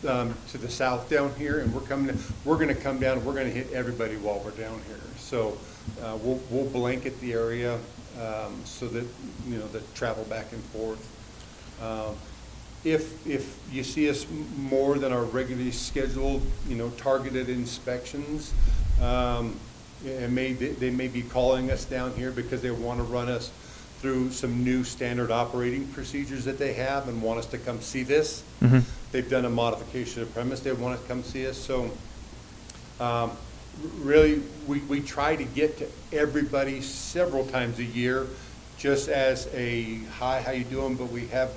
S20: to the south down here and we're going to come down and we're going to hit everybody while we're down here. So we'll blanket the area so that, the travel back and forth. If you see us more than our regularly scheduled, targeted inspections, they may be calling us down here because they want to run us through some new standard operating procedures that they have and want us to come see this.
S13: Mm-hmm.
S20: They've done a modification of premise. They want us to come see us. So really, we try to get to everybody several times a year just as a, hi, how you doing? But we have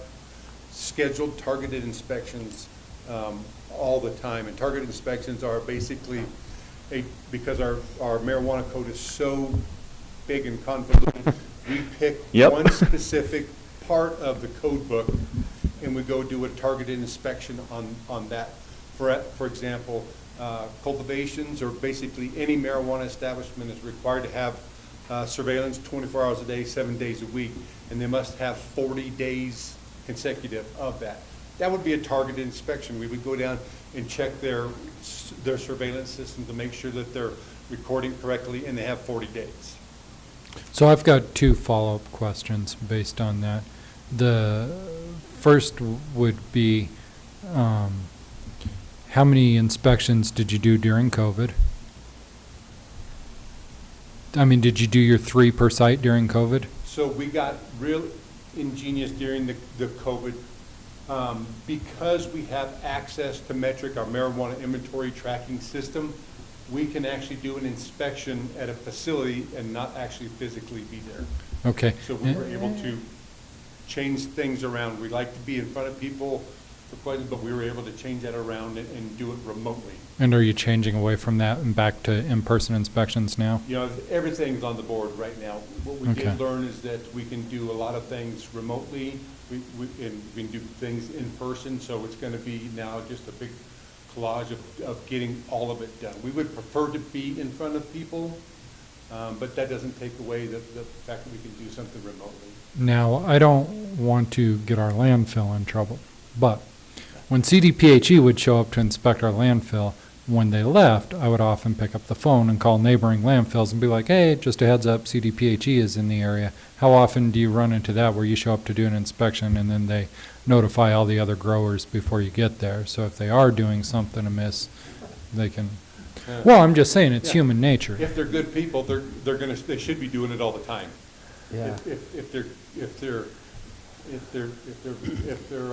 S20: scheduled targeted inspections all the time. And targeted inspections are basically, because our marijuana code is so big and convoluted, we pick one specific part of the code book and we go do a targeted inspection on that. For example, cultivations, or basically any marijuana establishment, is required to have surveillance 24 hours a day, 7 days a week, and they must have 40 days consecutive of that. That would be a targeted inspection. We would go down and check their surveillance system to make sure that they're recording correctly, and they have 40 days.
S5: So I've got 2 follow-up questions based on that. The first would be, how many inspections did you do during COVID? I mean, did you do your 3 per site during COVID?
S20: So we got real ingenious during the COVID. Because we have access to Metric, our marijuana inventory tracking system, we can actually do an inspection at a facility and not actually physically be there.
S5: Okay.
S20: So we were able to change things around. We like to be in front of people for questions, but we were able to change that around and do it remotely.
S5: And are you changing away from that and back to in-person inspections now?
S20: Everything's on the board right now. What we did learn is that we can do a lot of things remotely, and we can do things in person, so it's going to be now just a big collage of getting all of it done. We would prefer to be in front of people, but that doesn't take away the fact that we can do something remotely.
S5: Now, I don't want to get our landfill in trouble, but when CDPHE would show up to inspect our landfill, when they left, I would often pick up the phone and call neighboring landfills and be like, hey, just a heads up, CDPHE is in the area. How often do you run into that where you show up to do an inspection and then they notify all the other growers before you get there? So if they are doing something amiss, they can, well, I'm just saying it's human nature.
S20: If they're good people, they should be doing it all the time.
S1: Yeah.
S20: If they're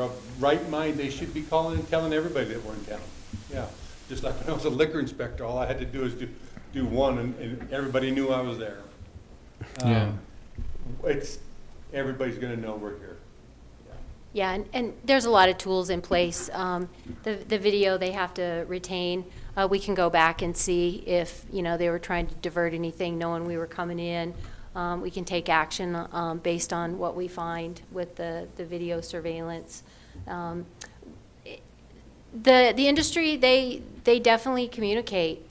S20: of right mind, they should be calling and telling everybody that we're in town. Yeah. Just like when I was a liquor inspector, all I had to do is do one, and everybody knew I was there. Everybody's going to know we're here.
S17: Yeah, and there's a lot of tools in place. The video they have to retain, we can go back and see if they were trying to divert anything, knowing we were coming in. We can take action based on what we find with the video surveillance. The industry, they definitely communicate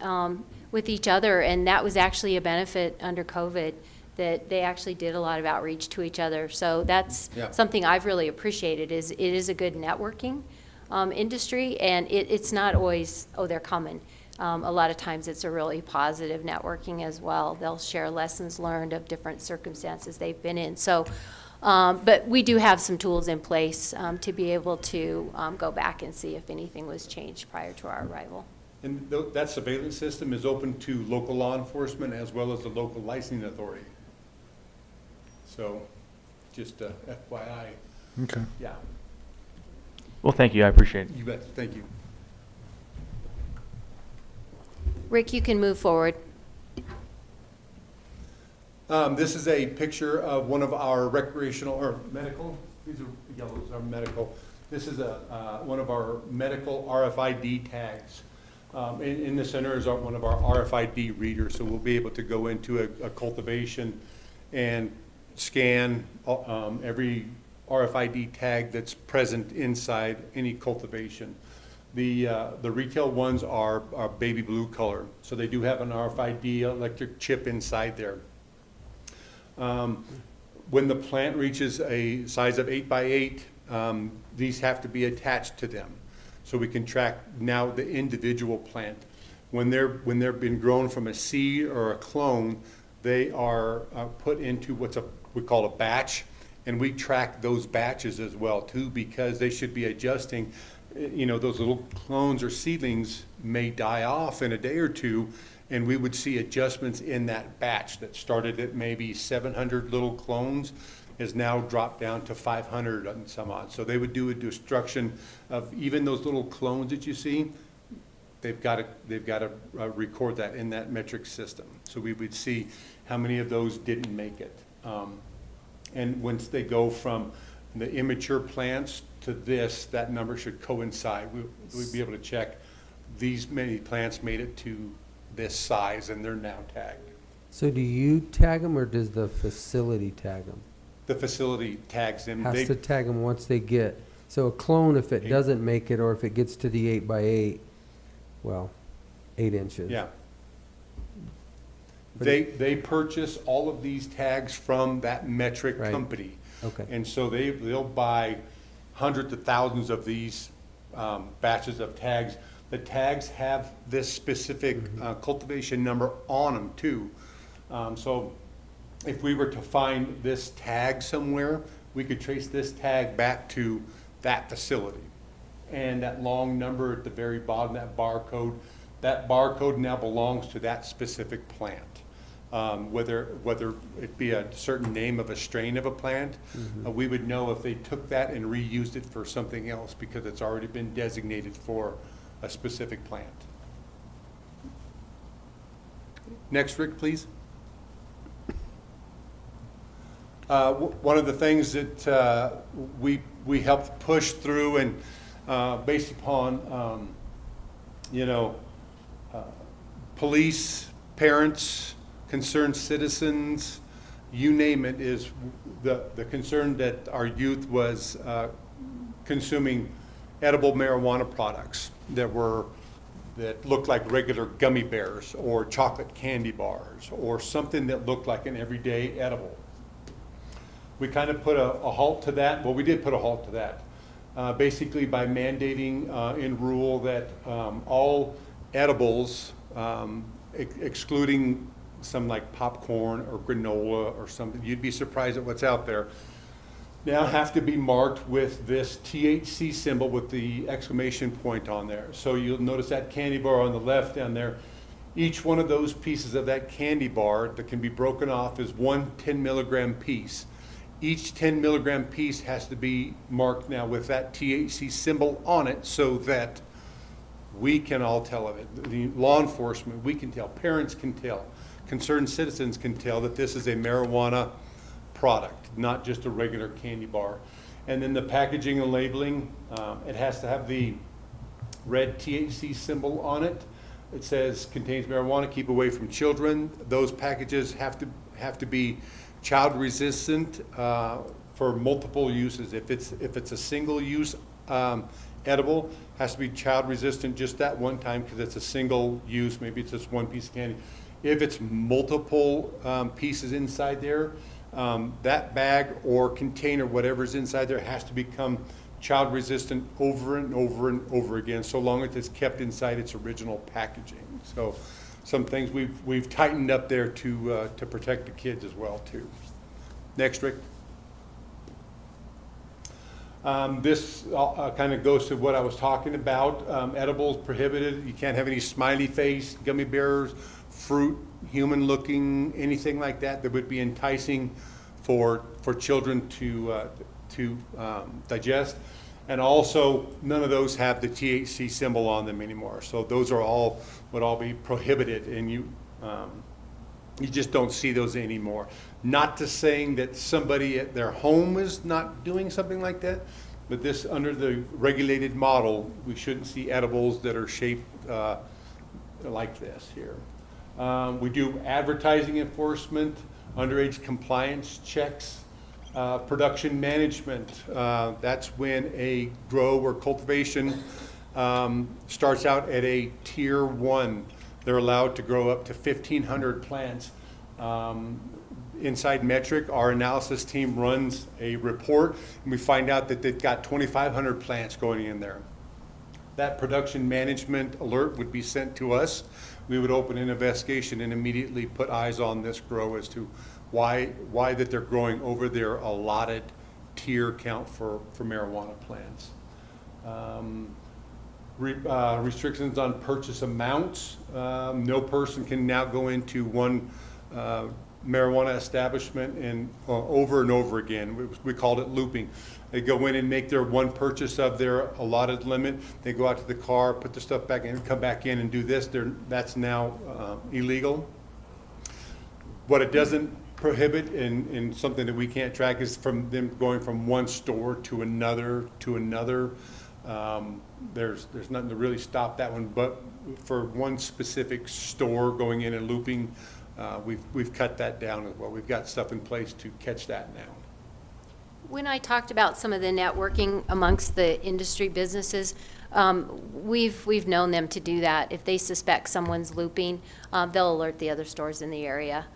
S17: with each other, and that was actually a benefit under COVID. that they actually did a lot of outreach to each other. So that's
S8: Yeah.
S17: something I've really appreciated, is it is a good networking industry, and it's not always, oh, they're coming. A lot of times it's a really positive networking as well. They'll share lessons learned of different circumstances they've been in. So, but we do have some tools in place to be able to go back and see if anything was changed prior to our arrival.
S20: And that surveillance system is open to local law enforcement as well as the local licensing authority. So, just FYI.
S5: Okay.
S20: Yeah,
S13: Well, thank you. I appreciate it.
S20: you bet, thank you.
S17: Rick, you can move forward.
S20: This is a picture of one of our recreational, or medical, these are yellows, are medical. This is one of our medical RFID tags. In the center is one of our RFID readers, so we'll be able to go into a cultivation and scan every RFID tag that's present inside any cultivation. The retail ones are baby blue color, so they do have an RFID electric chip inside there. When the plant reaches a size of 8 by 8, these have to be attached to them, so we can track now the individual plant. When they're been grown from a seed or a clone, they are put into we call a batch, and we track those batches as well too, because they should be adjusting. You know, those little clones or seedlings may die off in a day or two, and we would see adjustments in that batch that started at maybe 700 little clones is now dropped down to 500 and some odd. So they would do a destruction of even those little clones that you see. They've got to record that in that metric system. So we would see how many of those didn't make it. And once they go from the immature plants to this, that number should coincide. We'd be able to check these many plants made it to this size, and they're now tagged.
S1: So do you tag them, or does the facility tag them?
S20: The facility tags them.
S1: Has to tag them once they get, so a clone, if it doesn't make it, or if it gets to the 8 by 8, well, 8 inches.
S20: Yeah. They purchase all of these tags from that metric company.
S1: Okay.
S20: And so they'll buy hundreds of thousands of these batches of tags. The tags have this specific cultivation number on them too. So if we were to find this tag somewhere, we could trace this tag back to that facility. And that long number at the very bottom, that barcode now belongs to that specific plant. Whether it be a certain name of a strain of a plant, we would know if they took that and reused it for something else, because it's already been designated for a specific plant. Next, Rick, please. One of the things that we helped push through, and based upon police, parents, concerned citizens, you name it, is the concern that our youth was consuming edible marijuana products that looked like regular gummy bears or chocolate candy bars or something that looked like an everyday edible. We kind of put a halt to that. Well, we did put a halt to that, basically by mandating in rule that all edibles, excluding some like popcorn or granola or something, you'd be surprised at what's out there, now have to be marked with this THC symbol with the exclamation point on there. So you'll notice that candy bar on the left down there. Each one of those pieces of that candy bar that can be broken off is one 10 milligram piece. Each 10 milligram piece has to be marked now with that THC symbol on it, so that we can all tell of it. The law enforcement, we can tell, parents can tell, concerned citizens can tell that this is a marijuana product, not just a regular candy bar. And then the packaging and labeling, it has to have the red THC symbol on it. It says contains marijuana, keep away from children. Those packages have to be child resistant for multiple uses. If it's a single use edible, has to be child resistant just that one time because it's a single use. Maybe it's just one piece of candy. If it's multiple pieces inside there, that bag or container, whatever's inside there, has to become child resistant over and over and over again, so long as it's kept inside its original packaging. So some things we've tightened up there to protect the kids as well too. Next, Rick. This kind of goes to what I was talking about. Edibles prohibited. You can't have any smiley face, gummy bears, fruit, human looking, anything like that that would be enticing for children to digest. And also, none of those have the THC symbol on them anymore. So those are all, would all be prohibited, and you just don't see those anymore. Not to saying that somebody at their home is not doing something like that, but this, under the regulated model, we shouldn't see edibles that are shaped like this here. We do advertising enforcement, underage compliance checks, production management. That's when a grow or cultivation starts out at a tier 1. They're allowed to grow up to 1,500 plants. Inside Metric, our analysis team runs a report, and we find out that they've got 2,500 plants going in there. That production management alert would be sent to us. We would open an investigation and immediately put eyes on this grow as to why that they're growing over their allotted tier count for marijuana plants. Restrictions on purchase amounts. No person can now go into one marijuana establishment and over and over again. We called it looping. They go in and make their one purchase of their allotted limit. They go out to the car, put the stuff back in, come back in and do this. That's now illegal. What it doesn't prohibit, and something that we can't track, is from them going from one store to another to another. There's nothing to really stop that one, but for one specific store going in and looping, we've cut that down as well. We've got stuff in place to catch that now.
S17: When I talked about some of the networking amongst the industry businesses, we've known them to do that. If they suspect someone's looping, they'll alert the other stores in the area.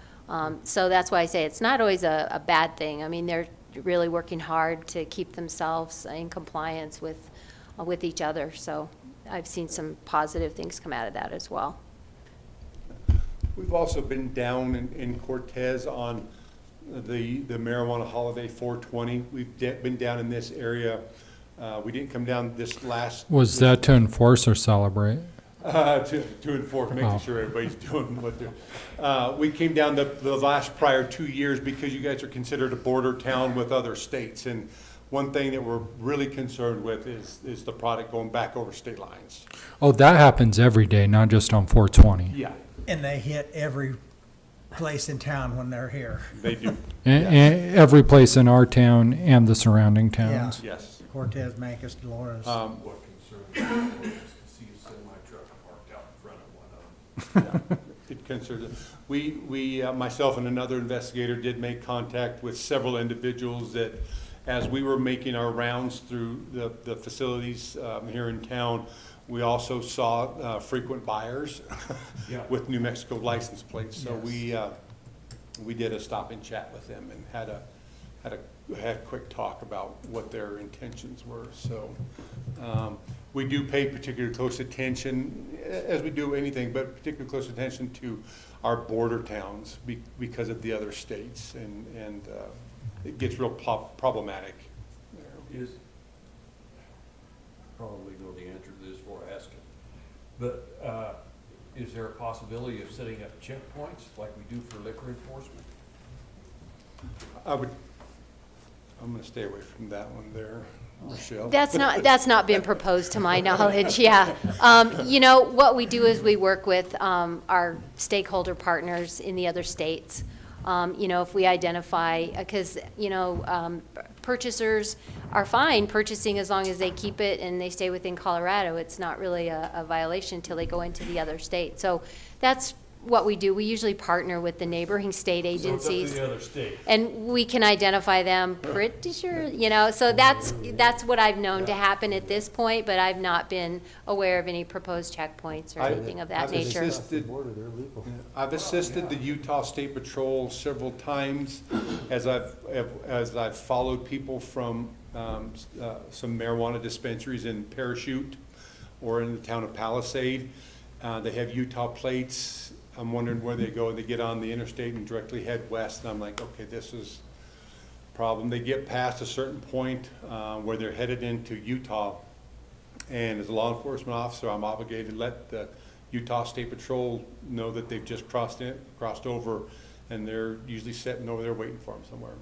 S17: So that's why I say it's not always a bad thing. I mean, they're really working hard to keep themselves in compliance with each other. So I've seen some positive things come out of that as well.
S20: We've also been down in Cortez on the marijuana holiday 420. We've been down in this area. We didn't come down this last.
S5: Was that to enforce or celebrate?
S20: To enforce, making sure everybody's doing what they're. We came down the last prior 2 years because you guys are considered a border town with other states, and one thing that we're really concerned with is the product going back over state lines.
S5: Oh, that happens every day, not just on 420.
S20: Yeah.
S16: And they hit every place in town when they're here.
S20: They do.
S5: And every place in our town and the surrounding towns.
S16: Yeah.
S20: Yes.
S16: Cortez, Mancos, Dolores.
S8: What concerns me is to see a semi-truck parked out in front of one of them.
S20: Yeah, it concerns. We myself and another investigator did make contact with several individuals that, as we were making our rounds through the facilities here in town, we also saw frequent buyers with New Mexico license plates. So
S16: Yes.
S20: we did a stop and chat with them and had a quick talk about what their intentions were. So we do pay particular close attention, as we do anything, but particular close attention to our border towns because of the other states, and it gets real problematic.
S8: Probably know the answer to this before I ask it, but is there a possibility of setting up checkpoints like we do for liquor enforcement?
S20: I'm going to stay away from that one there, Michelle.
S17: That's not been proposed to my knowledge. Yeah, what we do is we work with our stakeholder partners in the other states. If we identify, because purchasers are fine purchasing as long as they keep it and they stay within Colorado. It's not really a violation until they go into the other state. So that's what we do, we usually partner with the neighboring state agencies.
S8: the other state.
S17: And we can identify them pretty sure, so that's what I've known to happen at this point, but I've not been aware of any proposed checkpoints or anything of that nature.
S20: I've assisted the Utah State Patrol several times as I've followed people from some marijuana dispensaries in Parachute or in the town of Palisade. They have Utah plates. I'm wondering where they go. They get on the interstate and directly head west, and I'm like, okay, this is a problem. They get past a certain point where they're headed into Utah, and as a law enforcement officer, I'm obligated to let the Utah State Patrol know that they've just crossed over, and they're usually sitting over there waiting for them somewhere.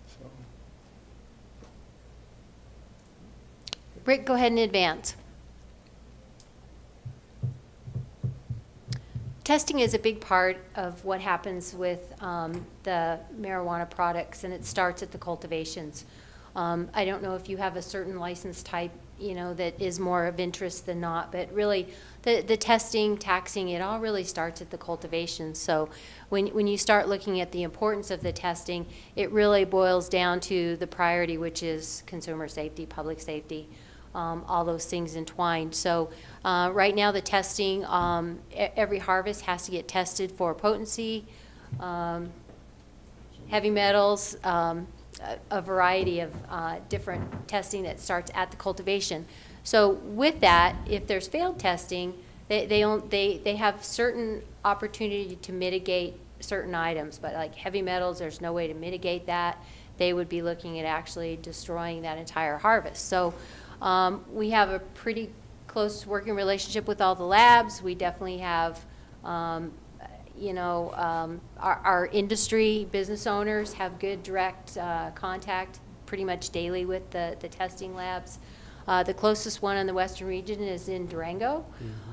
S20: So.
S17: Rick, go ahead and advance. Testing is a big part of what happens with the marijuana products, and it starts at the cultivations. I don't know if you have a certain license type, that is more of interest than not, but really the testing, taxing, it all really starts at the cultivation. So when you start looking at the importance of the testing, it really boils down to the priority, which is consumer safety, public safety. All those things entwined. So right now the testing, every harvest has to get tested for potency, heavy metals, a variety of different testing that starts at the cultivation. So with that, if there's failed testing, they have certain opportunity to mitigate certain items, but like heavy metals, there's no way to mitigate that. They would be looking at actually destroying that entire harvest. So we have a pretty close working relationship with all the labs. We definitely have, our industry business owners have good direct contact pretty much daily with the testing labs. The closest one in the Western region is in Durango.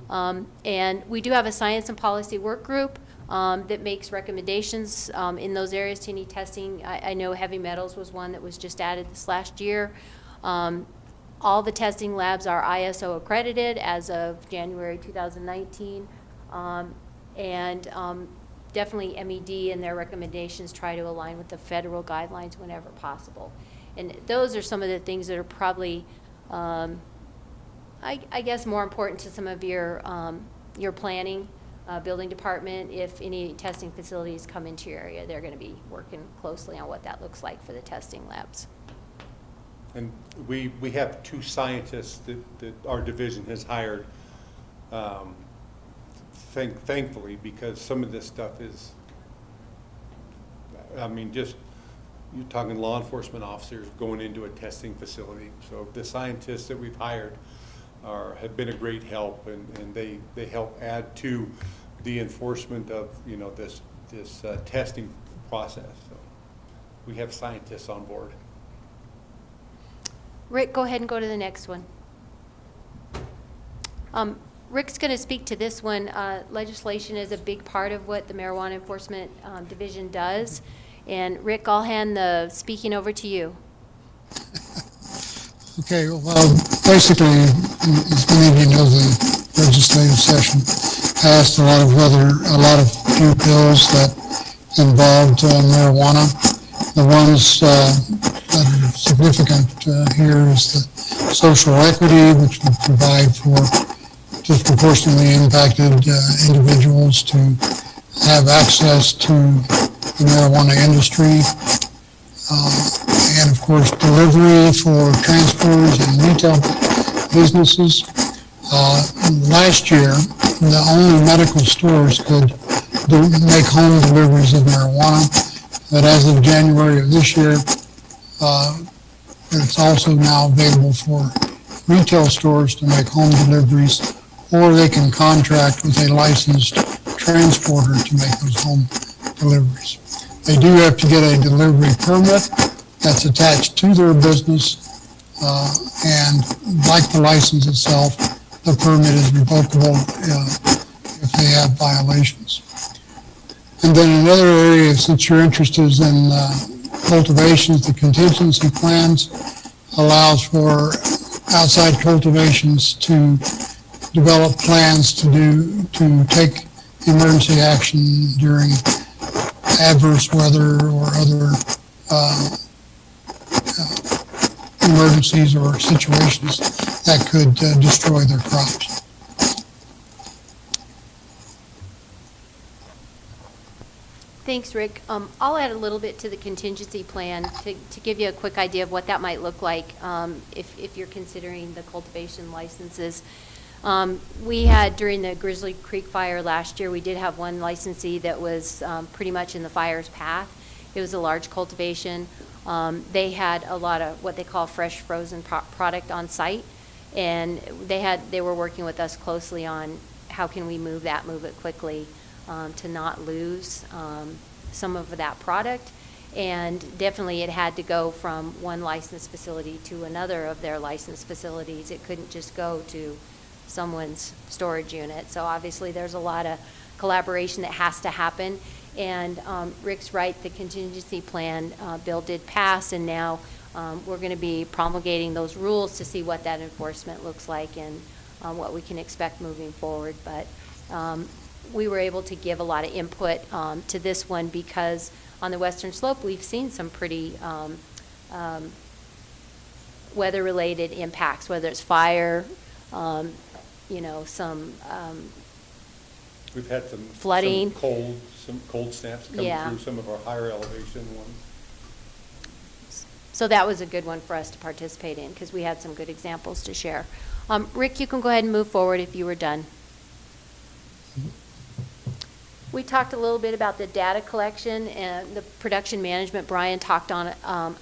S17: And we do have a science and policy work group that makes recommendations in those areas to any testing. I know heavy metals was one that was just added this last year. All the testing labs are ISO accredited as of January 2019, and definitely MED and their recommendations try to align with the federal guidelines whenever possible. And those are some of the things that are probably, I guess, more important to some of your planning, building department. If any testing facilities come into your area, they're going to be working closely on what that looks like for the testing labs.
S20: And we have 2 scientists that our division has hired, thankfully, because some of this stuff is, just you're talking law enforcement officers going into a testing facility. So the scientists that we've hired have been a great help, and they help add to the enforcement of this testing process. So we have scientists on board.
S17: Rick, go ahead and go to the next one. Rick's going to speak to this one. Legislation is a big part of what the Marijuana Enforcement Division does. And Rick, I'll hand the speaking over to you.
S19: Okay, well, basically, as many of you know, the legislative session passed a lot of few bills that involved marijuana. The ones that are significant here is the social equity, which would provide for disproportionately impacted individuals to have access to the marijuana industry. And of course, delivery for transporters and retail businesses. Last year, the only medical stores could make home deliveries of marijuana. But as of January of this year, it's also now available for retail stores to make home deliveries, or they can contract with a licensed transporter to make those home deliveries. They do have to get a delivery permit that's attached to their business, and like the license itself, the permit is revocable if they have violations. And then another area, since your interest is in cultivations, the contingency plans allows for outside cultivations to develop plans to take emergency action during adverse weather or other emergencies or situations that could destroy their crops.
S17: Thanks, Rick. I'll add a little bit to the contingency plan to give you a quick idea of what that might look like if you're considering the cultivation licenses. We had, during the Grizzly Creek fire last year, we did have one licensee that was pretty much in the fire's path. It was a large cultivation. They had a lot of what they call fresh frozen product on site, and they were working with us closely on how can we move it quickly to not lose some of that product. And definitely it had to go from one licensed facility to another of their licensed facilities. It couldn't just go to someone's storage unit. So obviously there's a lot of collaboration that has to happen. And Rick's right, the contingency plan bill did pass, and now we're going to be promulgating those rules to see what that enforcement looks like and what we can expect moving forward. But we were able to give a lot of input to this one because on the Western Slope we've seen some pretty weather-related impacts, whether it's fire, some
S20: we've had some
S17: flooding,
S20: some cold snaps come through some of our higher elevation ones.
S17: So that was a good one for us to participate in because we had some good examples to share. Rick, you can go ahead and move forward if you were done. We talked a little bit about the data collection and the production management. Brian talked on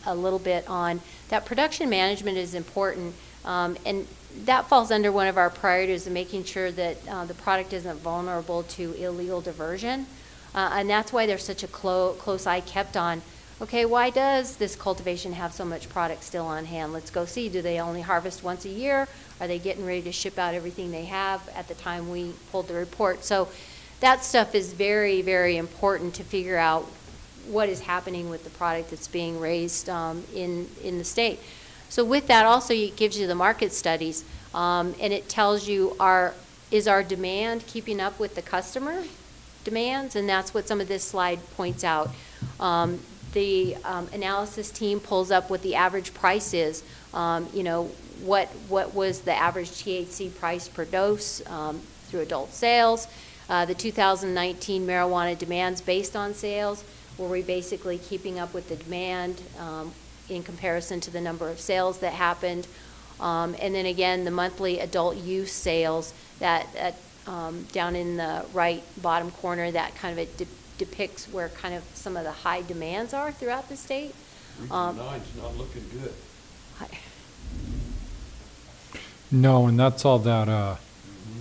S17: a little bit on that. Production management is important, and that falls under one of our priorities of making sure that the product isn't vulnerable to illegal diversion. And that's why there's such a close eye kept on, okay, why does this cultivation have so much product still on hand? Let's go see. Do they only harvest once a year? Are they getting ready to ship out everything they have at the time we pulled the report? So that stuff is very, very important to figure out what is happening with the product that's being raised in the state. So with that also, it gives you the market studies, and it tells you is our demand keeping up with the customer demands, and that's what some of this slide points out. The analysis team pulls up what the average price is. What was the average THC price per dose through adult sales? The 2019 marijuana demands based on sales, were we basically keeping up with the demand in comparison to the number of sales that happened? And then again, the monthly adult use sales that down in the right bottom corner, that kind of depicts where kind of some of the high demands are throughout the state.
S8: Region 9's not looking good.
S5: No, and that's all that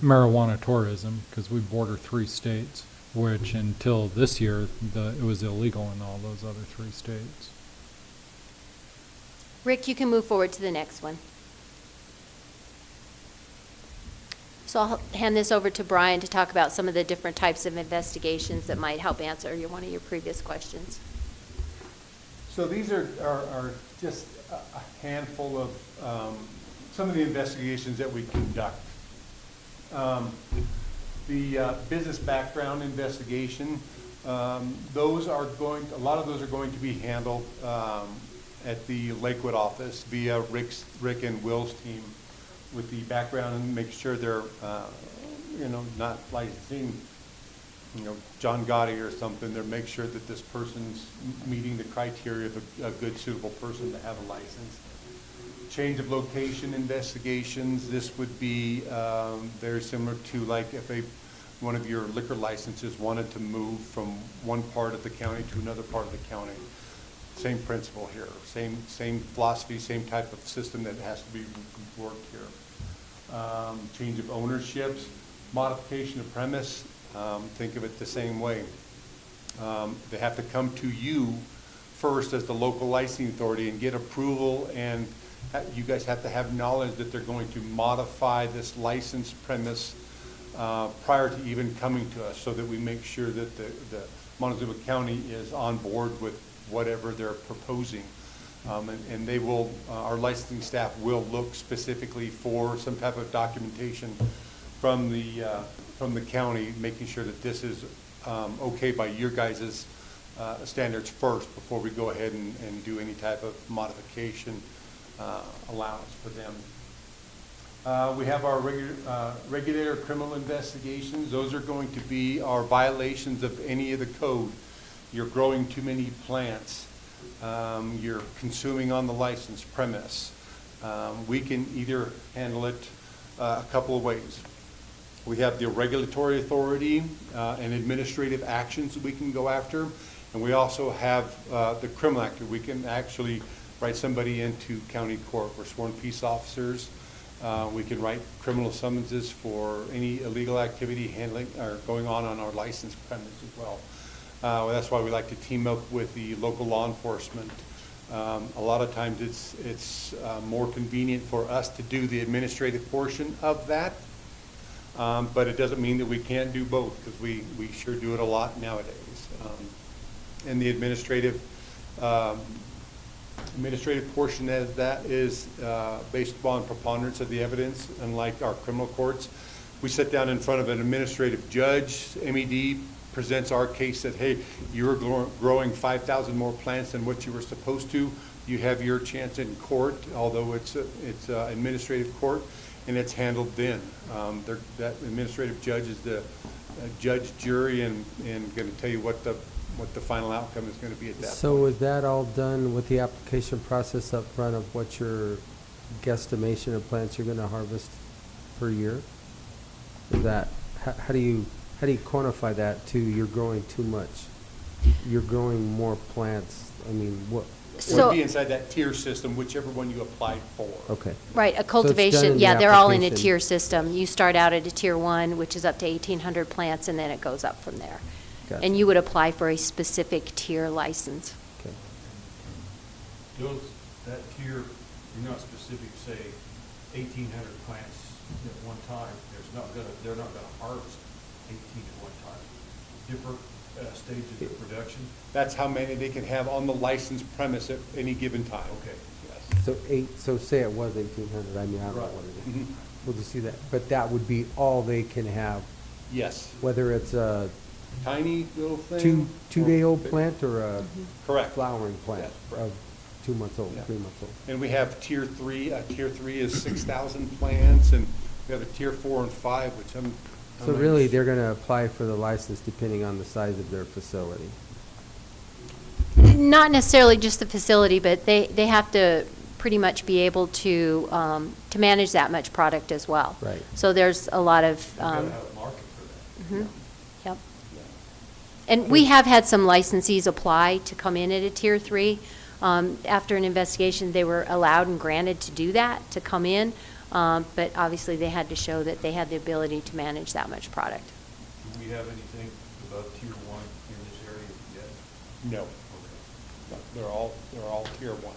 S5: marijuana tourism, because we border 3 states, which until this year, it was illegal in all those other 3 states.
S17: Rick, you can move forward to the next one. So I'll hand this over to Brian to talk about some of the different types of investigations that might help answer one of your previous questions.
S20: So these are just a handful of some of the investigations that we conduct. The business background investigation, a lot of those are going to be handled at the Lakewood office via Rick and Will's team with the background and make sure they're, not licensing, John Gotti or something. They're make sure that this person's meeting the criteria of a good, suitable person to have a license. Change of location investigations. This would be very similar to like if one of your liquor licenses wanted to move from one part of the county to another part of the county. Same principle here. Same philosophy, same type of system that has to be worked here. Change of ownerships, modification of premise. Think of it the same way. They have to come to you first as the local licensing authority and get approval, and you guys have to have knowledge that they're going to modify this licensed premise prior to even coming to us, so that we make sure that the Montezuma County is on board with whatever they're proposing. And they will, our licensing staff will look specifically for some type of documentation from the from the county, making sure that this is okay by your guys' standards first before we go ahead and do any type of modification allowance for them. We have our regulator criminal investigations. Those are going to be our violations of any of the code. You're growing too many plants. You're consuming on the licensed premise. We can either handle it a couple of ways. We have the regulatory authority and administrative actions that we can go after. And we also have the criminal actor. We can actually write somebody into county court. We're sworn peace officers. We can write criminal summonses for any illegal activity handling or going on our licensed premise as well. That's why we like to team up with the local law enforcement. A lot of times it's more convenient for us to do the administrative portion of that, but it doesn't mean that we can't do both, because we sure do it a lot nowadays. And the administrative portion of that is based upon preponderance of the evidence. Unlike our criminal courts, we sit down in front of an administrative judge. MED presents our case that, hey, you're growing 5,000 more plants than what you were supposed to. You have your chance in court, although it's administrative court, and it's handled then. That administrative judge is the judge, jury, and going to tell you what the final outcome is going to be at that point.
S1: So is that all done with the application process up front of what your guesstimation of plants you're going to harvest per year? Is that, how do you quantify that to you're growing too much? You're growing more plants. I mean, what?
S20: It would be inside that tier system, whichever one you applied for.
S1: Okay.
S17: Right, a
S1: So it's done
S17: cultivation,
S1: in
S17: yeah,
S1: the
S17: they're all in a
S1: application.
S17: tier system. You start out at a tier 1, which is up to 1,800 plants, and then it goes up from there.
S1: Gotcha.
S17: And you would apply for a specific tier license.
S1: Okay.
S8: That tier, you're not specific, say, 1,800 plants at one time. They're not gonna harvest 18 at one time. Different stages of production.
S20: That's how many they can have on the licensed premise at any given time.
S8: Okay.
S20: Yes.
S1: So say it was 1,800, I mean, I don't know
S20: Right.
S1: what it is.
S20: Mhm.
S1: We'll just see that. But that would be all they can have,
S20: Yes.
S1: whether it's a
S20: Tiny little thing.
S1: two-day-old plant or a
S20: Correct.
S1: flowering plant
S20: Yes.
S1: of 2 months old,
S20: Yeah.
S1: 3 months old.
S20: And we have tier 3. Tier 3 is 6,000 plants, and we have a tier 4 and 5, which I'm
S1: So really, they're going to apply for the license depending on the size of their facility.
S17: Not necessarily just the facility, but they have to pretty much be able to manage that much product as well.
S1: Right.
S17: So there's a lot of.
S8: You've got to have a market for that.
S17: Mhm. Yep. And we have had some licensees apply to come in at a tier 3. After an investigation, they were allowed and granted to do that, to come in. But obviously, they had to show that they had the ability to manage that much product.
S8: Do we have anything above tier 1 in this area yet?
S20: No.
S8: Okay.
S20: They're all tier 1s.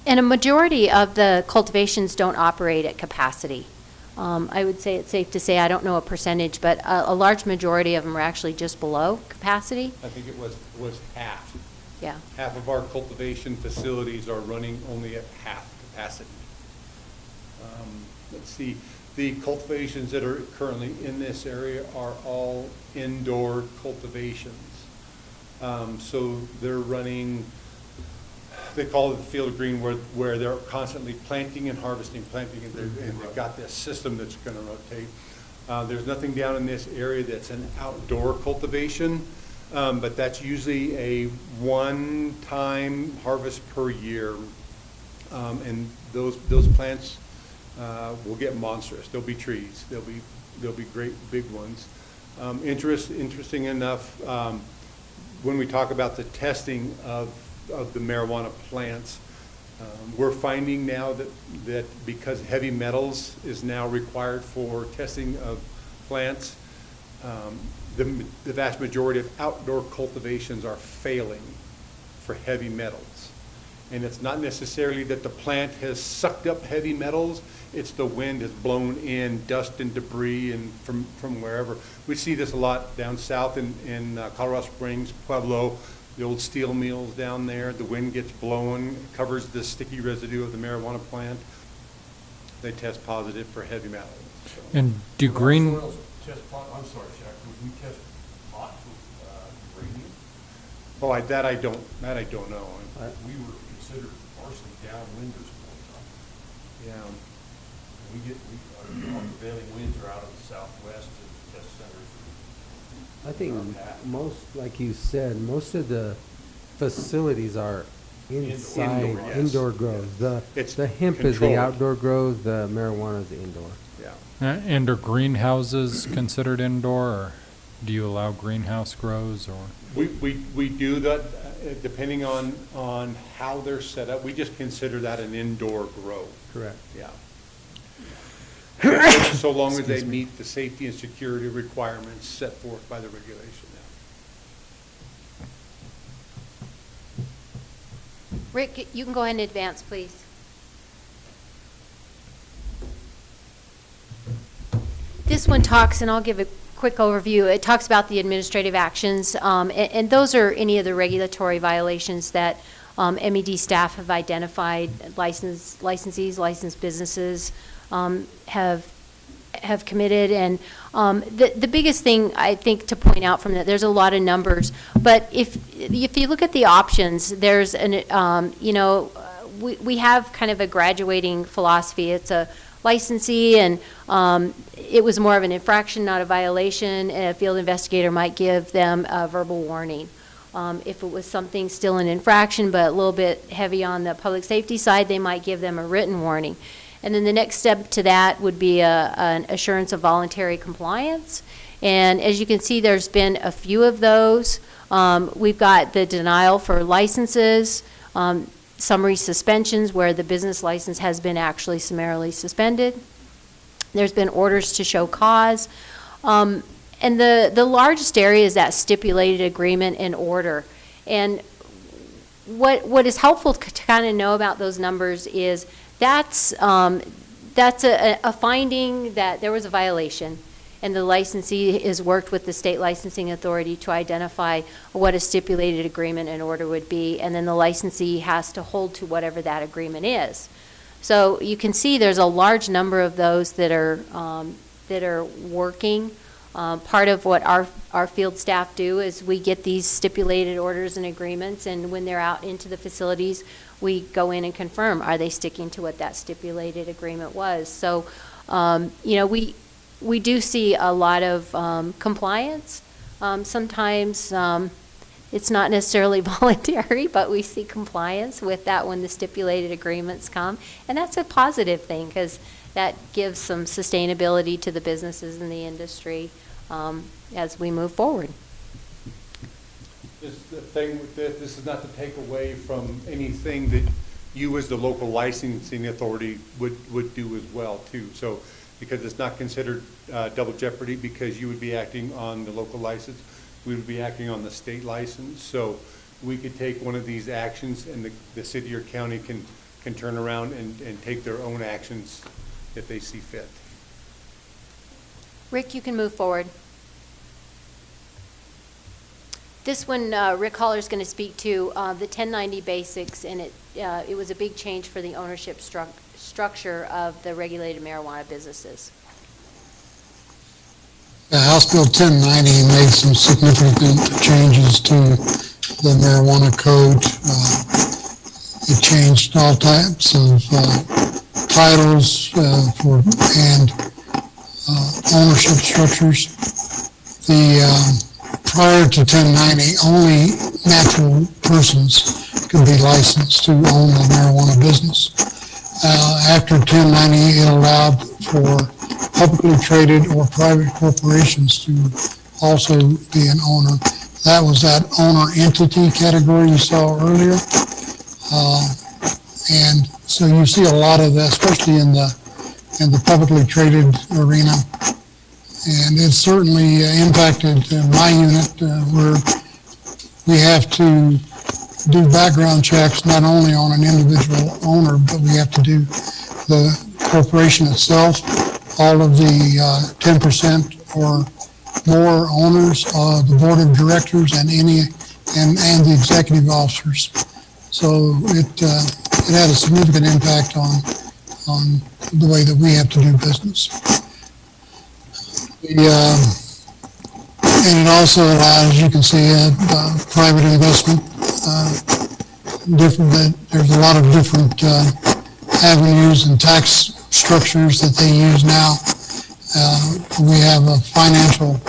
S17: And a majority of the cultivations don't operate at capacity. I would say it's safe to say, I don't know a percentage, but a large majority of them are actually just below capacity.
S20: I think it was half.
S17: Yeah.
S20: Half of our cultivation facilities are running only at half capacity. Let's see, the cultivations that are currently in this area are all indoor cultivations. So they're running, they call it the field of green, where they're constantly planting and harvesting, and they've got this system that's going to rotate. There's nothing down in this area that's an outdoor cultivation, but that's usually a one-time harvest per year. And those plants will get monstrous. They'll be trees. They'll be great big ones. Interesting enough, when we talk about the testing of the marijuana plants, we're finding now that because heavy metals is now required for testing of plants, the vast majority of outdoor cultivations are failing for heavy metals. And it's not necessarily that the plant has sucked up heavy metals, it's the wind has blown in dust and debris and from wherever. We see this a lot down south in Colorado Springs, Pueblo, the old steel mills down there. The wind gets blowing, covers the sticky residue of the marijuana plant. They test positive for heavy metals. So.
S5: And do green,
S8: test pot, I'm sorry, Shaq, would we test pot for uranium?
S20: Oh, that I don't know.
S8: We were considered partially downwind or something.
S20: Yeah.
S8: Our prevailing winds are out of the southwest and test centers.
S1: I think most, like you said, most of the facilities are inside,
S20: Indoor, yes.
S1: indoor grows.
S20: It's
S1: The hemp is the
S20: controlled.
S1: outdoor grows, the marijuana is the indoor.
S20: Yeah.
S5: And are greenhouses considered indoor, or do you allow greenhouse grows, or?
S20: We do that, depending on how they're set up. We just consider that an indoor grow.
S1: Correct.
S20: Yeah. So long as they
S1: Excuse me.
S20: meet the safety and security requirements set forth by the regulation now.
S17: Rick, you can go ahead and advance, please. This one talks, and I'll give a quick overview. It talks about the administrative actions, and those are any of the regulatory violations that MED staff have identified, licensees, licensed businesses have committed. And the biggest thing I think to point out from that, there's a lot of numbers, but if you look at the options, there's an we have kind of a graduating philosophy. It's a licensee, and it was more of an infraction, not a violation. A field investigator might give them a verbal warning. If it was something still an infraction, but a little bit heavy on the public safety side, they might give them a written warning. And then the next step to that would be an assurance of voluntary compliance. And as you can see, there's been a few of those. We've got the denial for licenses, summary suspensions where the business license has been actually summarily suspended. There's been orders to show cause. And the largest area is that stipulated agreement and order. And what is helpful to kind of know about those numbers is that's a finding that there was a violation, and the licensee has worked with the state licensing authority to identify what a stipulated agreement and order would be, and then the licensee has to hold to whatever that agreement is. So you can see there's a large number of those that are working. Part of what our field staff do is we get these stipulated orders and agreements, and when they're out into the facilities, we go in and confirm, are they sticking to what that stipulated agreement was? So, we do see a lot of compliance. Sometimes it's not necessarily voluntary, but we see compliance with that when the stipulated agreements come. And that's a positive thing, because that gives some sustainability to the businesses in the industry as we move forward.
S20: The thing with this is not to take away from anything that you as the local licensing authority would do as well too. So, because it's not considered double jeopardy, because you would be acting on the local license, we would be acting on the state license. So we could take one of these actions, and the city or county can turn around and take their own actions if they see fit.
S17: Rick, you can move forward. This one, Rick Haller is going to speak to the 1090 basics, and it was a big change for the ownership structure of the regulated marijuana businesses.
S19: House Bill 1090 made some significant changes to the marijuana code. It changed all types of titles and ownership structures. Prior to 1090, only natural persons could be licensed to own a marijuana business. After 1090, it allowed for publicly traded or private corporations to also be an owner. That was that owner entity category you saw earlier. And so you see a lot of that, especially in the publicly traded arena. And it certainly impacted my unit where we have to do background checks not only on an individual owner, but we have to do the corporation itself, all of the 10% or more owners, the board of directors, and the executive officers. So it had a significant impact on the way that we have to do business. And it also allows, you can see, private investment, there's a lot of different avenues and tax structures that they use now. We have a financial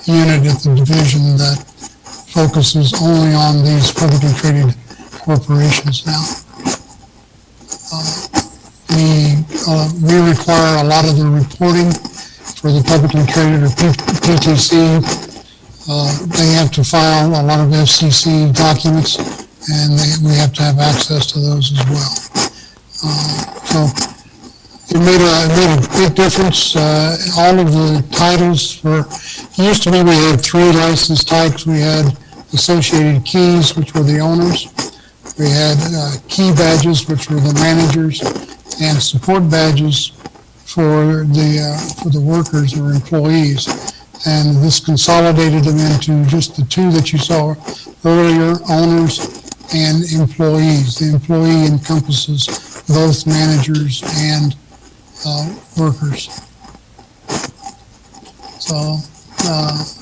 S19: unit at the division that focuses only on these publicly traded corporations now. We require a lot of the reporting for the publicly traded or PTC. They have to file a lot of FCC documents, and we have to have access to those as well. So it made a big difference. All of the titles used to be we had 3 licensed types. We had associated keys, which were the owners. We had key badges, which were the managers, and support badges for the workers or employees. And this consolidated them into just the 2 that you saw earlier, owners and employees. The employee encompasses both managers and workers. So,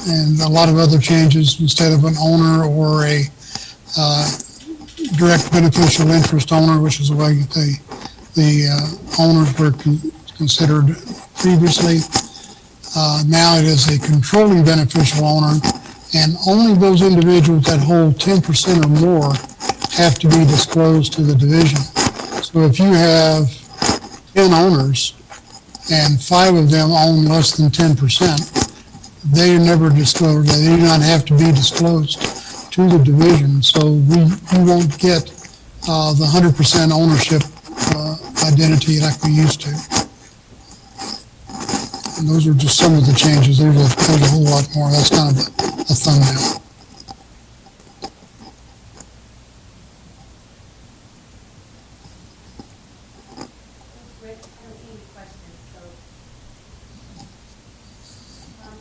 S19: and a lot of other changes. Instead of an owner or a direct beneficial interest owner, which is the way the owners were considered previously, now it is a controlling beneficial owner, and only those individuals that hold 10% or more have to be disclosed to the division. So if you have 10 owners and 5 of them own less than 10%, they are never disclosed. They do not have to be disclosed to the division. So you won't get the 100% ownership identity like we used to. And those are just some of the changes. There's a whole lot more. That's kind of a thumbnail.
S17: Rick, I don't see any questions, so.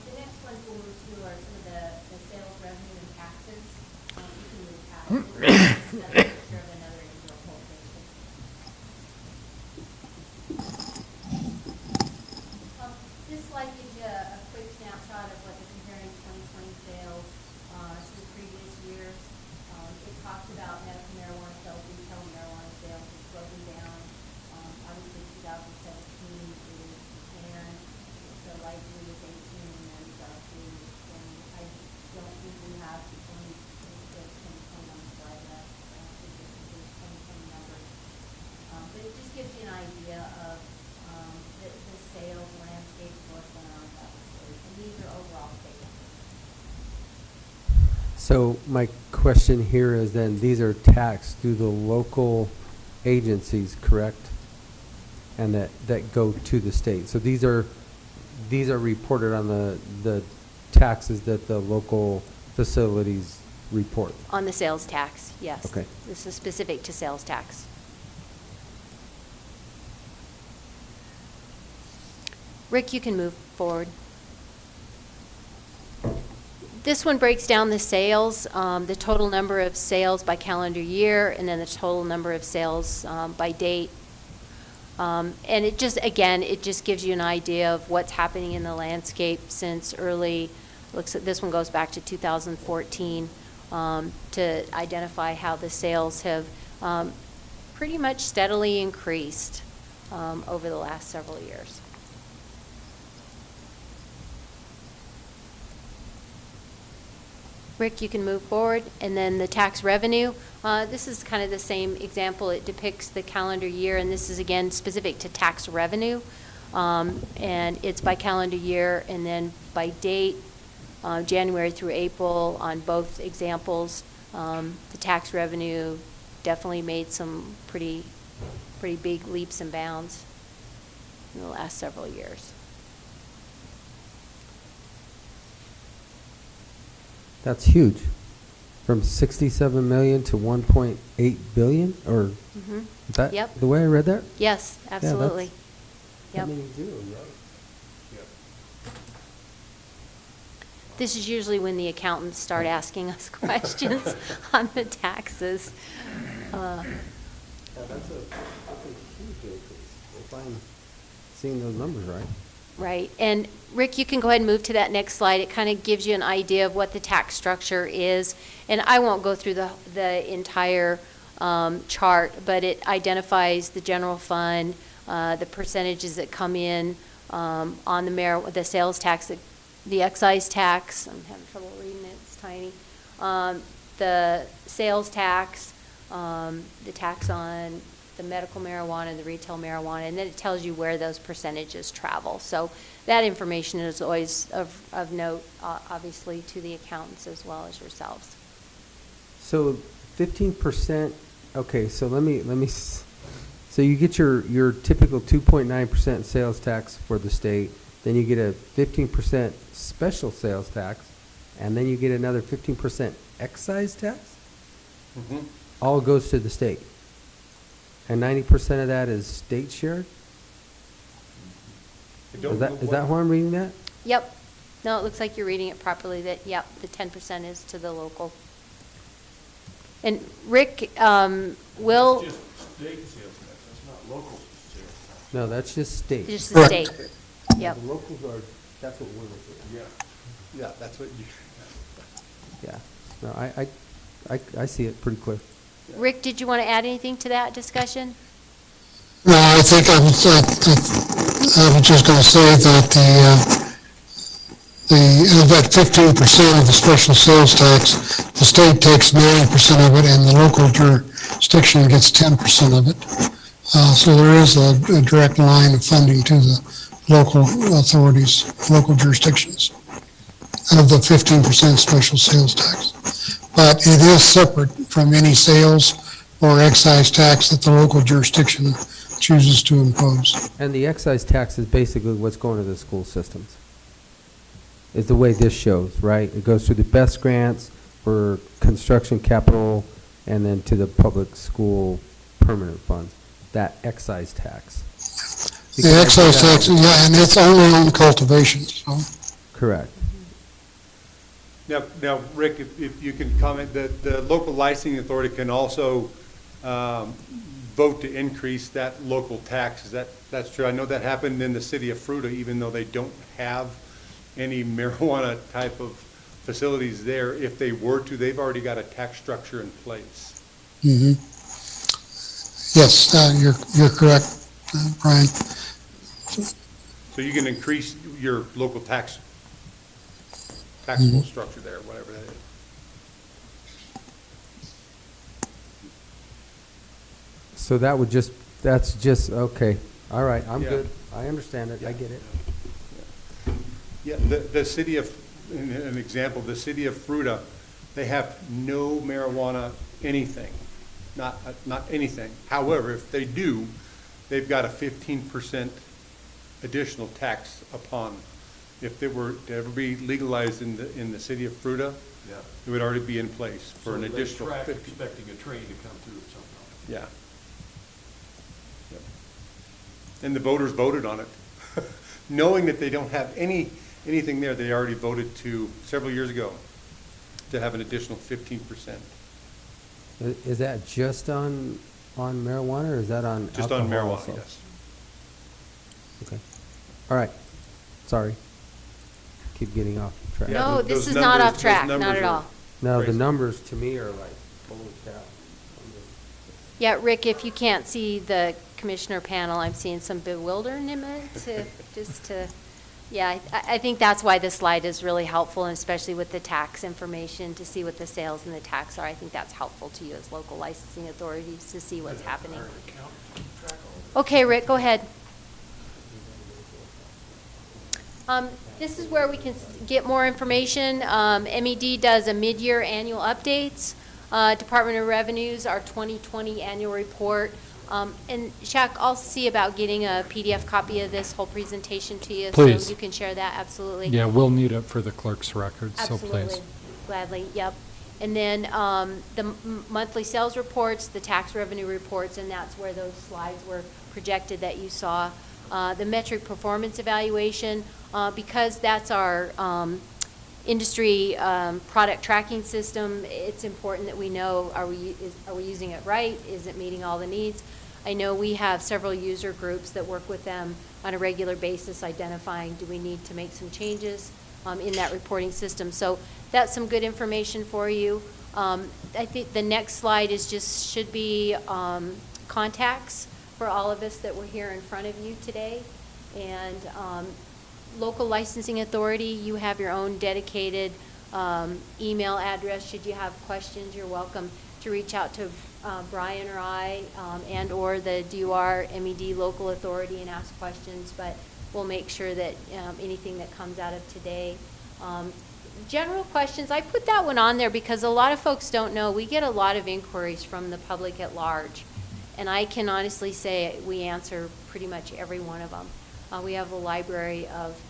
S17: The next ones we'll move to are some of the sales revenue and taxes. You can move past. Another picture of another individual quotation. This slide gives you a quick snapshot of what the comparing 2020 sales to the previous years. It talks about medical marijuana sales, retail marijuana sales, it's broken down. Obviously 2017 is 10, the light blue is 18, and then the dark blue is 20. I don't think we have 2020 on the slide left. I don't think this includes 2020 numbers. But it just gives you an idea of the sales landscape of what's going on with that facility. And these are overall state numbers.
S1: So my question here is then, these are taxed through the local agencies, correct? And that go to the state. So these are reported on the taxes that the local facilities report.
S17: On the sales tax, yes.
S1: Okay.
S17: This is specific to sales tax. Rick, you can move forward. This one breaks down the sales, the total number of sales by calendar year, and then the total number of sales by date. And it just, again, it just gives you an idea of what's happening in the landscape since early, looks at, this one goes back to 2014, to identify how the sales have pretty much steadily increased over the last several years. Rick, you can move forward. And then the tax revenue. This is kind of the same example. It depicts the calendar year, and this is, again, specific to tax revenue. And it's by calendar year and then by date, January through April on both examples. The tax revenue definitely made some pretty big leaps and bounds in the last several years.
S1: That's huge. From 67 million to 1.8 billion, or is that
S17: Yep.
S1: the way I read that?
S17: Yes, absolutely.
S1: How
S17: Yep.
S1: many zeros, right?
S17: This is usually when the accountants start asking us questions on the taxes.
S1: Yeah, that's a huge increase, if I'm seeing those numbers right.
S17: Right, and Rick, you can go ahead and move to that next slide. It kind of gives you an idea of what the tax structure is. And I won't go through the entire chart, but it identifies the general fund, the percentages that come in on the sales tax, the excise tax. I'm having trouble reading it, it's tiny. The sales tax, the tax on the medical marijuana, the retail marijuana, and then it tells you where those percentages travel. So that information is always of note, obviously, to the accountants as well as yourselves.
S1: So 15%, okay, so let me, so you get your typical 2.9% sales tax for the state, then you get a 15% special sales tax, and then you get another 15% excise tax?
S20: Mm-hmm.
S1: All goes to the state. And 90% of that is state shared? Is that how I'm reading that?
S17: Yep. No, it looks like you're reading it properly, that, yep, the 10% is to the local. And Rick, will...
S8: That's just state sales tax, that's not local sales tax.
S1: No, that's just state.
S17: Just the state. Yep.
S1: The locals are, that's what we're looking at.
S20: Yeah. Yeah, that's what you.
S1: Yeah. No, I see it pretty clear.
S17: Rick, did you want to add anything to that discussion?
S19: No, I think I was just going to say that that 15% of the special sales tax, the state takes 90% of it, and the local jurisdiction gets 10% of it. So there is a direct line of funding to the local authorities, local jurisdictions, of the 15% special sales tax. But it is separate from any sales or excise tax that the local jurisdiction chooses to impose.
S1: And the excise tax is basically what's going to the school systems, is the way this shows, right? It goes through the BEST grants for construction capital and then to the public school permanent funds, that excise tax.
S19: The excise tax, yeah, and it's only on cultivation, so.
S1: Correct.
S20: Now, Rick, if you can comment, the local licensing authority can also vote to increase that local tax. That's true? I know that happened in the city of Fruita, even though they don't have any marijuana type of facilities there. If they were to, they've already got a tax structure in place.
S19: Mm-hmm. Yes, you're correct, Brian.
S20: So you can increase your local taxable structure there, whatever that is.
S1: So that's just, okay, all right, I'm good. I understand it, I get it.
S20: Yeah, the city of, an example, the city of Fruita, they have no marijuana anything, not anything. However, if they do, they've got a 15% additional tax upon. If they were to ever be legalized in the city of Fruita, it would already be in place for an additional 50.
S8: Expecting a train to come through at some point.
S20: Yeah. Yep. And the voters voted on it. Knowing that they don't have anything there, they already voted several years ago, to have an additional 15%.
S1: Is that just on marijuana, or is that on
S20: Just
S1: alcohol
S20: on marijuana,
S1: also?
S20: yes.
S1: Okay. All right. Sorry. Keep getting off track.
S20: Yeah,
S17: No, this
S20: those
S17: is not off
S20: those
S17: track, not
S20: numbers
S17: at
S20: are
S17: all.
S1: No, the
S20: crazy.
S1: numbers to me are like, holy cow.
S17: Yeah, Rick, if you can't see the commissioner panel, I'm seeing some bewilderment yeah, I think that's why this slide is really helpful, and especially with the tax information, to see what the sales and the tax are. I think that's helpful to you as local licensing authorities to see what's happening. Okay, Rick, go ahead. This is where we can get more information. MED does a mid-year annual updates. Department of Revenue's our 2020 annual report. And Shaq, I'll see about getting a PDF copy of this whole presentation to you.
S5: Please.
S17: So you can share that, absolutely.
S5: Yeah, we'll need it for the clerk's records, so
S17: Absolutely.
S5: please.
S17: Gladly, yep. And then the monthly sales reports, the tax revenue reports, and that's where those slides were projected that you saw. The metric performance evaluation, because that's our industry product tracking system, it's important that we know, are we using it right? Is it meeting all the needs? I know we have several user groups that work with them on a regular basis, identifying, do we need to make some changes in that reporting system? So that's some good information for you. I think the next slide is just, should be contacts for all of us that were here in front of you today. And local licensing authority, you have your own dedicated email address. Should you have questions, you're welcome to reach out to Brian or I and or the DUR MED local authority and ask questions, but we'll make sure that anything that comes out of today. General questions, I put that one on there because a lot of folks don't know, we get a lot of inquiries from the public at large. And I can honestly say we answer pretty much every one of them. We have a library of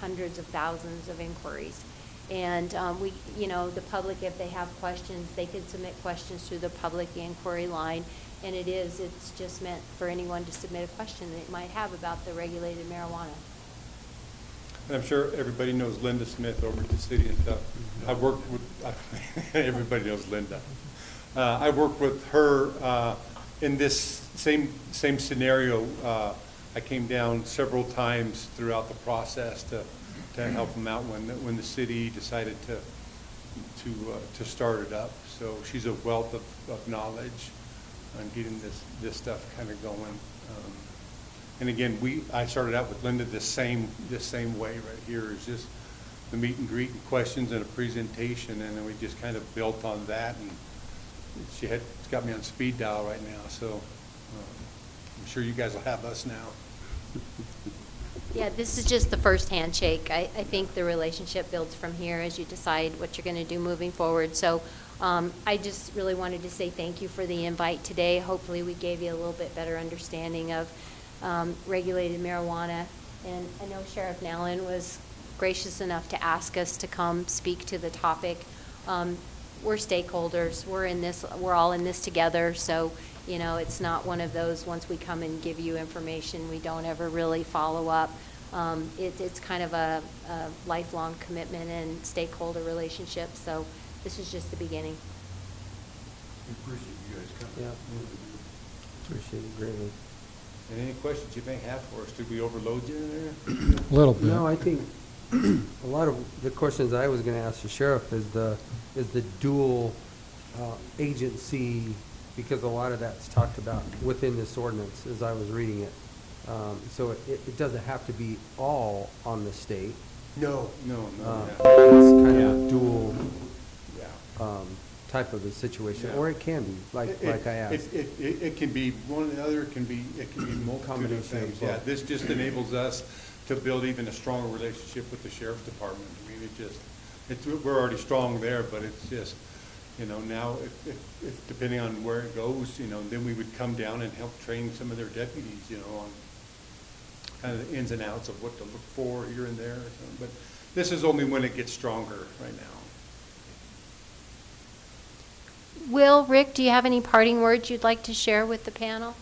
S17: hundreds of thousands of inquiries. And we, you know, the public, if they have questions, they can submit questions through the public inquiry line. And it's just meant for anyone to submit a question that they might have about the regulated marijuana.
S20: And I'm sure everybody knows Linda Smith over at the city and stuff. I've worked with, everybody knows Linda. I worked with her in this same scenario. I came down several times throughout the process to help them out when the city decided to start it up. So she's a wealth of knowledge on getting this stuff kind of going. And again, I started out with Linda this same way right here. Is just the meet and greet and questions and a presentation, and then we just kind of built on that. And it's got me on speed dial right now. So I'm sure you guys will have us now.
S17: Yeah, this is just the first handshake. I think the relationship builds from here as you decide what you're going to do moving forward. So I just really wanted to say thank you for the invite today. Hopefully we gave you a little bit better understanding of regulated marijuana. And I know Sheriff Nowlin was gracious enough to ask us to come speak to the topic. We're stakeholders. We're all in this together. So, you know, it's not one of those, once we come and give you information, we don't ever really follow up. It's kind of a lifelong commitment and stakeholder relationship. So this is just the beginning.
S8: We appreciate you guys coming.
S1: Yeah. Appreciate it greatly.
S20: And any questions you may have for us? Did we overload you in there?
S5: A little bit.
S1: No, I think a lot of the questions I was going to ask the sheriff is the dual agency, because a lot of that's talked about within this ordinance as I was reading it. So it doesn't have to be all on the state.
S20: No.
S1: It's kind of a dual type of a situation, or it can be, like I asked.
S20: It can be one or the other. It can be multiple things. Yeah, this just enables us to build even a stronger relationship with the sheriff's department. I mean, we're already strong there, but it's just, you know, now if depending on where it goes, you know, then we would come down and help train some of their deputies, you know, on kind of the ins and outs of what to look for here and there. But this is only when it gets stronger right now.
S17: Will, Rick, do you have any parting words you'd like to share with the panel?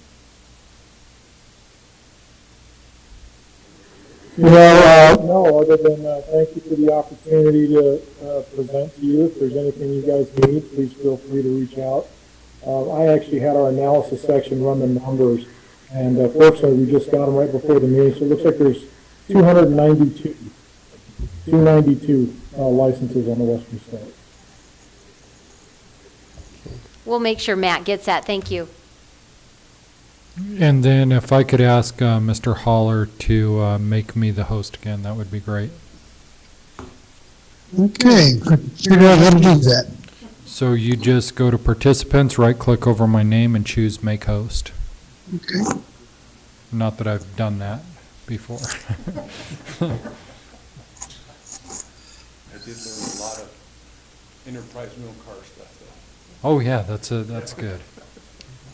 S19: No, other than thank you for the opportunity to present to you. If there's anything you guys need, please feel free to reach out. I actually had our analysis section run the numbers, and fortunately we just got them right before the meeting, so it looks like there's 292 licenses on the western side.
S17: We'll make sure Matt gets that. Thank you.
S5: And then if I could ask Mr. Holler to make me the host again, that would be great.
S19: Okay, figure out how to do that.
S5: So you just go to participants, right-click over my name, and choose Make Host.
S19: Okay.
S5: Not that I've done that before.
S20: I did learn a lot of enterprise rental car stuff, though.
S5: Oh yeah, that's good.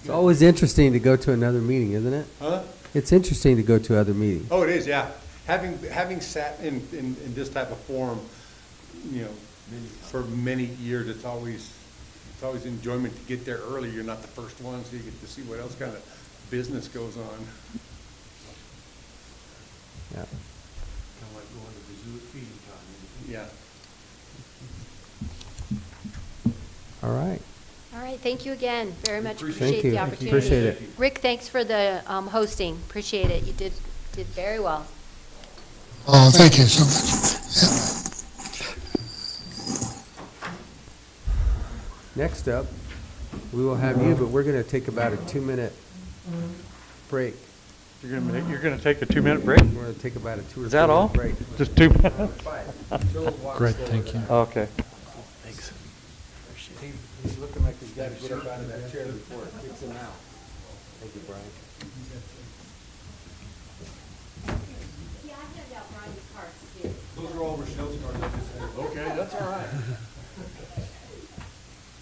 S1: It's always interesting to go to another meeting, isn't it?
S20: Huh?
S1: It's interesting to go to other meetings.
S20: Oh, it is, yeah. Having sat in this type of forum, you know, for many years, it's always enjoyment to get there early. You're not the first one, so you get to see what else kind of business goes on.
S1: Yeah.
S8: Kind of like going to the zoo at feeding time.
S20: Yeah.
S1: All right.
S17: All right. right, thank you again. Very much
S1: Thank
S17: appreciate
S1: you.
S17: the opportunity.
S1: Appreciate it.
S17: Rick, thanks for the hosting. Appreciate it. You did very well.
S19: Thank you so much.
S1: Next up, we will have you, but we're going to take about a 2-minute break.
S4: You're gonna take a 2-minute break?
S1: We're going to take about a 2 or
S4: Is that
S1: 3
S4: all?
S1: minute break.
S4: Just 2 minutes?
S5: Great, thank you.
S4: Okay.
S1: He's looking like he's got to get up out of that chair before it kicks him out. Thank you, Brian.
S17: Yeah, I handed out Brian's cards too.
S8: Those are all Rochelle's cards. Okay, that's all right.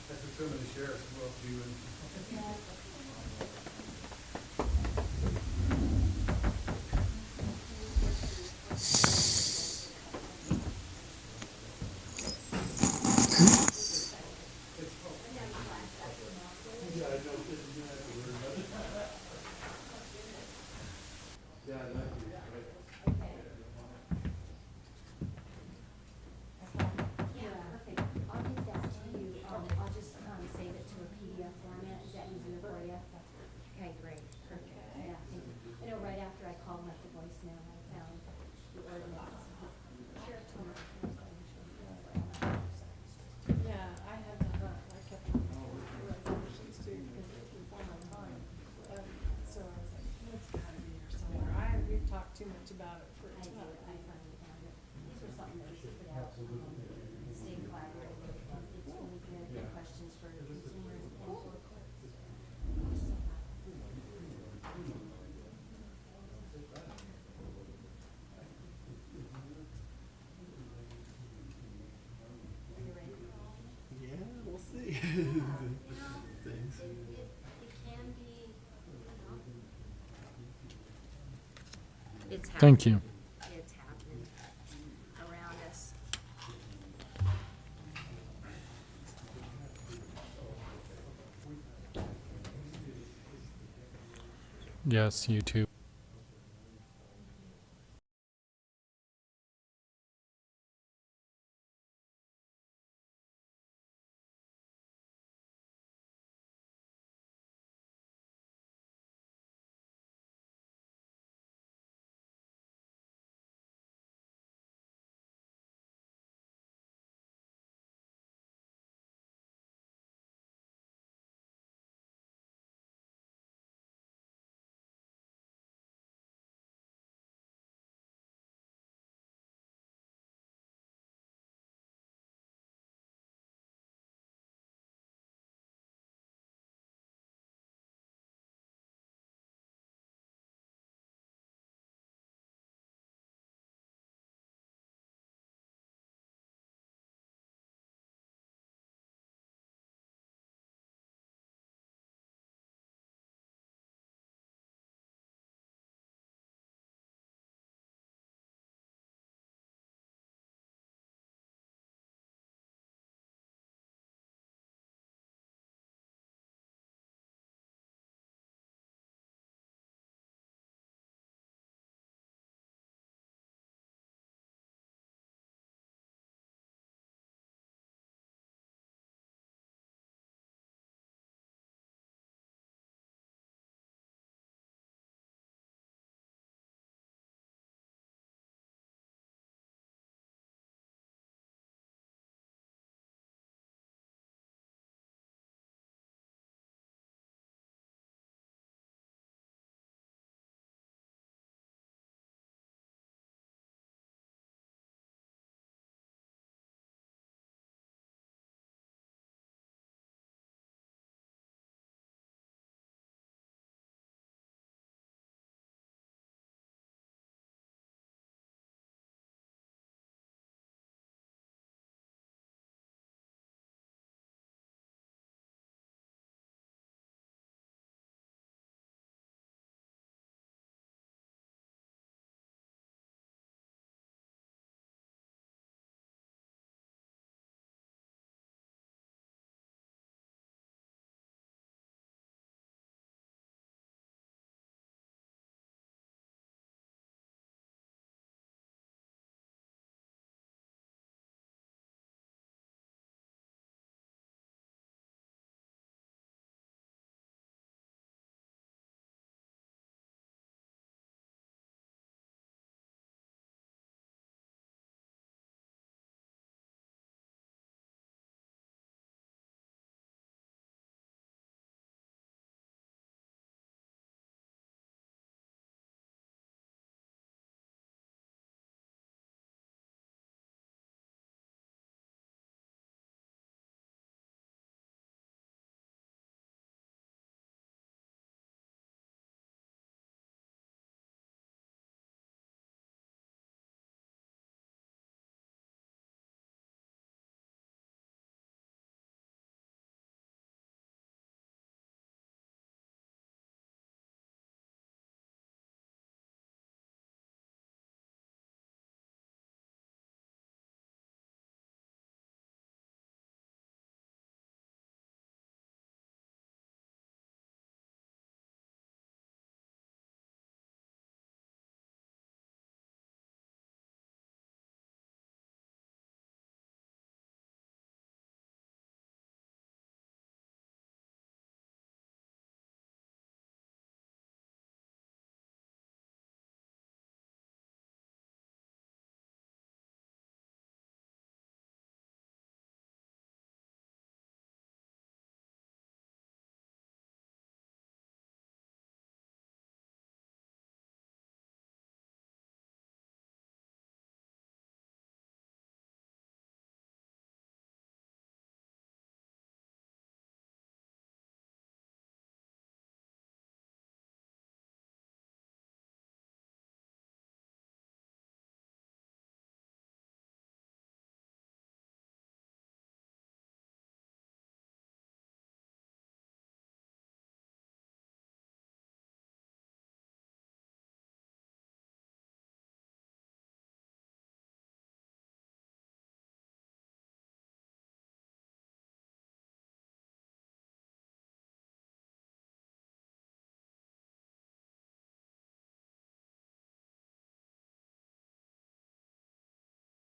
S8: That's what some of the sheriffs will do.
S17: Yeah, perfect. I'll get that to you. I'll just save it to a PDF format. Is that easier for you? Okay, great. Perfect. Yeah, thank you. I know right after I called and left the voicemail, I found the ordinance. Sheriff told me.
S19: Yeah, I had that, I kept resolutions too, because it was on my mind. So I was like, it's gotta be here somewhere. We've talked too much about it for
S17: I do,
S19: tonight.
S17: I finally found it. These are something that we should put out, stay collaborative. It's really good questions for consumers and for courts. Are you ready?
S8: Yeah, we'll see.
S17: It can be, it's happening.
S5: Thank you.
S17: It's happening around us.
S5: Yes, you too.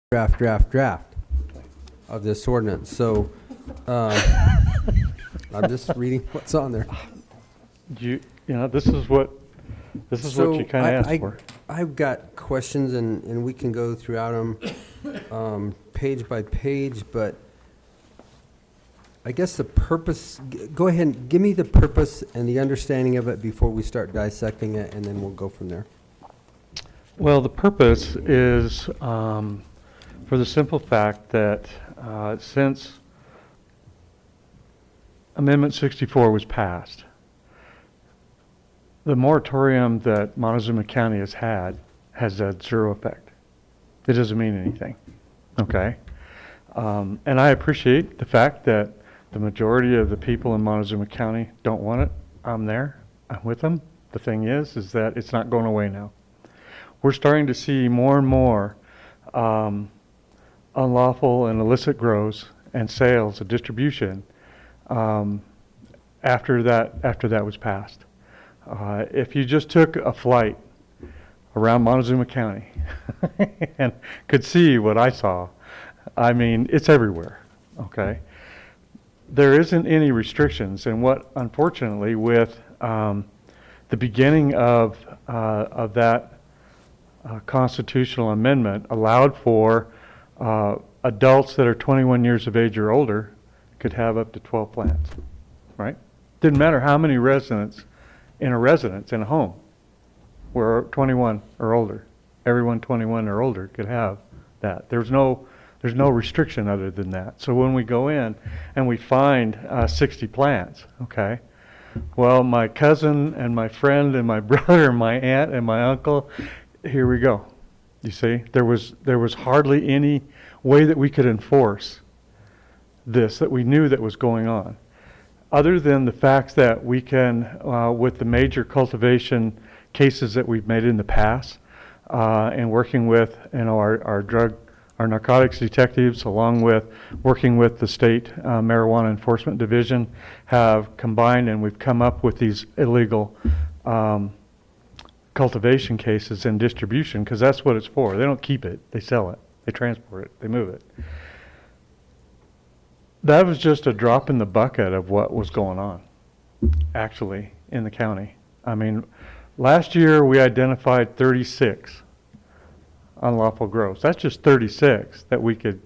S1: draft of this ordinance. So I'm just reading what's on there.
S4: You know, this is what you kind of asked for.
S1: I've got questions, and we can go throughout them page by page, but I guess the purpose, go ahead and give me the purpose and the understanding of it before we start dissecting it, and then we'll go from there.
S4: Well, the purpose is for the simple fact that since Amendment 64 was passed, the moratorium that Montezuma County has had zero effect. It doesn't mean anything, okay? And I appreciate the fact that the majority of the people in Montezuma County don't want it. I'm there, I'm with them. The thing is that it's not going away now. We're starting to see more and more unlawful and illicit grows and sales and distribution after that was passed. If you just took a flight around Montezuma County and could see what I saw, I mean, it's everywhere, okay? There isn't any restrictions, and what, unfortunately, with the beginning of that constitutional amendment allowed for adults that are 21 years of age or older could have up to 12 plants, right? Didn't matter how many residents in a home were 21 or older. Everyone 21 or older could have that. There's no restriction other than that. So when we go in and we find 60 plants, okay, well, my cousin and my friend and my brother and my aunt and my uncle, here we go. You see, there was hardly any way that we could enforce this, that we knew that was going on, other than the fact that we can, with the major cultivation cases that we've made in the past, and working with, you know, our narcotics detectives, along with working with the state Marijuana Enforcement Division, have combined, and we've come up with these illegal cultivation cases and distribution, because that's what it's for. They don't keep it, they sell it, they transport it, they move it. That was just a drop in the bucket of what was going on, actually, in the county. I mean, last year we identified 36 unlawful grows. That's just 36 that we could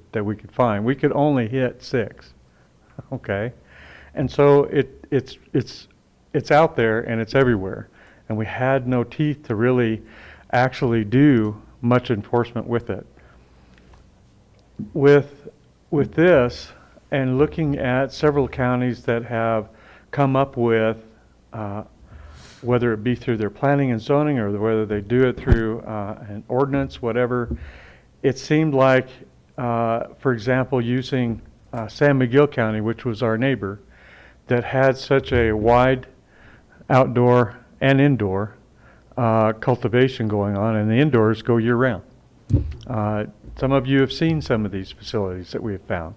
S4: find. We could only hit 6, okay? And so it's out there and it's everywhere, and we had no teeth to really actually do much enforcement with it. With this, and looking at several counties that have come up with, whether it be through their planning and zoning or whether they do it through an ordinance, whatever, it seemed like, for example, using San Miguel County, which was our neighbor, that had such a wide outdoor and indoor cultivation going on, and the indoors go year-round. Some of you have seen some of these facilities that we have found.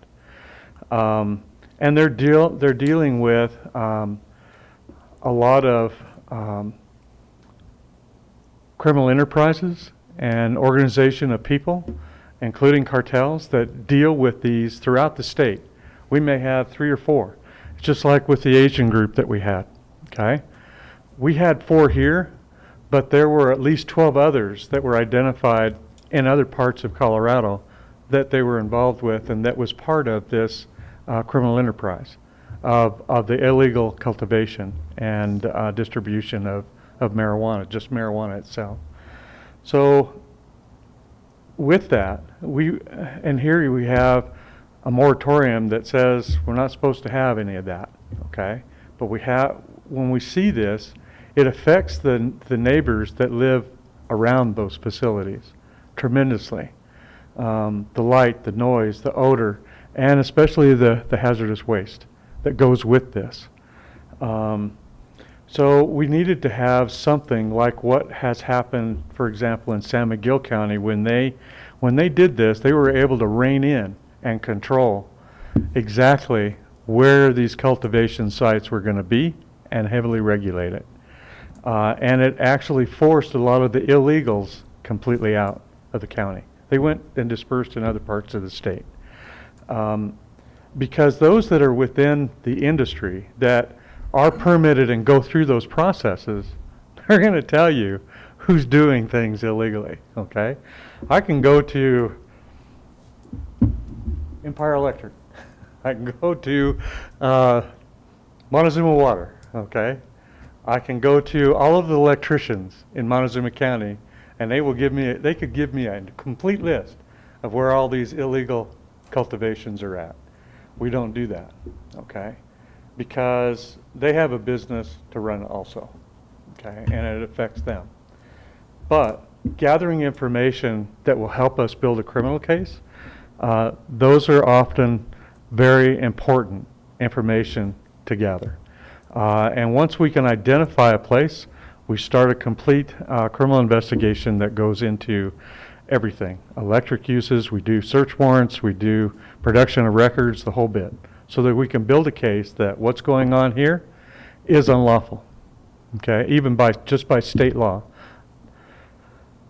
S4: And they're dealing with a lot of criminal enterprises and organization of people, including cartels, that deal with these throughout the state. We may have 3 or 4. It's just like with the Asian group that we had, okay? We had 4 here, but there were at least 12 others that were identified in other parts of Colorado that they were involved with, and that was part of this criminal enterprise of the illegal cultivation and distribution of marijuana, just marijuana itself. So with that, and here we have a moratorium that says we're not supposed to have any of that, okay? But when we see this, it affects the neighbors that live around those facilities tremendously. The light, the noise, the odor, and especially the hazardous waste that goes with this. So we needed to have something like what has happened, for example, in San Miguel County. When they did this, they were able to rein in and control exactly where these cultivation sites were going to be and heavily regulate it. And it actually forced a lot of the illegals completely out of the county. They went and dispersed in other parts of the state. Because those that are within the industry that are permitted and go through those processes, they're going to tell you who's doing things illegally, okay? I can go to Empire Electric. I can go to Montezuma Water, okay? I can go to all of the electricians in Montezuma County, and they could give me a complete list of where all these illegal cultivations are at. We don't do that, okay? Because they have a business to run also, okay? And it affects them. But gathering information that will help us build a criminal case, those are often very important information to gather. And once we can identify a place, we start a complete criminal investigation that goes into everything. Electric uses, we do search warrants, we do production of records, the whole bit, so that we can build a case that what's going on here is unlawful, okay, even just by state law.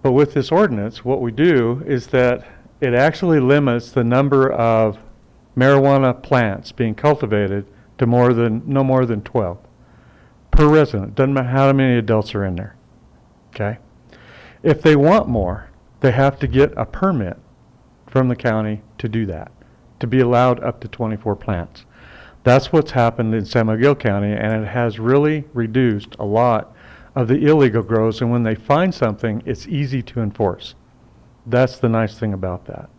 S4: But with this ordinance, what we do is that it actually limits the number of marijuana plants being cultivated to no more than 12 per resident. Doesn't matter how many adults are in there, okay? If they want more, they have to get a permit from the county to do that, to be allowed up to 24 plants. That's what's happened in San Miguel County, and it has really reduced a lot of the illegal grows, and when they find something, it's easy to enforce. That's the nice thing about that.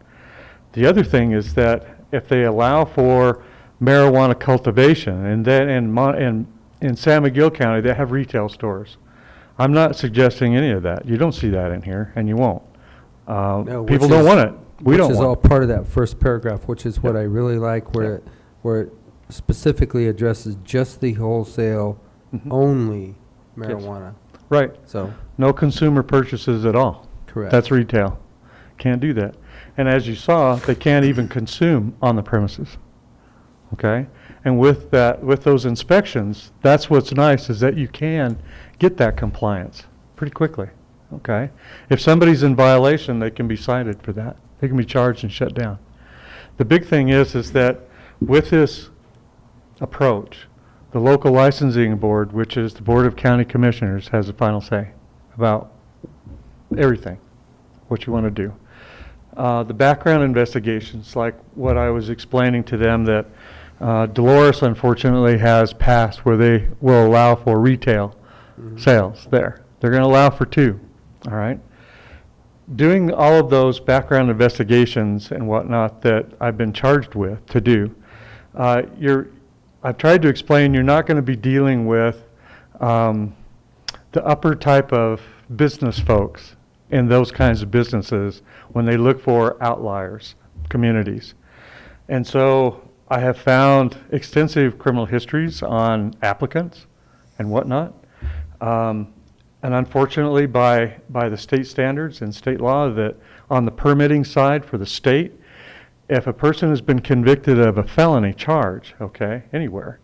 S4: The other thing is that if they allow for marijuana cultivation, and then in San Miguel County, they have retail stores. I'm not suggesting any of that. You don't see that in here, and you won't.
S1: No,
S4: People don't want it. We don't
S1: Which is
S4: want
S1: all
S4: it.
S1: part of that first paragraph, which is what I really like, where it specifically addresses just the wholesale only marijuana.
S4: Right.
S1: So,
S4: no consumer purchases at all.
S1: correct.
S4: That's retail. Can't do that. And as you saw, they can't even consume on the premises. Okay? And with those inspections, that's what's nice, is that you can get that compliance pretty quickly. Okay? If somebody's in violation, they can be cited for that. They can be charged and shut down. The big thing is that with this approach, the local licensing board, which is the Board of County Commissioners, has the final say about everything, what you want to do. The background investigations, like what I was explaining to them, that Dolores unfortunately has passed where they will allow for retail sales there. They're going to allow for 2, all right? Doing all of those background investigations and whatnot that I've been charged with to do, I've tried to explain you're not going to be dealing with the upper type of business folks in those kinds of businesses when they look for outliers, communities. And so I have found extensive criminal histories on applicants and whatnot. And unfortunately, by the state standards and state law, that on the permitting side for the state, if a person has been convicted of a felony charge, okay, anywhere,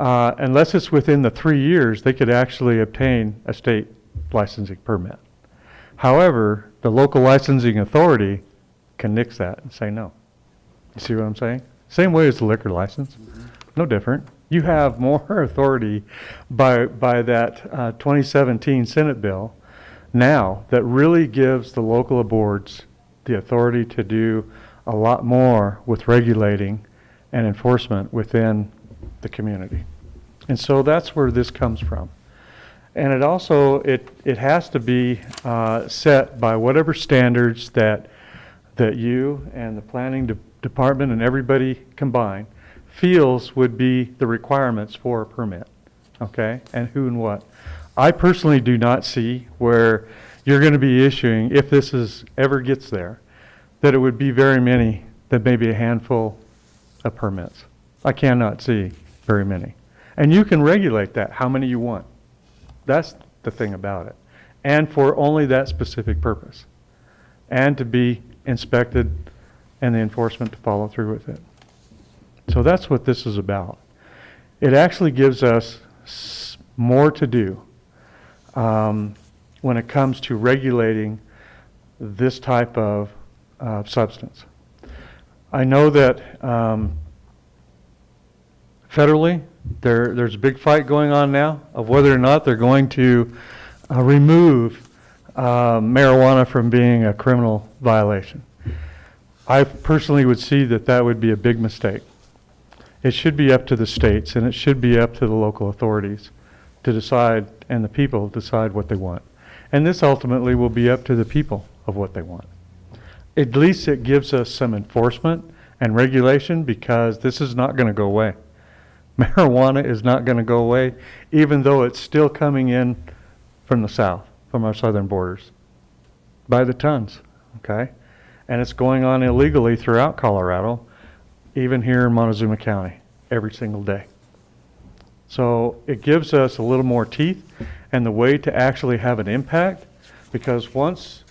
S4: unless it's within the 3 years, they could actually obtain a state licensing permit. However, the local licensing authority can nix that and say no. You see what I'm saying? Same way as the liquor license. No different. You have more authority by that 2017 Senate bill now that really gives the local boards the authority to do a lot more with regulating and enforcement within the community. And so that's where this comes from. And it also, it has to be set by whatever standards that you and the planning department and everybody combined feels would be the requirements for a permit, okay? And who and what. I personally do not see where you're going to be issuing, if this ever gets there, that it would be very many, that maybe a handful of permits. I cannot see very many. And you can regulate that, how many you want. That's the thing about it. And for only that specific purpose. And to be inspected and the enforcement to follow through with it. So that's what this is about. It actually gives us more to do when it comes to regulating this type of substance. I know that federally, there's a big fight going on now of whether or not they're going to remove marijuana from being a criminal violation. I personally would see that that would be a big mistake. It should be up to the states, and it should be up to the local authorities to decide, and the people decide what they want. And this ultimately will be up to the people of what they want. At least it gives us some enforcement and regulation, because this is not going to go away. Marijuana is not going to go away, even though it's still coming in from the south, from our southern borders, by the tons, okay? And it's going on illegally throughout Colorado, even here in Montezuma County, every single day. So it gives us a little more teeth and the way to actually have an impact, because once,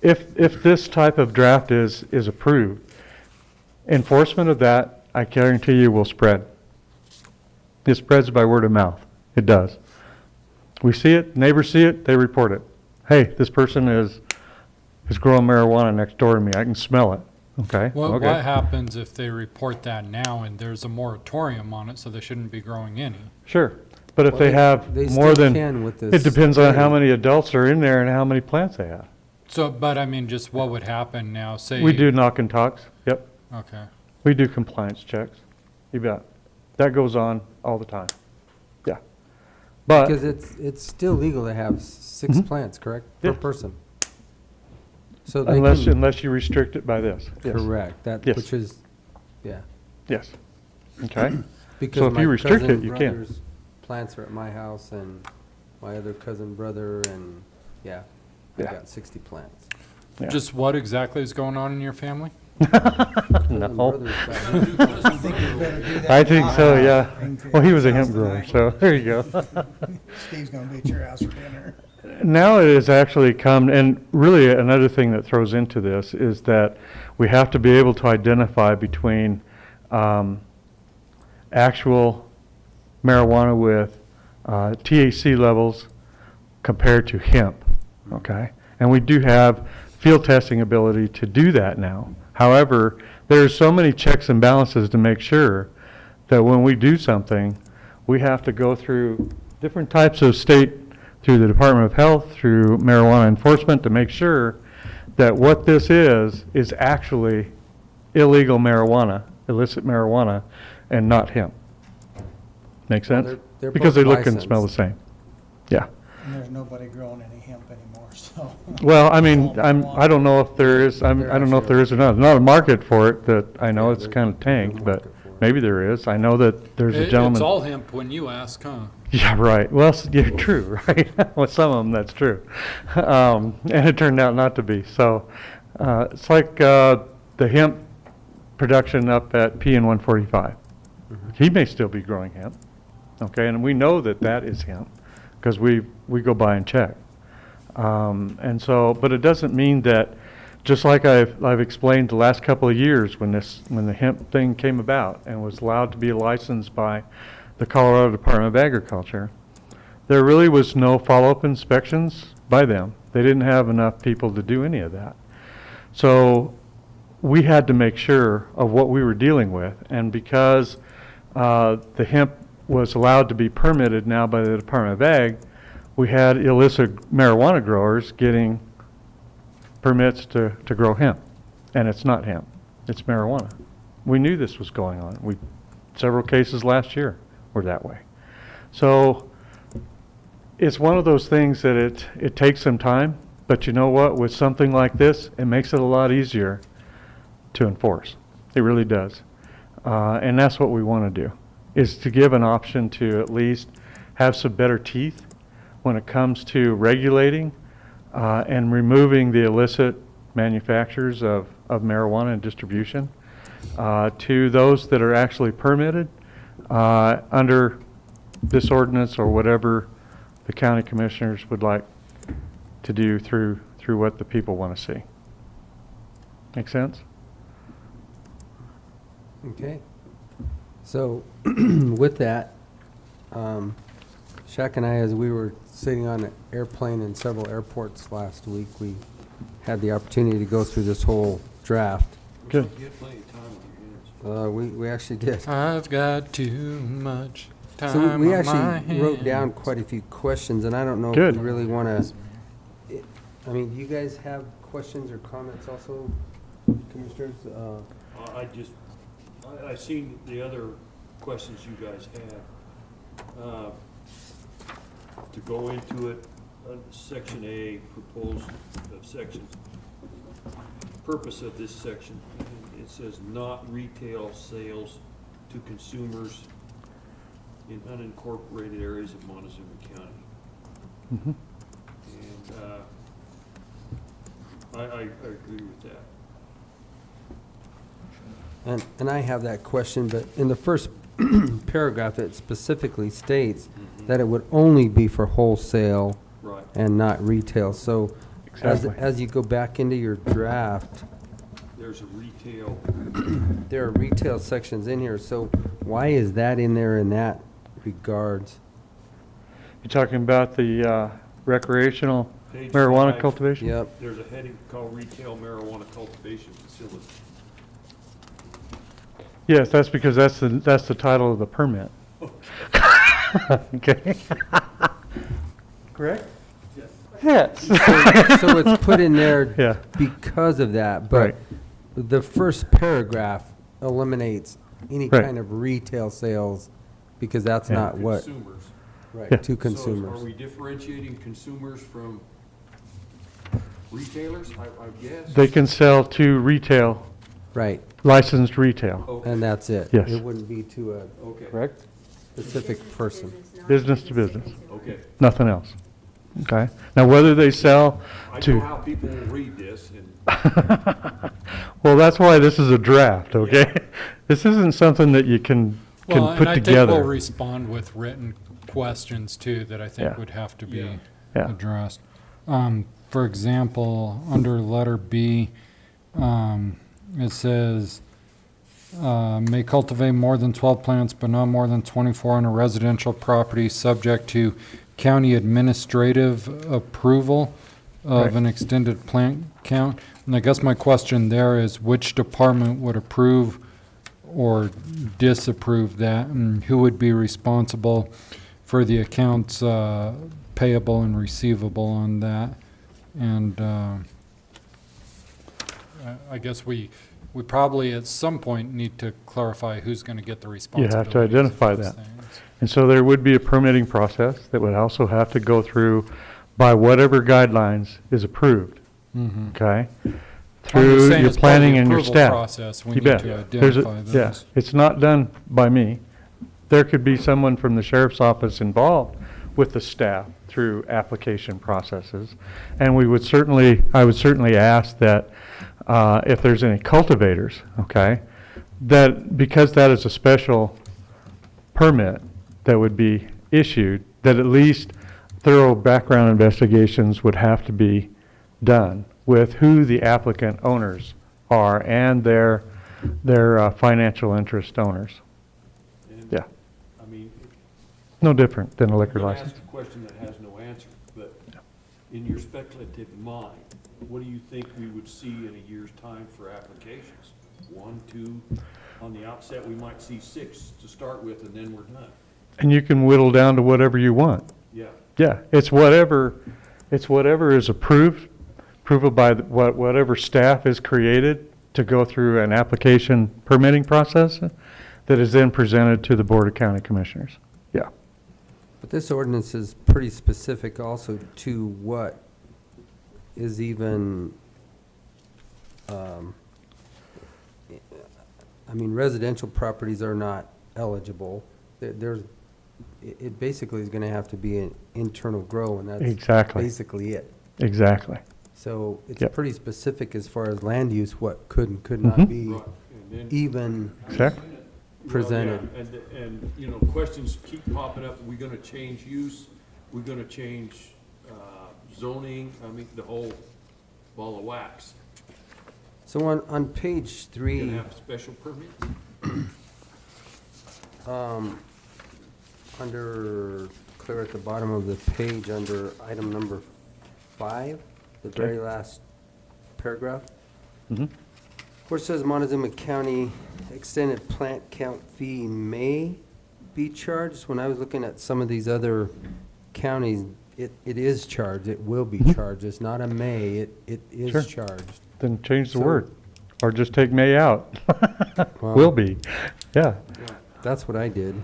S4: if this type of draft is approved, enforcement of that, I guarantee you, will spread. It spreads by word of mouth. It does. We see it, neighbors see it, they report it. Hey, this person is growing marijuana next door to me. I can smell it. Okay.
S5: What
S4: okay.
S5: happens if they report that now and there's a moratorium on it, so they shouldn't be growing any?
S4: Sure. But if
S1: Well,
S4: they have
S1: they
S4: more
S1: still
S4: than,
S1: can with
S4: it
S1: this
S4: depends on how
S1: thing.
S4: many adults are in there and how many plants they have.
S5: So, but I mean, just what would happen now, say?
S4: We do knock and talks. Yep.
S5: Okay.
S4: We do compliance checks. You bet. That goes on all the time. Yeah. But
S1: Because it's still legal to have 6 plants, correct? Per
S4: Yeah.
S1: person. So they
S4: unless
S1: can,
S4: you restrict it by this. Yes.
S1: correct, that,
S4: Yes.
S1: which is, yeah.
S4: Yes. Okay.
S1: Because
S4: So if
S1: my
S4: you restrict
S1: cousin
S4: it, you can.
S1: brother's plants are at my house, and my other cousin brother, and, yeah, I
S4: Yeah.
S1: got 60 plants.
S4: Yeah.
S5: Just what exactly is going on in your family?
S1: Cousin
S4: No.
S1: brother's got hemp plants.
S4: I think so, yeah. Well, he was a hemp grower, so there you go.
S16: Steve's gonna be at your house for dinner.
S4: Now it has actually come, and really another thing that throws into this is that we have to be able to identify between actual marijuana with THC levels compared to hemp, okay? And we do have field testing ability to do that now. However, there's so many checks and balances to make sure that when we do something, we have to go through different types of state, through the Department of Health, through marijuana enforcement, to make sure that what this is actually illegal marijuana, illicit marijuana, and not hemp. Make
S1: Well,
S4: sense?
S1: they're
S4: Because they
S1: both
S4: look and smell the same. Yeah.
S16: And there's nobody growing any hemp anymore, so.
S4: Well, I mean, I don't know if there is, I don't know if there is or not. There's not a market for it that I know.
S1: Yeah,
S4: It's
S1: there's
S4: kind of
S1: no
S4: tanked, but
S1: market for it.
S4: maybe there is. I know that there's a
S5: It's
S4: gentleman.
S5: all hemp when you ask, huh?
S4: Yeah, right. Well, yeah, true, right? With some of them, that's true. And it turned out not to be. So it's like the hemp production up at PN 145. He may still be growing hemp, okay? And we know that that is hemp because we go by and check. And so, but it doesn't mean that, just like I've explained the last couple of years when the hemp thing came about and was allowed to be licensed by the Colorado Department of Agriculture, there really was no follow-up inspections by them. They didn't have enough people to do any of that. So we had to make sure of what we were dealing with, and because the hemp was allowed to be permitted now by the Department of Ag, we had illicit marijuana growers getting permits to grow hemp, and it's not hemp, it's marijuana. We knew this was going on. Several cases last year were that way. So it's one of those things that it takes some time, but you know what, with something like this, it makes it a lot easier to enforce. It really does. And that's what we want to do, is to give an option to at least have some better teeth when it comes to regulating and removing the illicit manufacturers of marijuana and distribution to those that are actually permitted under this ordinance or whatever the county commissioners would like to do through what the people want to see. Make sense?
S1: Okay. So with that, Shaq and I, as we were sitting on an airplane in several airports last week, we had the opportunity to go through this whole draft.
S9: Good.
S8: You had plenty of time on your hands.
S1: We actually did.
S5: I've got too much time
S1: So we
S5: on my
S1: actually wrote down
S5: hands.
S1: quite a few questions, and I don't know if
S9: Good.
S1: we really want to, I mean, do you guys have questions or comments also, Commissioners?
S8: I seen the other questions you guys had. To go into it, Section A, proposed section, purpose of this section, it says not retail sales to consumers in unincorporated areas of Montezuma County.
S9: Mhm.
S8: And I agree with that.
S1: And I have that question, but in the first paragraph, it specifically states that it would only be for wholesale
S8: Right.
S1: and not retail. So
S9: Exactly.
S1: as you go back into your draft,
S8: There's a retail,
S1: there are retail sections in here, so why is that in there in that regards?
S4: You're talking about the recreational
S8: Page
S4: marijuana
S8: 5.
S4: cultivation?
S1: Yep.
S8: there's a heading called retail marijuana cultivation facility.
S4: Yes, that's because that's the title of the permit. Okay. Correct? Yes.
S1: So it's put in there
S4: Yeah.
S1: because of that,
S4: Right.
S1: but the first paragraph eliminates any
S4: Right.
S1: kind of retail sales because that's not what,
S8: Consumers.
S1: right,
S4: Yeah.
S1: to
S8: So
S1: consumers.
S8: are we differentiating consumers from retailers, I guess?
S4: They can sell to retail,
S1: Right,
S4: licensed retail.
S8: Okay.
S1: and that's it.
S4: Yes.
S1: It wouldn't be to a
S8: Okay.
S4: Correct?
S1: specific person.
S4: Business to business,
S8: Okay.
S4: nothing else. Okay? Now, whether they sell
S8: I
S4: to...
S8: know how people will read this, and
S4: Well, that's why this is a draft, okay? This isn't something that you can
S5: Well, and
S4: put
S5: I think
S4: together.
S5: we'll respond with written questions too that I think
S4: Yeah.
S5: would have to be
S8: Yeah.
S4: Yeah.
S5: addressed. For example, under letter B, it says, may cultivate more than 12 plants, but not more than 24 on a residential property, subject to county administrative approval of
S4: Right.
S5: an extended plant count. And I guess my question there is, which department would approve or disapprove that, and who would be responsible for the accounts payable and receivable on that? And I guess we probably at some point need to clarify who's going to get the
S4: You
S5: responsibility.
S4: have to identify that. And so there would be a permitting process that would also have to go through by whatever guidelines is approved, okay? Through
S5: saying
S4: your
S5: as part of the
S4: planning and your
S5: approval
S4: staff.
S5: process, we
S4: You
S5: need
S4: bet.
S5: to
S4: There's a-
S5: identify
S4: yeah,
S5: those.
S4: it's not done by me. There could be someone from the sheriff's office involved with the staff through application processes. And I would certainly ask that if there's any cultivators, okay, that because that is a special permit that would be issued, that at least thorough background investigations would have to be done with who the applicant owners are and their financial interest owners.
S8: And,
S4: Yeah,
S8: I mean,
S4: no different than a liquor
S8: I'm gonna
S4: license.
S8: ask a question that has no answer, but in your speculative mind, what do you think we would see in a year's time for applications? 1, 2, on the outset, we might see 6 to start with, and then we're done.
S4: And you can whittle down to whatever you want.
S8: Yeah.
S4: Yeah, it's whatever is approval by whatever staff is created to go through an application permitting process that is then presented to the Board of County Commissioners. Yeah.
S1: But this ordinance is pretty specific also to what is even, I mean, residential properties are not eligible. It basically is gonna have to be an internal grow, and that's
S4: Exactly.
S1: basically it.
S4: Exactly.
S1: So it's
S4: Yep.
S1: pretty specific as far as land use, what could and could
S4: Mhm.
S1: not be
S8: Right. And then-
S1: even
S4: Exactly.
S1: presented.
S8: Well, yeah, and, you know, questions keep popping up. We're gonna change use, we're gonna change zoning, I mean, the whole ball of wax.
S1: So on page
S8: We're
S1: 3,
S8: gonna have special permits?
S1: under, clear at the bottom of the page, under item number 5, the very last paragraph.
S9: Mhm.
S1: Where it says Montezuma County extended plant count fee may be charged, when I was looking at some of these other counties, it is charged, it will be charged, it's not a may, it
S4: Sure.
S1: is charged.
S4: Then change the
S1: So-
S4: word, or just take may out.
S1: Well-
S4: Will be, yeah.
S1: That's what I did.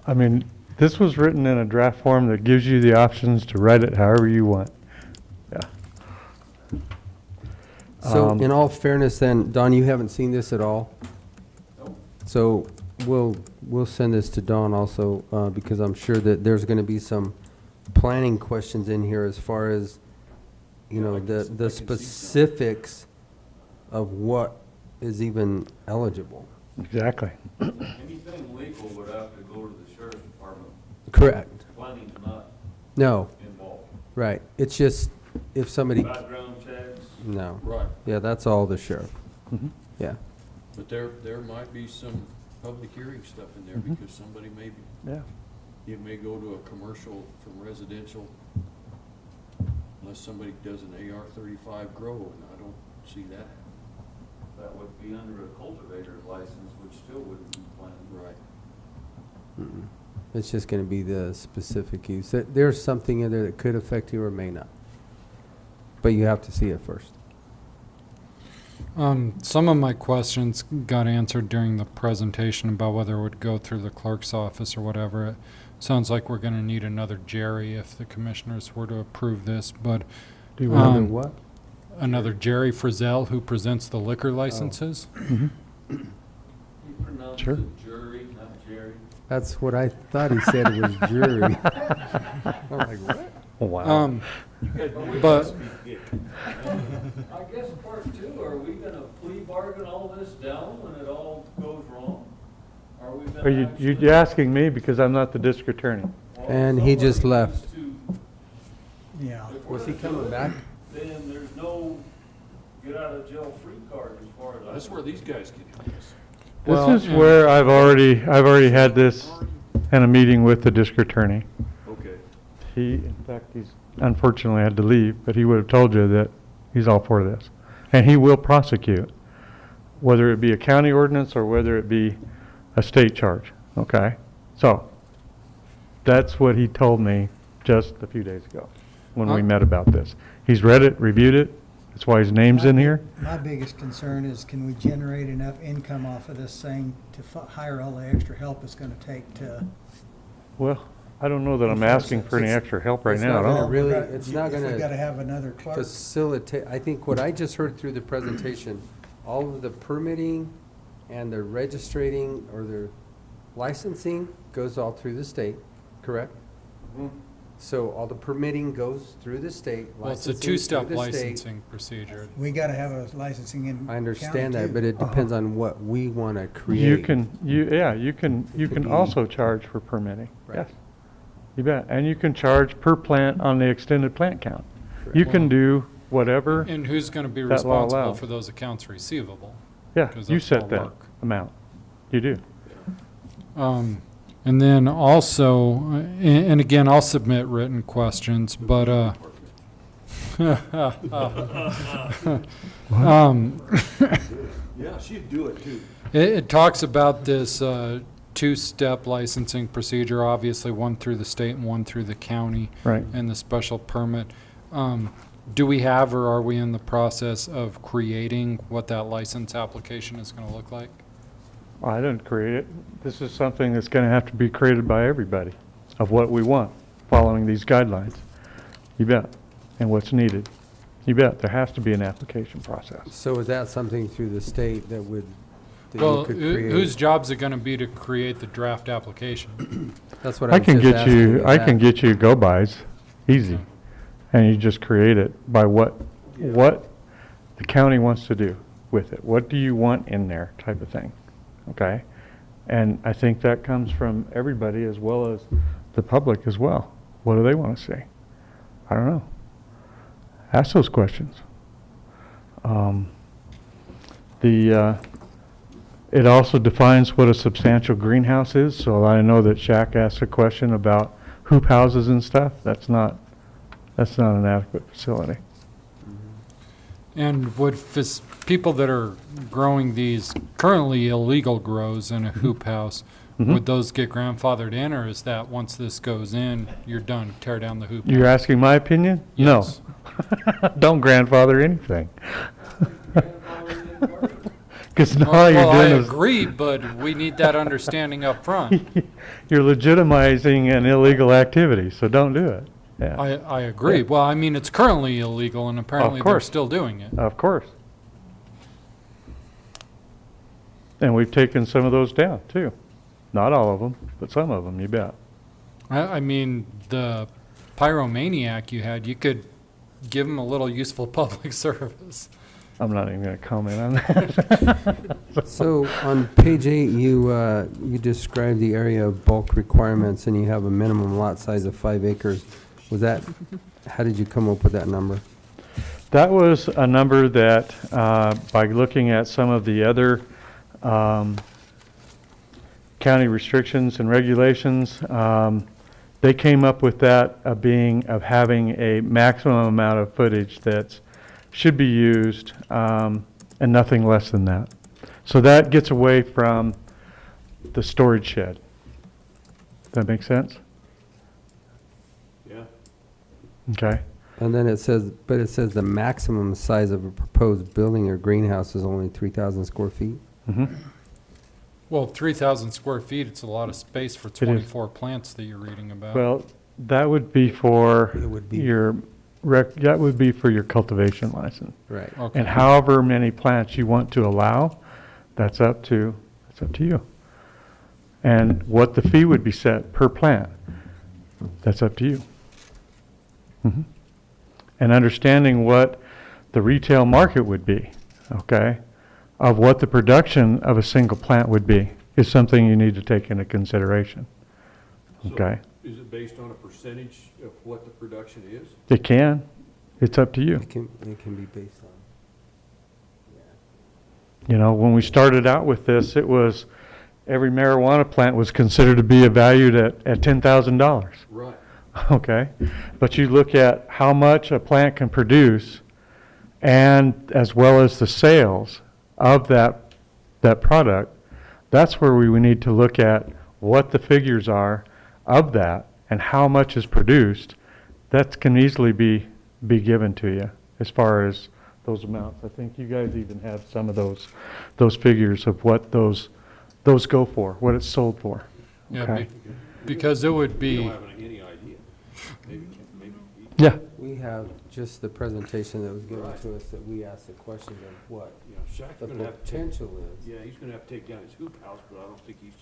S4: I mean, this was written in a draft form that gives you the options to write it however you want. Yeah.
S1: So in all fairness then, Don, you haven't seen this at all? So we'll send this to Don also, because I'm sure that there's gonna be some planning questions in here as far as, you know, the specifics of what is even eligible.
S4: Exactly.
S8: Anything legal would have to go to the sheriff's department.
S1: Correct.
S8: Planning's not
S1: No,
S8: involved.
S1: right. It's just if somebody,
S8: Background checks.
S1: no.
S8: Right.
S1: Yeah, that's all the sheriff.
S4: Mhm.
S1: Yeah.
S8: But there might be some public hearing stuff in there
S4: Mhm.
S8: because somebody may,
S4: Yeah.
S8: you may go to a commercial from residential unless somebody does an AR-35 grow, and I don't see that.
S15: That would be under a cultivator's license, which still wouldn't be planned.
S8: Right.
S1: Mm-mm. It's just gonna be the specific use. There's something in there that could affect you or may not. But you have to see it first.
S5: Some of my questions got answered during the presentation about whether it would go through the clerk's office or whatever. It sounds like we're gonna need another Jerry if the commissioners were to approve this, but.
S4: Do you
S1: Another
S4: want
S1: what?
S5: Another Jerry Frizzell who presents the liquor licenses.
S4: Mhm.
S15: You pronounce
S4: Sure.
S15: it jury, not Jerry.
S1: That's what I thought he said it was jury. I'm like, what?
S4: Wow.
S5: But
S15: I guess part two, are we gonna plea bargain all this down when it all goes wrong? Are we gonna
S4: Are you,
S15: actually-
S4: you're asking me because I'm not the district attorney?
S15: Well,
S1: And he just
S15: somebody
S1: left.
S15: needs to-
S16: Yeah.
S15: if we're
S1: Was he
S15: gonna
S1: coming
S15: do it,
S1: back?
S15: Then there's no get out of jail free card as far as I.
S8: That's where these guys get in this.
S5: Well,
S4: This is where I've already had this in a meeting with the district attorney.
S8: Okay.
S4: He, in fact, he's unfortunately had to leave, but he would have told you that he's all for this. And he will prosecute, whether it be a county ordinance or whether it be a state charge, okay? So, that's what he told me just a few days ago when we met about this. He's read it, reviewed it, that's why his name's in here.
S16: My biggest concern is, can we generate enough income off of this thing to hire all the extra help it's gonna take to?
S4: Well, I don't know that I'm asking for any extra help right
S1: It's
S4: now
S1: not
S4: at
S1: gonna
S4: all.
S1: really, it's not
S16: If we gotta
S1: gonna
S16: have another clerk.
S1: facilitate, I think what I just heard through the presentation, all of the permitting and the registering or the licensing goes all through the state, correct? So all the permitting goes through the state.
S5: well, it's a
S1: licensing
S5: two-step
S1: through the state.
S5: licensing procedure.
S16: We gotta have a licensing in
S1: I understand
S16: county,
S1: that, but
S16: too.
S1: it depends on what we wanna create.
S4: You can, you can
S1: Could be-
S4: also charge for permitting,
S1: Right.
S4: yes. You bet, and you can charge per plant on the extended plant count.
S1: Correct.
S4: You can do whatever,
S5: And who's gonna be
S4: that law
S5: responsible
S4: allows.
S5: for those accounts receivable?
S4: yeah,
S5: 'Cause
S4: you
S5: that's
S4: set
S5: all
S4: that
S5: work.
S4: amount. You do.
S5: And then also, and again, I'll submit written questions, but,
S8: Yeah, she'd do it too.
S5: it talks about this, two-step licensing procedure, obviously one through the state and one through the county.
S4: Right.
S5: And the special permit. Do we have, or are we in the process of creating what that license application is gonna look like?
S4: I didn't create it. This is something that's gonna have to be created by everybody of what we want, following these guidelines. You bet. And what's needed. You bet. There has to be an application process.
S1: So is that something through the state that would, that you
S5: Well,
S1: could
S5: whose
S1: create?
S5: job's it gonna be to create the draft application?
S1: That's what I
S4: I
S1: was
S4: can
S1: just
S4: get
S1: asking
S4: you,
S1: is
S4: I
S1: that-
S4: can get you go-bys, easy. And you just create it by what the county wants to do with it. What do you want in there type of thing, okay? And I think that comes from everybody as well as the public as well. What do they want to see? I don't know. Ask those questions. It also defines what a substantial greenhouse is, so I know that Shaq asked a question about hoop houses and stuff. That's not an adequate facility.
S5: And would people that are growing these currently illegal grows in a hoop house, would those get grandfathered in, or is that once this goes in, you're done, tear down the hoop house?
S4: You're asking my opinion?
S5: Yes.
S4: No. Don't grandfather anything. Because now all you're
S5: Well, I
S4: doing is
S5: agree, but we need that understanding up front.
S4: you're legitimizing an illegal activity, so don't do it. Yeah.
S5: I agree. Well, I mean, it's currently illegal, and apparently they're
S4: course.
S5: still doing it.
S4: Of course. And we've taken some of those down, too. Not all of them, but some of them, you bet.
S5: I mean, the pyromaniac you had, you could give them a little useful public service.
S4: I'm not even going to comment on that.
S1: So on page 8, you describe the area of bulk requirements, and you have a minimum lot size of 5 acres. Was that, how did you come up with that number?
S4: That was a number that, by looking at some of the other county restrictions and regulations, they came up with that of having a maximum amount of footage that should be used, and nothing less than that. So that gets away from the storage shed. Does that make sense?
S8: Yeah.
S4: Okay.
S1: And then it says the maximum size of a proposed building or greenhouse is only 3,000 square feet?
S4: Mm-hmm.
S5: Well, 3,000 square feet, it's a lot of space for
S4: is.
S5: 24 plants that you're reading about.
S4: Well, that would be for
S1: It would be-
S4: your that would be for your cultivation license.
S1: Right.
S5: Okay.
S4: And however many plants you want to allow, that's up to you. And what the fee would be set per plant, that's up to you. Mhm. And understanding what the retail market would be, okay, of what the production of a single plant would be, is something you need to take into consideration. Okay?
S8: Is it based on a percentage of what the production is?
S4: It can. It's up to you.
S1: It can be based on.
S4: You know, when we started out with this, it was every marijuana plant was considered to be valued at $10,000.
S8: Right.
S4: Okay? But you look at how much a plant can produce, and as well as the sales of that product, that's where we need to look at what the figures are of that and how much is produced. That can easily be given to you as far as those amounts. I think you guys even have some of those figures of what those go for, what it's sold for.
S5: Yeah,
S4: Okay?
S5: because it would
S8: We
S5: be,
S8: don't have any idea. Maybe.
S4: Yeah.
S1: We have just the presentation that was given to us that we asked the question of what
S8: You know, Shaq's
S1: the
S8: gonna have to take,
S1: potential is.
S8: yeah, he's gonna have to take down his hoop house, but I don't think he's.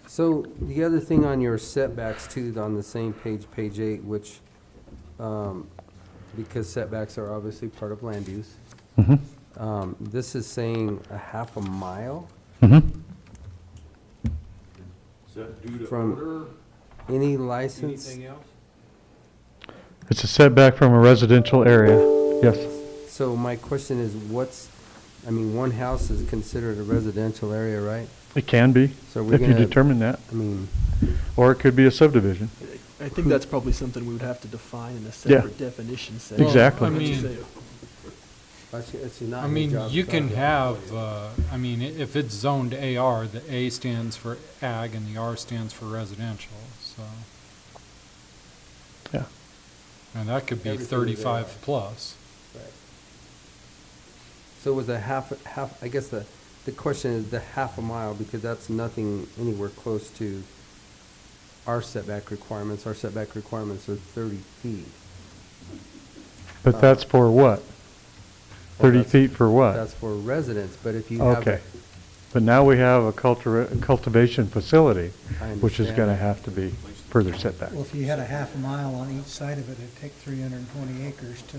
S1: So the other thing on your setbacks too, on the same page, page 8, which, because setbacks are obviously part of land use,
S4: Mhm.
S1: this is saying a half a mile
S4: Mhm.
S8: Is that due to
S1: From
S8: odor,
S1: any license.
S8: anything else?
S4: It's a setback from a residential area. Yes.
S1: So my question is, one house is considered a residential area, right?
S4: It can be,
S1: So we're
S4: if you
S1: gonna-
S4: determine that.
S1: I mean,
S4: Or it could be a subdivision.
S19: I think that's probably something we would have to define in a
S4: Yeah.
S19: separate definition set.
S4: Exactly.
S5: I mean,
S1: it's not
S5: I
S1: your
S5: mean,
S1: job
S5: you
S1: to
S5: can
S1: talk
S5: have, if it's zoned AR, the A stands for ag and the R stands for residential, so.
S4: Yeah.
S5: And that could be
S1: Everything is
S5: 35
S1: AR.
S5: plus.
S1: Right. So it was a half, I guess the question is the half a mile, because that's nothing anywhere close to our setback requirements. Our setback requirements are 30 feet.
S4: But that's for what? 30
S1: that's-
S4: feet for what?
S1: That's for residents, but if you have.
S4: Okay. But now we have a cultivation facility,
S1: I
S4: which is
S1: understand.
S4: going to have to be further set back.
S16: Well, if you had a half a mile on each side of it, it'd take 320 acres to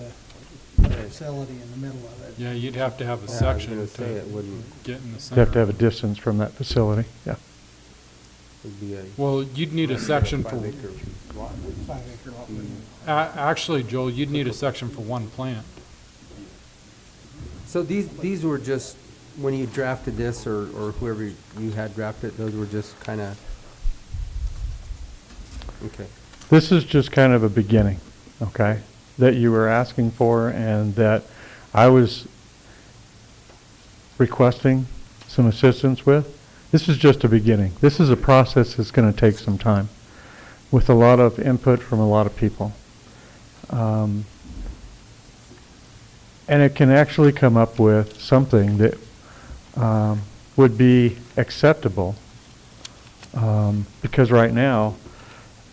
S16: put a facility in the middle of it.
S5: Yeah, you'd have to have a
S1: Yeah, I was
S5: section
S1: gonna
S5: to
S1: say it wouldn't-
S5: get in the
S4: You
S5: center.
S4: have to have a distance from that facility, yeah.
S1: Would be a.
S5: Well, you'd need a section for,
S1: 5 acre lot.
S16: 5 acre lot.
S5: actually, Joel, you'd need a section for one plant.
S1: So these were just, when you drafted this, or whoever you had drafted, those were just kind of, okay.
S4: This is just kind of a beginning, okay? that you were asking for and that I was requesting some assistance with. This is just a beginning. This is a process that's going to take some time with a lot of input from a lot of people. And it can actually come up with something that would be acceptable. Because right now,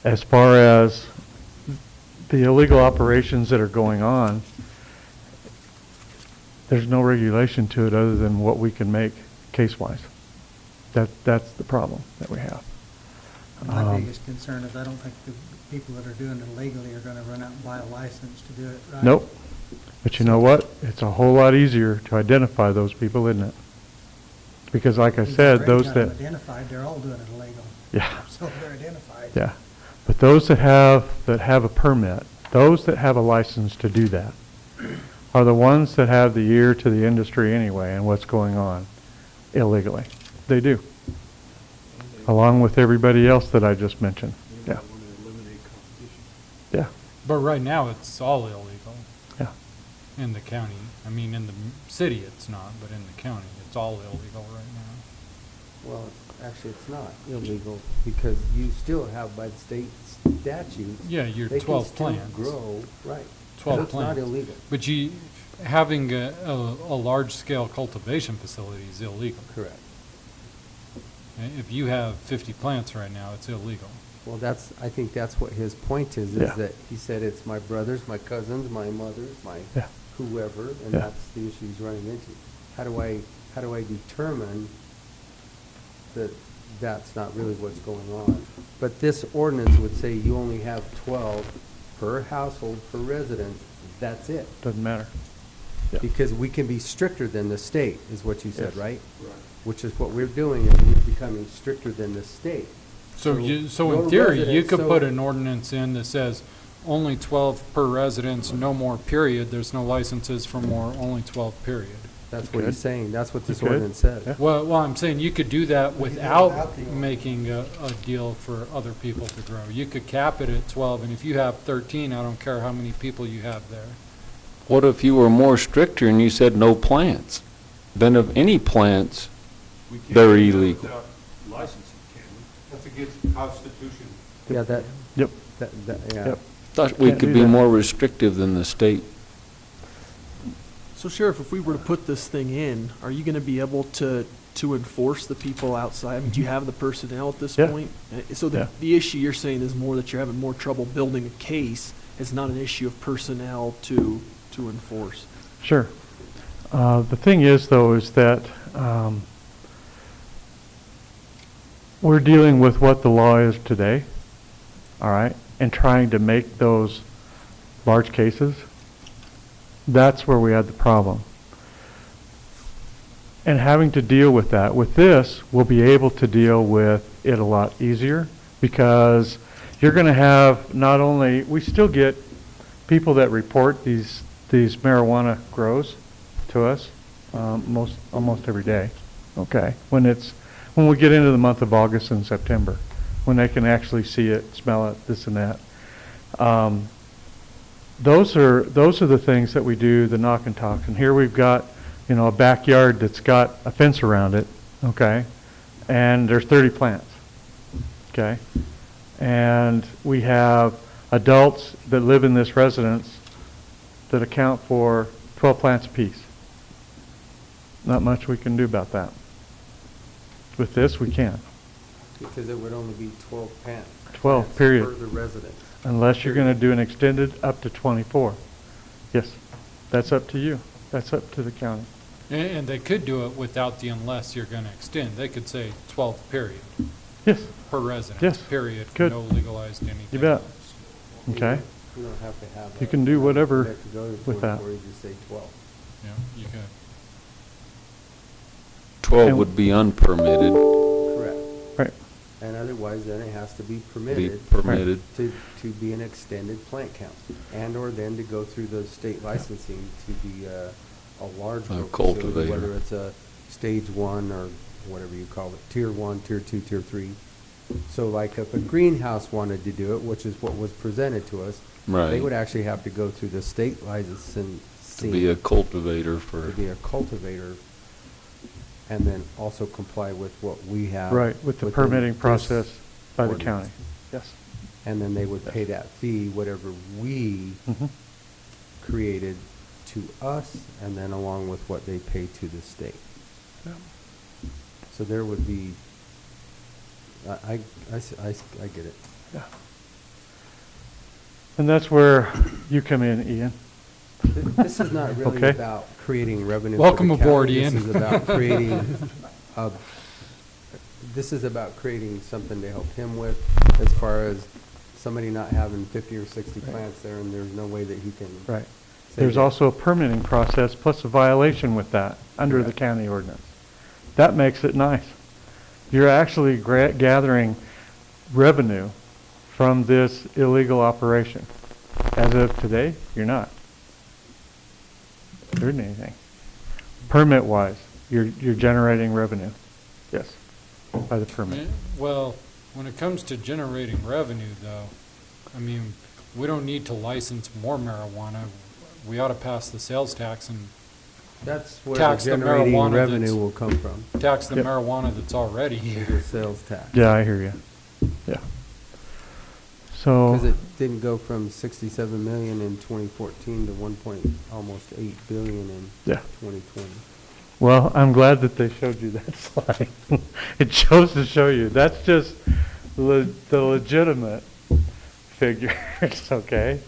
S4: as far as the illegal operations that are going on, there's no regulation to it other than what we can make case-wise. That's the problem that we have.
S16: My biggest concern is I don't think the people that are doing it illegally are gonna run out and buy a license to do it, right?
S4: Nope. But you know what? It's a whole lot easier to identify those people, isn't it? Because like I
S16: We've
S4: said,
S16: already
S4: those
S16: got
S4: that...
S16: them identified, they're all doing it illegal.
S4: Yeah.
S16: So they're identified.
S4: Yeah. But those that have a permit, those that have a license to do that, are the ones that have the ear to the industry anyway and what's going on illegally. They do. Along with everybody else that I just mentioned. Yeah. Yeah.
S5: But right now, it's all illegal.
S4: Yeah.
S5: In the county. I mean, in the city, it's not, but in the county, it's all illegal right now.
S1: Well, actually, it's not illegal because you still have by the state statutes.
S5: Yeah, your
S1: they
S5: 12
S1: can still
S5: plants.
S1: grow, right.
S5: 12
S1: So it's not
S5: plants.
S1: illegal.
S5: But having a large-scale cultivation facility is illegal.
S1: Correct.
S5: If you have 50 plants right now, it's illegal.
S1: Well, I think that's what his point is
S4: Yeah.
S1: that he said it's my brothers, my cousins, my mothers, my
S4: Yeah.
S1: whoever, and
S4: Yeah.
S1: that's the issue he's running into. How do I determine that that's not really what's going on? But this ordinance would say you only have 12 per household, per resident, that's it.
S4: Doesn't matter. Yeah.
S1: Because we can be stricter than the state, is what you said,
S4: Yes.
S1: right? Right. Which is what we're doing, is we're becoming stricter than the state.
S5: So
S1: your
S5: in theory, you
S1: residents-
S5: could
S1: so-
S5: put an ordinance in that says only 12 per residence, no more period. There's no licenses for more, only 12 period.
S1: That's
S4: You
S1: what he's
S4: could.
S1: saying, that's what this
S4: You could.
S1: ordinance says.
S4: Yeah.
S5: Well, I'm saying you could do that without making a deal for other people to grow. You could cap it at 12, and if you have 13, I don't care how many people you have there.
S19: What if you were more stricter and you said no plants? Then of any plants,
S8: We can't
S19: they're
S8: do that
S19: illegal.
S8: without licensing, can we? That's against the Constitution.
S1: Yeah, that,
S4: Yep.
S1: yeah.
S4: Yep.
S19: Thought we
S4: Can't
S19: could
S4: do
S19: be
S4: that.
S19: more restrictive than the state.
S21: So Sheriff, if we were to put this thing in, are you gonna be able to enforce the people outside? I mean, do you have the personnel at this
S4: Yeah.
S21: point? So
S4: Yeah.
S21: the issue you're saying is more that you're having more trouble building a case. It's not an issue of personnel to enforce.
S4: Sure. The thing is, though, is that we're dealing with what the law is today, all right, and trying to make those large cases. That's where we had the problem. And having to deal with that. With this, we'll be able to deal with it a lot easier because you're going to have not only, we still get people that report these marijuana grows to us almost every day. Okay, when we get into the month of August and September, when they can actually see it, smell it, this and that. Those are the things that we do, the knock and talks. And here we've got, a backyard that's got a fence around it, okay, and there's 30 plants, okay, and we have adults that live in this residence that account for 12 plants apiece. Not much we can do about that. With this, we can.
S1: Because it would only be 12 plants.
S4: 12, period.
S1: Per the resident.
S4: Unless you're going to do an extended up to 24. Yes, that's up to you. That's up to the county.
S5: And they could do it without the unless you're going to extend. They could say 12 period.
S4: Yes.
S5: Per residence.
S4: Yes.
S5: Period.
S4: Could.
S5: No legalized anything.
S4: You bet.
S5: else.
S4: Okay.
S1: You don't have to have.
S4: You can do whatever
S1: you have to go to
S4: with that.
S1: 24, you just say 12.
S5: Yeah, you could.
S19: 12 would be unpermitted.
S1: Correct.
S4: Right.
S1: And otherwise, then it has to be permitted.
S19: permitted.
S1: To be an extended plant count. And/or then to go through the state licensing to be a large grow facility,
S19: cultivator.
S1: whether it's a stage 1 or whatever you call it, tier 1, tier 2, tier 3. So like if a greenhouse wanted to do it, which is what was presented to us, They
S2: Right.
S1: would actually have to go through the state licensing.
S2: To be a cultivator for.
S1: To be a cultivator, and then also comply with what we have.
S4: Right, with the
S1: within
S4: permitting
S1: this
S4: process by the
S1: ordinance.
S4: county. Yes.
S1: And then they would pay that fee, whatever we
S4: Mhm.
S1: created to us, and then along with what they pay to the state.
S4: Yeah.
S1: So there would be, I get it.
S4: Yeah. And that's where you come in, Ian.
S1: This is not really
S4: Okay.
S1: about creating revenue. for
S5: Welcome
S1: the
S5: aboard,
S1: county.
S5: Ian.
S1: This is about creating, this is about creating something to help him with, as far as somebody not having 50 or 60 plants there, and there's no way that he can.
S4: Right.
S1: save
S4: There's
S1: it.
S4: also a permitting process plus a violation with that under the
S1: Correct.
S4: county ordinance. That makes it nice. You're actually gathering revenue from this illegal operation. As of today, you're not doing anything. Permit-wise, you're generating revenue. Yes, by the permit.
S5: Well, when it comes to generating revenue, though, I mean, we don't need to license more marijuana. We ought to pass the sales tax and
S1: That's where the
S5: tax the
S1: generating
S5: marijuana
S1: revenue
S5: that's-
S1: will come from,
S5: tax the
S4: Yep.
S5: marijuana that's already
S1: is
S5: here.
S1: the sales tax.
S4: Yeah, I hear you. Yeah. So.
S1: Because it didn't go from 67 million in 2014 to almost 8 billion in
S4: Yeah.
S1: 2020.
S4: Well, I'm glad that they showed you that slide. It shows to show you. That's just the legitimate figures, okay?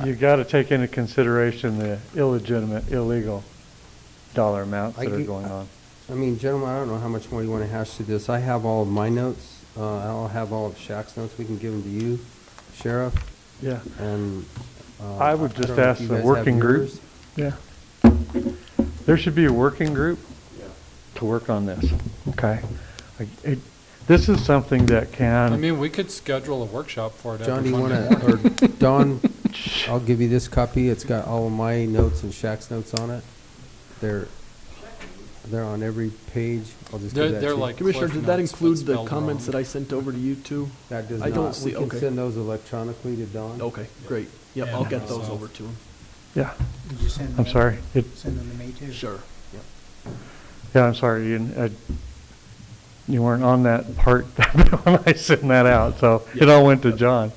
S4: You got to take into consideration the illegitimate, illegal dollar amounts that are going on.
S1: I mean, gentlemen, I don't know how much more you want to hash through this. I have all of my notes. I'll have all of Shaq's notes. We can give them to you, Sheriff.
S4: Yeah.
S1: And
S4: I would
S1: don't
S4: just
S1: know if
S4: ask
S1: you
S4: the
S1: guys
S4: working
S1: have
S4: group.
S1: yours.
S4: Yeah. There should be a working group to work on this, okay? This is something that can.
S5: I mean, we could schedule a workshop for it.
S1: John, do
S5: every
S1: you want
S5: Monday
S1: to, or
S5: morning.
S1: Don, I'll give you this copy. It's got all of my notes and Shaq's notes on it. They're on every page. I'll just give that to
S5: They're
S1: you.
S5: like
S21: Commissioner,
S5: cliff
S21: did that
S5: notes, but
S21: include the
S5: spelled
S21: comments
S5: wrong.
S21: that I sent over to you too?
S1: That does
S21: I
S1: not.
S21: don't see,
S1: We can
S21: okay.
S1: send those electronically to Don.
S21: Okay, great. Yep,
S5: Yeah,
S21: I'll get those
S5: myself.
S21: over to him.
S4: Yeah,
S16: Did you send
S4: I'm
S16: them-
S4: sorry.
S16: Send them to me too?
S21: Sure.
S4: Yeah, I'm sorry, Ian. You weren't on that part when I sent that out, so it all went to John.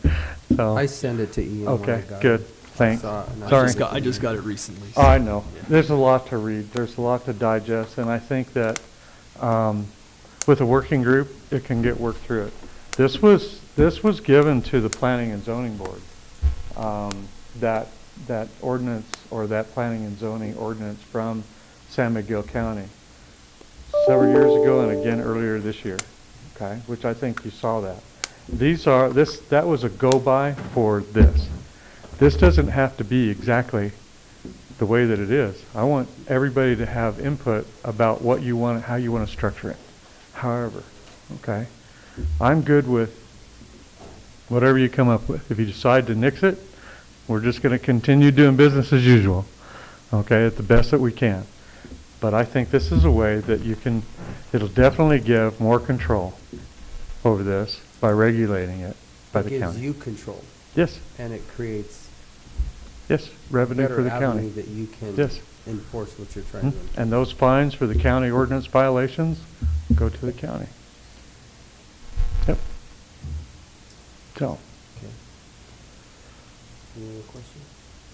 S4: So.
S1: I send it to Ian when I
S4: Okay,
S1: got
S4: good.
S1: it.
S4: Thanks.
S1: saw it and I
S4: Sorry.
S1: sent it to
S21: I just
S1: you.
S21: got it recently.
S4: Oh, I know. There's a lot to read. There's a lot to digest, and I think that with a working group, it can get worked through it. This was given to the Planning and Zoning Board. That ordinance or that Planning and Zoning ordinance from San Miguel County several years ago and again earlier this year. Okay, which I think you saw that. That was a go-by for this. This doesn't have to be exactly the way that it is. I want everybody to have input about what you want, how you want to structure it. However, okay, I'm good with whatever you come up with. If you decide to nix it, we're just going to continue doing business as usual, okay, at the best that we can. But I think this is a way that you can, it'll definitely give more control over this by regulating it by the
S1: Gives
S4: county.
S1: you control.
S4: Yes,
S1: And it creates
S4: yes, revenue for
S1: better
S4: the
S1: avenue
S4: county.
S1: that you can
S4: Yes.
S1: enforce what you're trying
S4: Mhm.
S1: to enforce.
S4: And those fines for the county ordinance violations go to the county. Yep. So,
S1: Okay. Any other questions?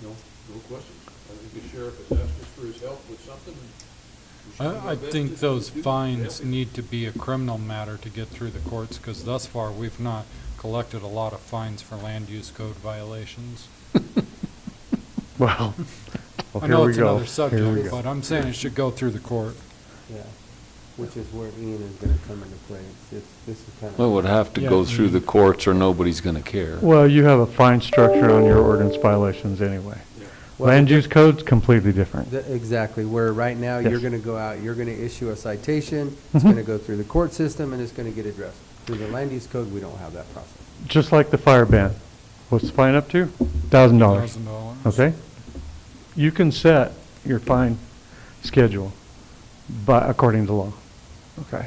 S8: No, no questions. I think the sheriff has asked us for his help with something. We should do our
S5: I
S8: best
S5: think
S8: to
S5: those
S8: do.
S5: fines
S8: Yeah.
S5: need to be a criminal matter to get through the courts, because thus far, we've not collected a lot of fines for land use code violations.
S4: well,
S5: I
S4: here
S5: know
S4: we
S5: it's
S4: go.
S5: another
S4: Here we
S5: subject,
S4: go.
S5: but I'm saying it should go through the court.
S1: Yeah, which is where Ian is going to come into play. This is kind of.
S2: Well, it would have to
S5: Yeah.
S2: go through the courts or nobody's going to care.
S4: Well, you have a fine structure on your ordinance violations anyway.
S1: Well,
S4: Land use code's completely different.
S1: Exactly, where right now, you're
S4: Yes.
S1: going to go out, you're going to issue a citation, it's going to go through the court system, and it's going to get addressed. Through the land use code, we don't have that process.
S4: Just like the fire ban. What's the fine up to? $1,000.
S5: $1,000.
S4: Okay? You can set your fine schedule according to law. Okay?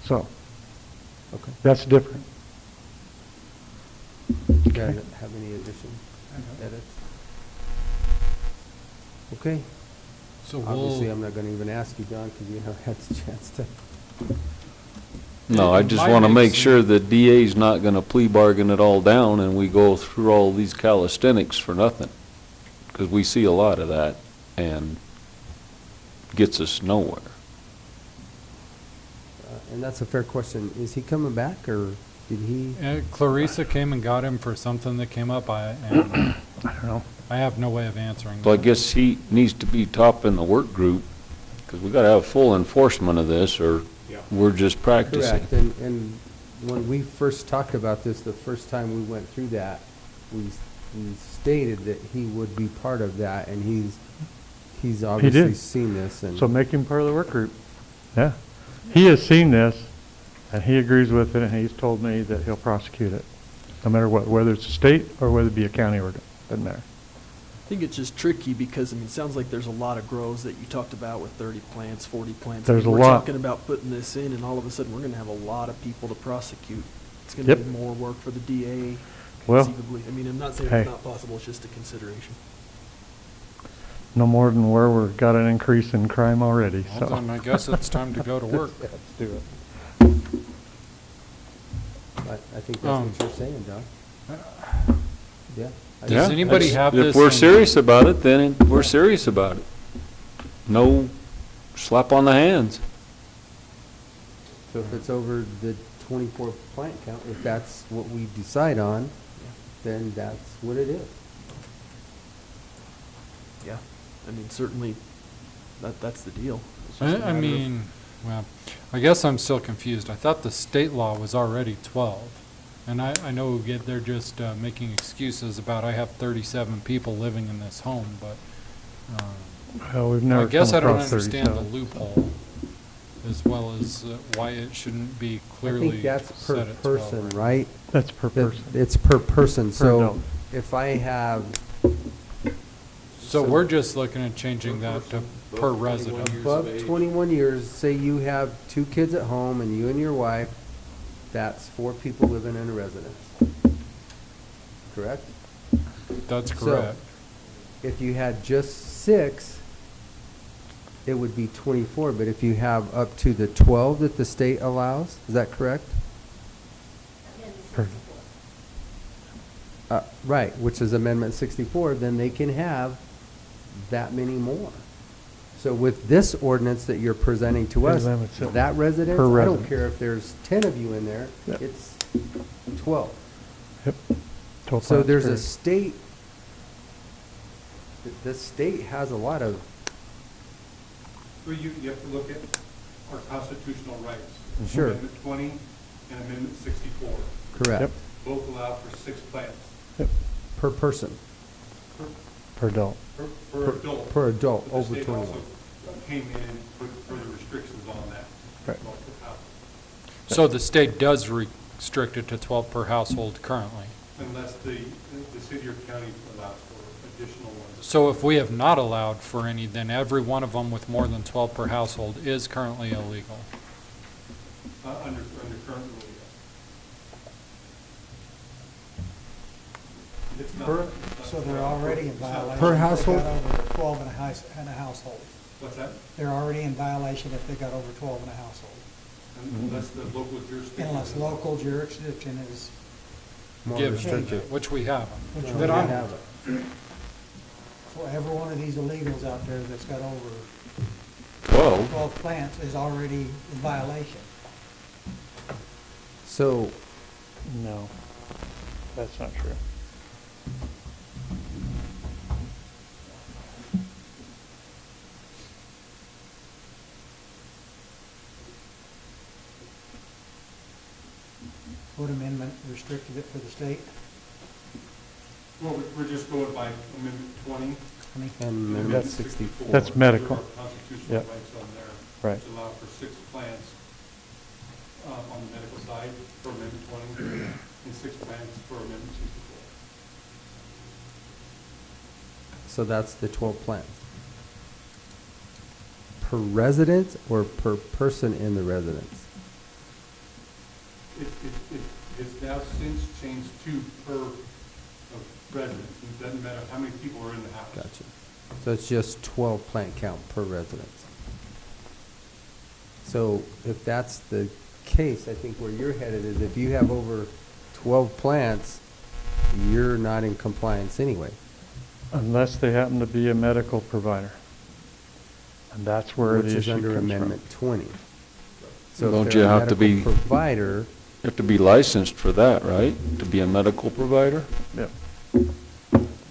S4: So,
S1: Okay.
S4: that's different.
S1: You guys have any additions, edits? Okay.
S5: So
S1: Obviously,
S5: we'll,
S1: I'm not gonna even ask you, Don, because you never had the chance to.
S2: No, I
S5: It
S2: just
S5: might
S2: want to
S5: make
S2: make sure the DA's not going to plea bargain it all down and we go through all these calisthenics for nothing. Because we see a lot of that and gets us nowhere.
S1: And that's a fair question. Is he coming back, or did he?
S5: Clarissa came and got him for something that came up, and
S6: I don't know.
S5: I have no way of answering.
S2: So I
S5: that.
S2: guess he needs to be top in the work group, because we got to have full enforcement of this, or we're just practicing.
S1: Correct, and when we first talked about this, the first time we went through that, we stated that he would be part of that, and he's obviously seen this, and.
S4: So make him part of the work group. Yeah. He has seen this, and he agrees with it, and he's told me that he'll prosecute it, no matter what, whether it's a state or whether it be a county ordinance, doesn't matter.
S21: I think it's just tricky because, I mean, it sounds like there's a lot of grows that you talked about with 30 plants, 40 plants.
S4: There's a
S21: We're
S4: lot.
S21: talking about putting this in, and all of a sudden, we're going to have a lot of people to prosecute. It's going to
S4: Yep.
S21: be more work for the DA,
S4: Well,
S21: conceivably. I mean, I'm not saying
S4: hey.
S21: it's not possible, it's just a consideration.
S4: No more than where we've got an increase in crime already,
S5: Well,
S4: so.
S5: then I guess it's time to go to work.
S4: Let's do it.
S1: I think that's what you're saying, Don. Yeah.
S5: Does anybody have this?
S2: If we're
S5: in-
S2: serious about it, then we're serious about it. No slap on the hands.
S1: So if it's over the 24 plant count, if that's what we decide on, then that's what it is.
S21: Yeah. I mean, certainly, that's the deal. It's just a
S5: I
S21: matter of-
S5: mean, well, I guess I'm still confused. I thought the state law was already 12. And I know they're just making excuses about I have 37 people living in this home, but
S4: Well, we've never
S5: I guess
S4: come
S5: I don't
S4: across
S5: understand the
S4: 37.
S5: loophole as well as why it shouldn't be
S1: I
S5: clearly
S1: think that's per
S5: set at 12.
S1: person, right?
S4: That's per
S1: That-
S4: person.
S1: It's per person,
S4: Per
S1: so
S4: adult.
S1: if I have.
S5: So we're just looking at changing that to per resident.
S1: Above 21 years, say you have 2 kids at home and you and your wife, that's 4 people living in a residence. Correct?
S5: That's
S1: So,
S5: correct.
S1: if you had just 6, it would be 24, but if you have up to the 12 that the state allows, is that correct? Right, which is Amendment 64, then they can have that many more. So with this ordinance that you're presenting to
S4: It
S1: us,
S4: limits it
S1: that residence,
S4: per
S1: I don't
S4: resident.
S1: care if there's 10 of you in there,
S4: Yep.
S1: it's 12.
S4: Yep. 12
S1: So
S4: plants
S1: there's
S4: per-
S1: a state, the state has a lot of,
S20: Well, you have to look at our constitutional rights.
S1: Sure.
S20: Amendment 20 and Amendment 64.
S1: correct,
S4: Yep.
S20: Both allow for 6 plants
S1: per person,
S4: Per adult.
S20: per adult.
S1: per adult,
S20: But the
S1: over
S20: state
S1: 21.
S20: also came in and put further restrictions on that.
S4: Right.
S20: Multiple houses.
S5: So the state does restrict it to 12 per household currently.
S20: Unless the city or county allows for additional ones.
S5: So if we have not allowed for any, then every one of them with more than 12 per household is currently illegal.
S20: Under current rule, yes. It's not.
S16: So they're already in violation.
S1: Per
S16: if they
S1: household?
S16: got over 12 in a household.
S20: What's that?
S16: They're already in violation if they got over 12 in a household.
S20: Unless the local jurisdiction.
S16: Unless local jurisdiction is,
S1: More
S5: Give,
S1: restrictive.
S5: which we have.
S16: Which
S5: That
S16: we
S5: I'm-
S1: have it.
S16: for every one of these illegals out there that's got over
S2: 12.
S16: 12 plants is already in violation.
S1: So,
S4: No, that's not true.
S16: What amendment restricted it for the state?
S20: Well, we're just going by Amendment 20.
S1: and Amendment 64.
S4: That's medical.
S20: There are constitutional
S4: Yep.
S20: rights on there.
S4: Right.
S20: Which allow for 6 plants on the medical side for Amendment 20 and 6 plants for Amendment 64.
S1: So that's the 12 plants. Per residence or per person in the residence?
S20: It's now since changed to per of residents. It doesn't matter how many people are in the house.
S1: Gotcha. So it's just 12 plant count per residence. So if that's the case, I think where you're headed is if you have over 12 plants, you're not in compliance anyway.
S4: Unless they happen to be a medical provider. And that's where
S1: Which
S4: the
S1: is
S4: issue
S1: under
S4: comes from.
S1: Amendment 20. So
S2: Don't
S1: if
S2: you
S1: they're a
S2: have to
S1: medical
S2: be-
S1: provider,
S2: You have to be licensed for that, right? To be a medical provider?
S4: Yep.
S20: You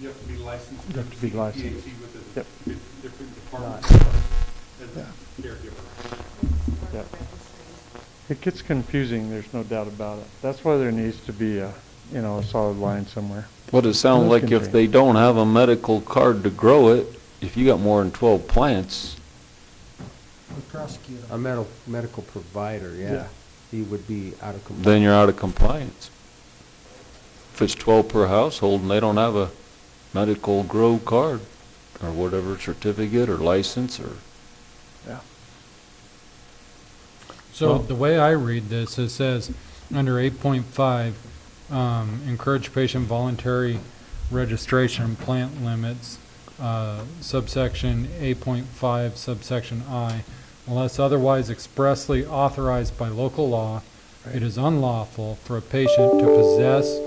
S20: have to be licensed.
S4: You have to be licensed.
S20: PhD with a
S4: Yep.
S20: different department as a caregiver.
S4: Yep. It gets confusing, there's no doubt about it. That's why there needs to be a, a solid line somewhere.
S2: What it sounds
S4: Those
S2: like
S4: can
S2: if
S4: change.
S2: they don't have a medical card to grow it, if you got more than 12 plants,
S16: We prosecute
S1: a
S16: them.
S1: medical provider, yeah,
S4: Yeah.
S1: he would be out of compliance.
S2: then you're out of compliance. If it's 12 per household and they don't have a medical grow card or whatever certificate or license or,
S4: Yeah.
S5: So
S4: Well-
S5: the way I read this, it says, under 8.5, encourage patient voluntary registration and plant limits, subsection 8.5, subsection I, unless otherwise expressly authorized by local law, it is unlawful for a patient to possess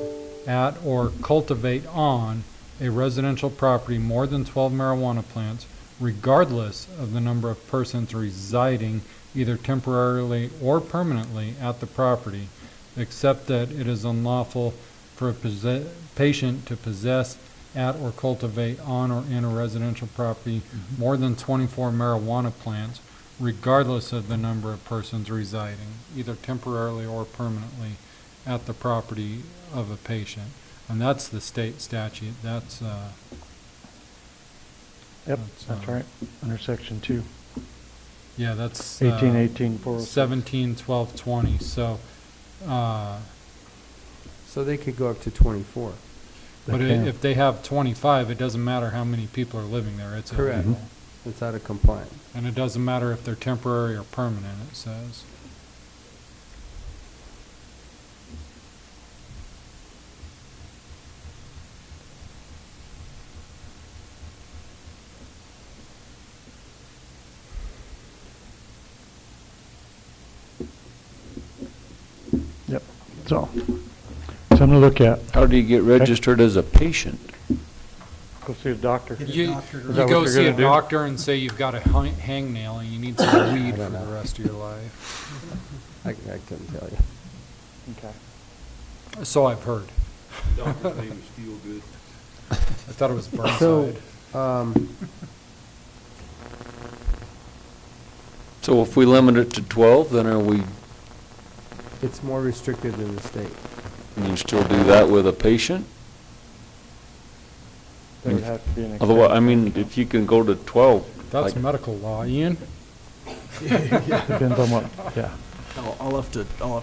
S5: at or cultivate on a residential property more than 12 marijuana plants, regardless of the number of persons residing either temporarily or permanently at the property, except that it is unlawful for a patient to possess at or cultivate on or in a residential property more than 24 marijuana plants, regardless of the number of persons residing, either temporarily or permanently, at the property of a patient. And that's the state statute. That's,
S4: Yep, that's right, under section 2.
S5: yeah, that's
S4: 1818 406.
S5: 17, 12, 20. So,
S1: So they could go up to 24.
S5: but if they have 25, it doesn't matter how many people are living there. It's
S1: Correct.
S5: illegal.
S1: It's out of compliance.
S5: And it doesn't matter if they're temporary or permanent, it says.
S4: Yep, so, something to look at.
S2: how do you get registered as a patient?
S4: Go see a doctor.
S16: Get a
S5: You,
S16: doctor to
S4: Is
S5: you
S4: that what
S5: go
S4: you're
S5: see a
S4: gonna do?
S5: doctor and say you've got a hangnail and you need some weed for the rest of your life.
S1: I couldn't tell you.
S4: Okay.
S5: So I've heard.
S8: Doctor's name is Feel Good.
S5: I thought it was
S1: So,
S5: Burnside.
S2: So if we limit it to 12, then are we,
S1: it's more restrictive than the state.
S2: can you still do that with a patient?
S4: There would have to be an
S2: Otherwise, I
S4: exception.
S2: mean, if you can go to 12,
S5: That's
S2: like-
S5: medical law, Ian.
S4: Depends on what, yeah.
S21: I'll have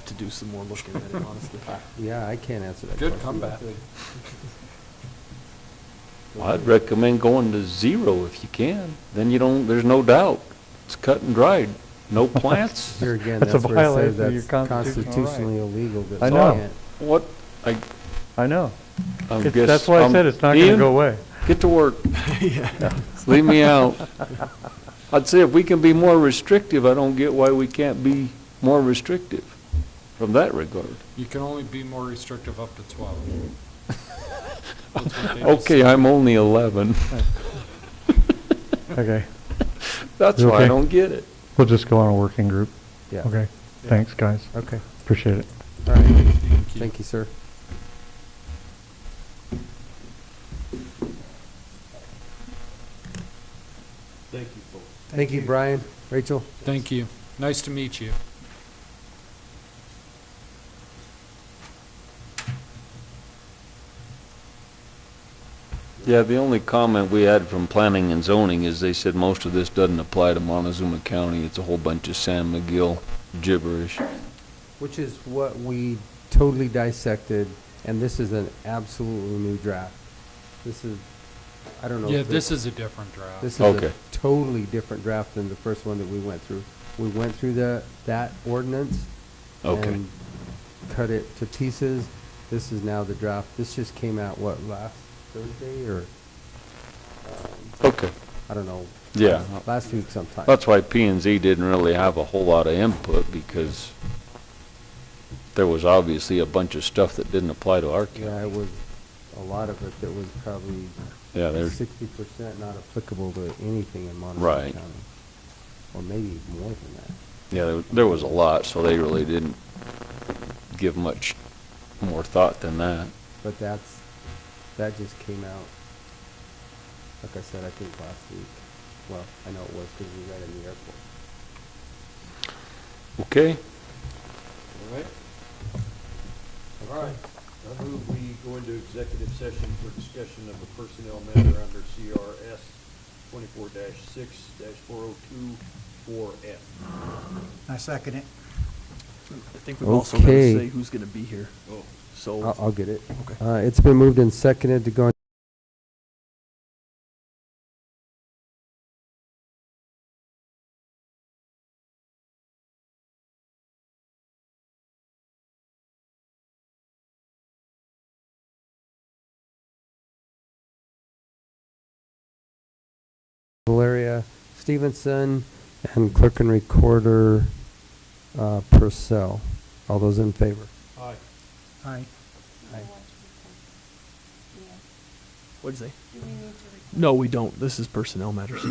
S21: to do some more looking at it, honestly.
S1: Yeah, I can't answer that
S5: Good
S1: question.
S5: comeback.
S2: I'd recommend going to 0 if you can. Then you don't, there's no doubt. It's cut and dried. No plants.
S1: Here again,
S4: That's a
S1: that's where it says
S4: violation of your
S1: that's
S4: constitutional right.
S1: constitutionally illegal. that
S4: I
S1: you
S4: know.
S1: can't.
S2: What,
S4: I know.
S2: I
S4: It's-
S2: guess,
S4: That's why I said it's not gonna
S2: Ian,
S4: go away.
S2: Get to work.
S21: Yeah.
S2: Leave me out. I'd say if we can be more restrictive, I don't get why we can't be more restrictive from that regard.
S5: You can only be more restrictive up to 12. That's what they
S2: Okay, I'm only 11.
S4: Okay,
S2: That's
S4: You
S2: why I
S4: okay?
S2: don't get it.
S4: we'll just go on a working group.
S1: Yeah.
S4: Okay, thanks, guys.
S1: Okay.
S4: Appreciate it.
S1: All right.
S5: Thank you.
S1: Thank you, sir.
S8: Thank you, folks.
S1: Thank you, Brian. Rachel?
S5: Thank you. Nice to meet you.
S2: Yeah, the only comment we had from planning and zoning is they said most of this doesn't apply to Montezuma County. It's a whole bunch of San Miguel gibberish.
S1: Which is what we totally dissected, and this is an absolutely new draft. This is, I don't know.
S5: Yeah,
S1: if
S5: this
S1: it-
S5: is a different draft.
S1: This is
S2: Okay.
S1: a totally different draft than the first one that we went through. We went through that ordinance.
S2: Okay.
S1: And cut it to pieces, This is now the draft. This just came out, what, last Thursday, or?
S2: Okay.
S1: I don't know.
S2: Yeah.
S1: Last week sometime.
S2: That's why P and Z didn't really have a whole lot of input, because there was obviously a bunch of stuff that didn't apply to our county.
S1: Yeah, it was a lot of it that was probably
S2: Yeah, there's
S1: 60% not applicable to anything in Montezuma
S2: Right.
S1: County. Or maybe more than that.
S2: Yeah, there was a lot, so they really didn't give much more thought than that.
S1: But that just came out, like I said, I think last week. Well, I know it was because we read it in the airport.
S2: Okay.
S8: All right. All right. I move we go into executive session for discussion of a personnel matter under CRS 24-6-4024F.
S16: I second it.
S21: I think we've also got to
S1: Okay.
S21: say who's going to be here.
S8: Oh.
S21: So,
S1: I'll get it.
S21: Okay.
S1: It's been moved and seconded to go Valeria Stevenson and clerk and recorder Purcell. All those in favor?
S8: Aye.
S16: Aye.
S21: what'd you say? No, we don't. This is personnel matters.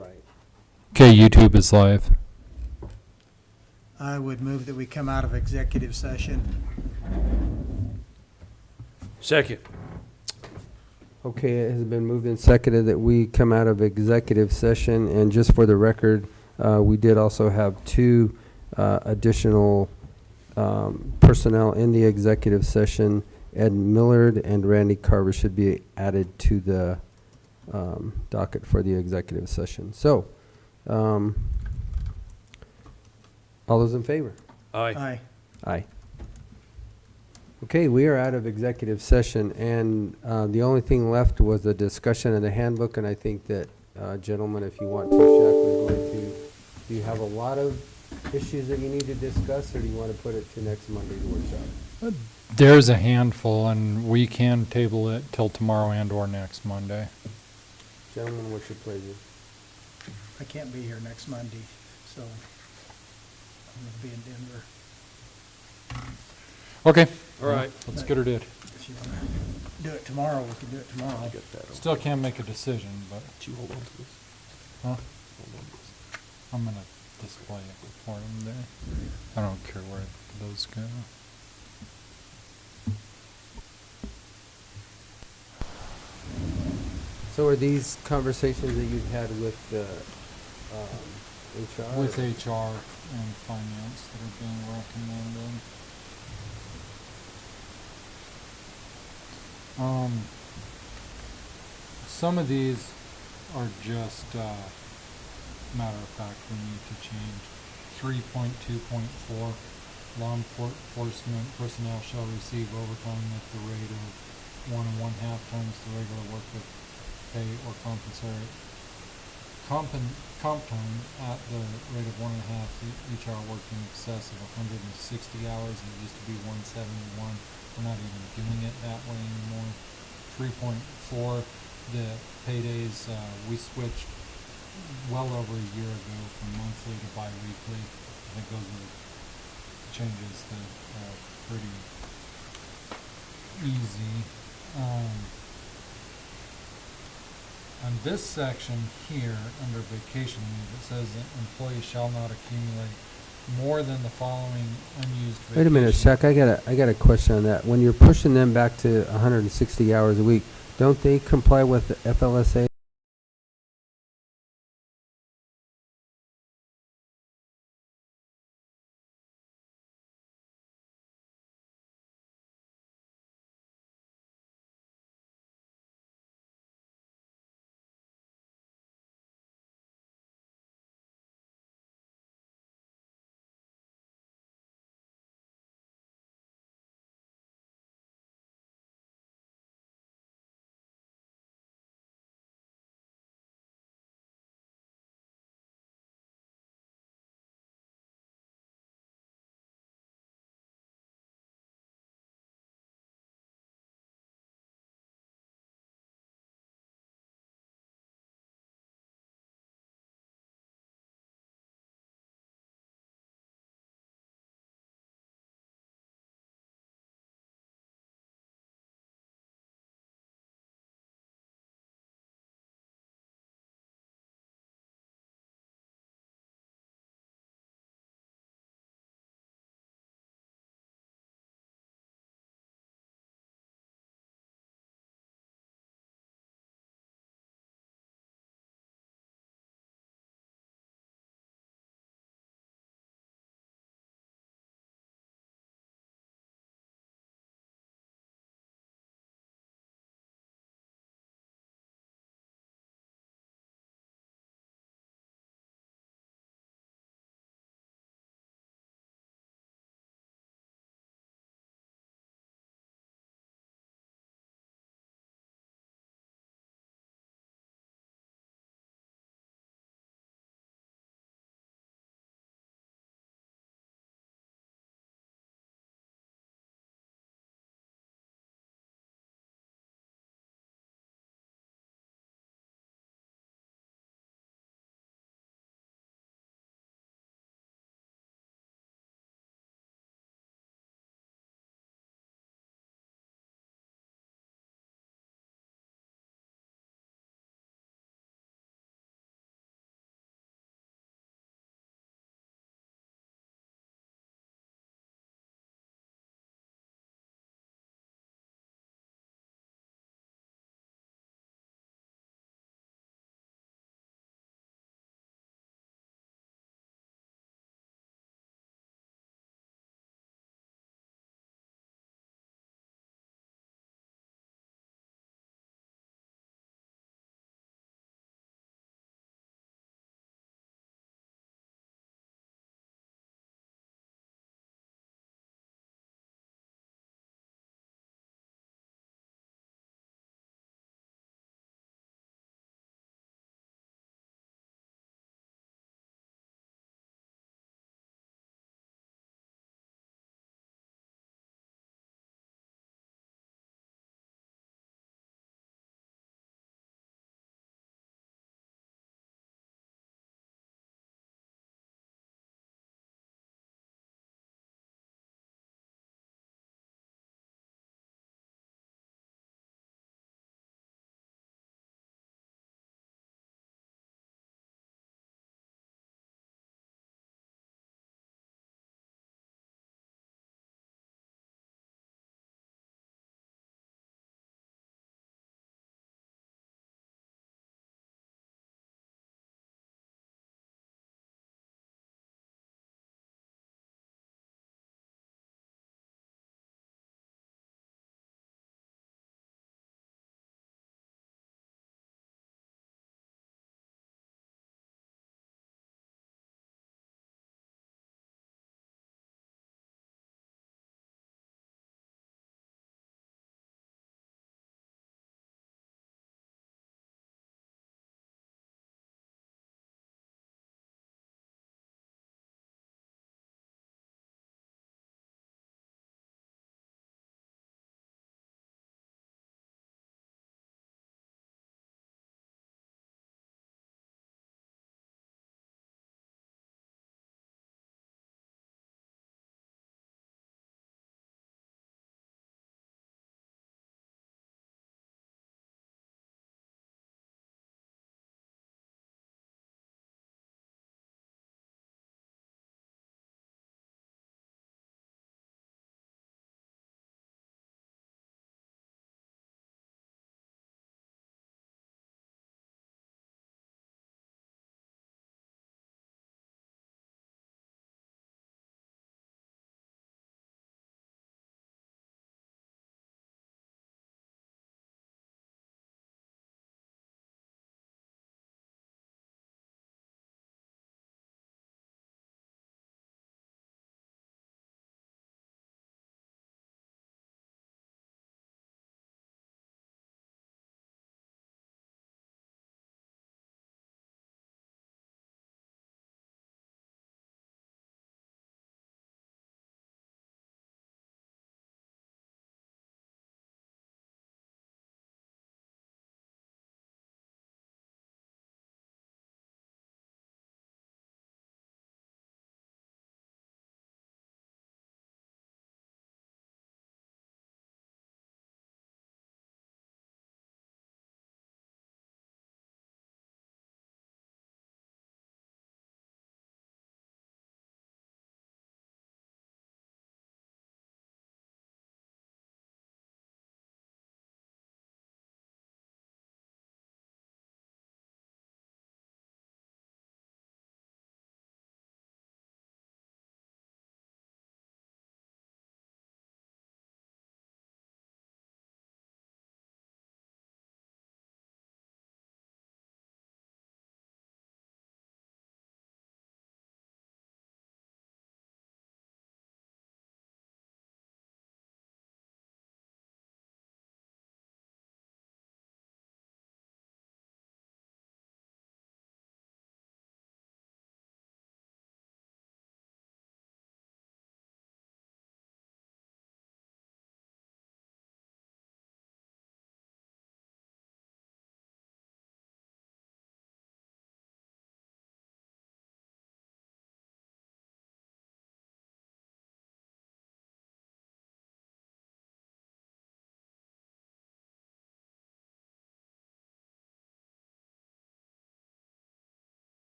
S1: Right.
S5: Okay, YouTube is live.
S16: I would move that we come out of executive session.
S8: Second.
S1: Okay, it has been moved and seconded that we come out of executive session, and just for the record, we did also have two additional personnel in the executive session. Ed Millard and Randy Carver should be added to the docket for the executive session. So, all those in favor?
S8: Aye.
S16: Aye.
S1: Aye. Okay, we are out of executive session, and the only thing left was a discussion of the handbook, and I think that, gentlemen, if you want to, Shaq, we're going to, do you have a lot of issues that you need to discuss, or do you want to put it to next Monday's workshop?
S5: There's a handful, and we can table it till tomorrow and or next Monday.
S1: Gentlemen, what's your pleasure?
S16: I can't be here next Monday, so I'm going to be in Denver.
S5: Okay.
S8: All right.
S5: Let's get her did.
S16: If you want to do it tomorrow, we can do it tomorrow.
S5: Still can't make a decision, but.
S8: You hold on to this.
S5: Huh? I'm gonna display it for them there. I don't care where those go.
S1: So are these conversations that you've had with HR?
S5: With HR and finance that are being recommended. Some of these are just, matter of fact, we need to change. 3.2.4, law enforcement personnel shall receive overtime at the rate of 1 1/2 times the regular workweek pay or compensate comp time at the rate of 1 1/2 each hour worked in excess of 160 hours. It used to be 171. We're not even doing it that way anymore. 3.4, the paydays, we switched well over a year ago from monthly to bi-weekly. I think those are changes that are pretty easy. On this section here, under vacation leave, it says that employees shall not accumulate more than the following unused vacation.
S1: Wait a minute, Shaq, I got a question on that. When you're pushing them back to 160 hours a week, don't they comply with the FLSA?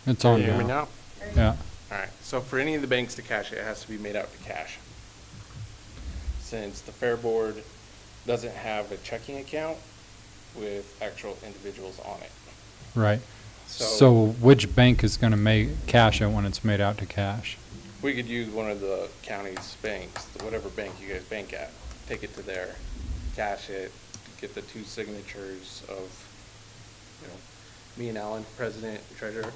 S5: It's on
S3: Can you hear me
S5: now.
S3: now?
S5: Yeah.
S3: All right, so for any of the banks to cash it, it has to be made out to cash. Since the Fair Board doesn't have a checking account with actual individuals on it.
S5: Right.
S3: So-
S5: So which bank is going to cash it when it's made out to cash?
S3: We could use one of the county's banks, whatever bank you guys bank at, take it to there, cash it, get the 2 signatures of, you know, me and Alan, president, treasurer,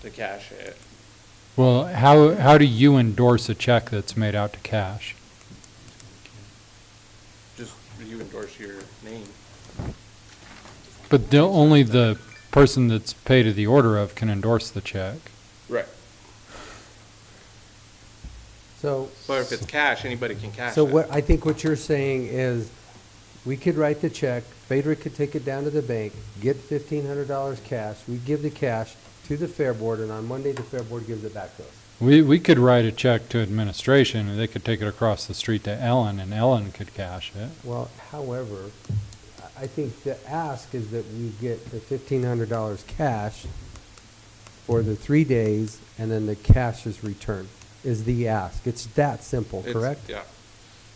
S3: to cash it.
S5: Well, how do you endorse a check that's made out to cash?
S3: Just you endorse your name.
S5: But only the person that's paid to the order of can endorse the check.
S3: Right.
S1: So.
S3: But if it's cash, anybody can cash it.
S1: So what, I think what you're saying is, we could write the check, Phaedra could take it down to the bank, get $1,500 cash, we give the cash to the Fair Board, and on Monday, the Fair Board gives it back to us.
S5: We could write a check to administration, and they could take it across the street to Ellen, and Ellen could cash it.
S1: Well, however, I think the ask is that we get the $1,500 cash for the 3 days, and then the cash is returned, is the ask. It's that simple,
S3: It's-
S1: correct?
S3: Yeah.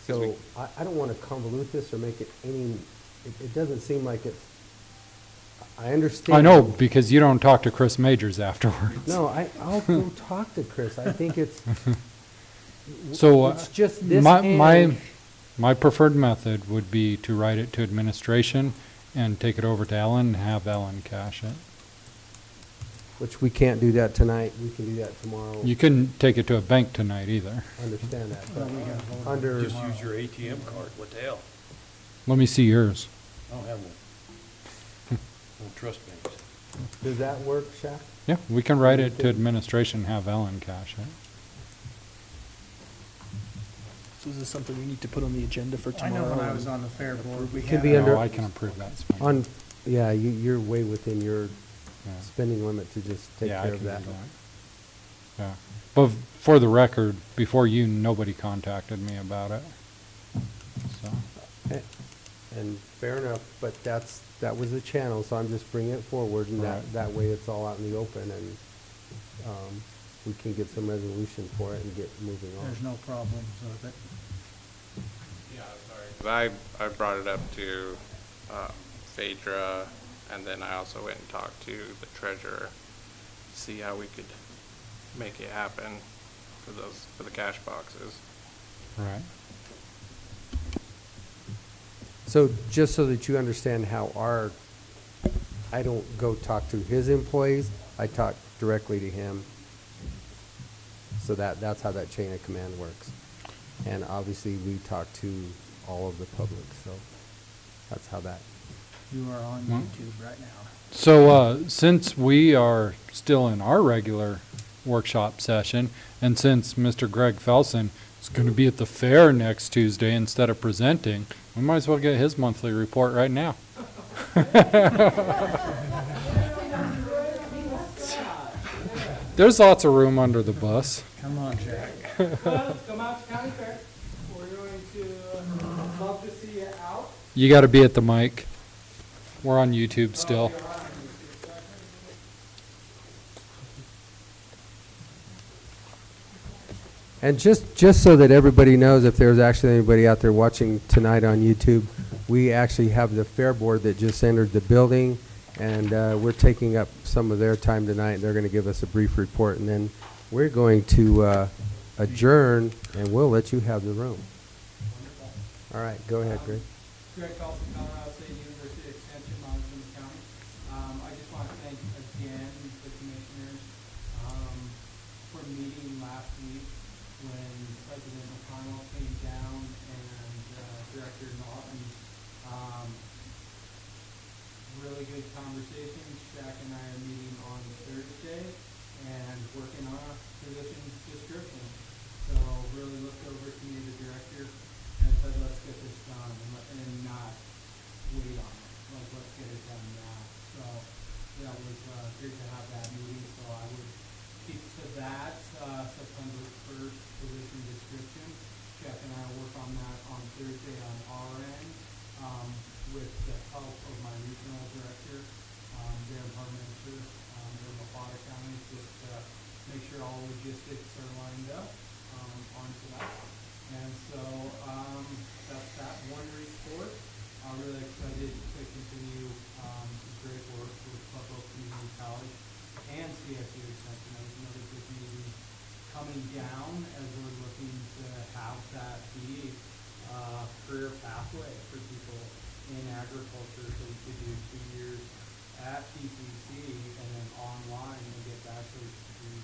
S1: So I don't want to convolute this or make it any, it doesn't seem like it's, I understand.
S5: I know, because you don't talk to Chris Majors afterwards.
S1: No, I'll go talk to Chris. I think it's,
S5: So
S1: it's just this
S5: my preferred method would be to write it to administration and take it over to Ellen and have Ellen cash it.
S1: which we can't do that tonight. We can do that tomorrow.
S5: You couldn't take it to a bank tonight either.
S1: Understand that, but
S16: we gotta vote
S1: under.
S8: Just use your ATM card, what the hell?
S5: Let me see yours.
S8: I don't have one. I don't trust banks.
S1: Does that work, Shaq?
S5: Yeah, we can write it to administration and have Ellen cash it.
S21: So is this something we need to put on the agenda for
S16: I
S21: tomorrow?
S16: know when I was on the Fair Board, we
S1: Could
S16: had.
S1: be under.
S5: No, I can approve that spending.
S1: Yeah, you're way within your
S5: Yeah.
S1: spending limit to just take
S5: Yeah, I
S1: care of
S5: can do
S1: that.
S5: Yeah. But for the record, before you, nobody contacted me about it. So,
S1: And fair enough, but that was the channel, so I'm just bringing it forward, and
S5: Right.
S1: that way it's all out in the open, and we can get some resolution for it and get moving on.
S16: There's no problems with it.
S3: Yeah, sorry. I brought it up to Phaedra, and then I also went and talked to the treasurer, see how we could make it happen for the cash boxes.
S5: right.
S1: So just so that you understand how I don't go talk to his employees, I talk directly to him. So that's how that chain of command works. And obviously, we talk to all of the public, so that's how that.
S16: You are on
S5: Well-
S16: YouTube right now.
S5: So, since we are still in our regular workshop session, and since Mr. Greg Felsen is going to be at the fair next Tuesday instead of presenting, we might as well get his monthly report right now. There's lots of room under the bus.
S16: Come on, Jack.
S22: Come out to County Fair. We're going to love to see you out.
S5: You got to be at the mic. We're on YouTube still.
S1: And just so that everybody knows, if there's actually anybody out there watching tonight on YouTube, we actually have the Fair Board that just entered the building, and we're taking up some of their time tonight. They're going to give us a brief report, and then we're going to adjourn, and we'll let you have the room. All right, go ahead, Greg.
S22: Greg Felsen, Colorado State University Extension, Montezuma County. I just want to thank again the commissioners for meeting last week when President McConnell came down and Director Naughton. Really good conversations. Shaq and I are meeting on Thursday and working on a position description. So really looked over to me, the director, and said, let's get this done and not sure all logistics are lined up, onto that. And so, that's that one report. I'm really excited to continue, the great work with Buffalo Community College and CSU Extension. That was another big meeting coming down as we're looking to have that be a career pathway for people in agriculture. So you could do 2 years at PCC and then online and get bachelor's degree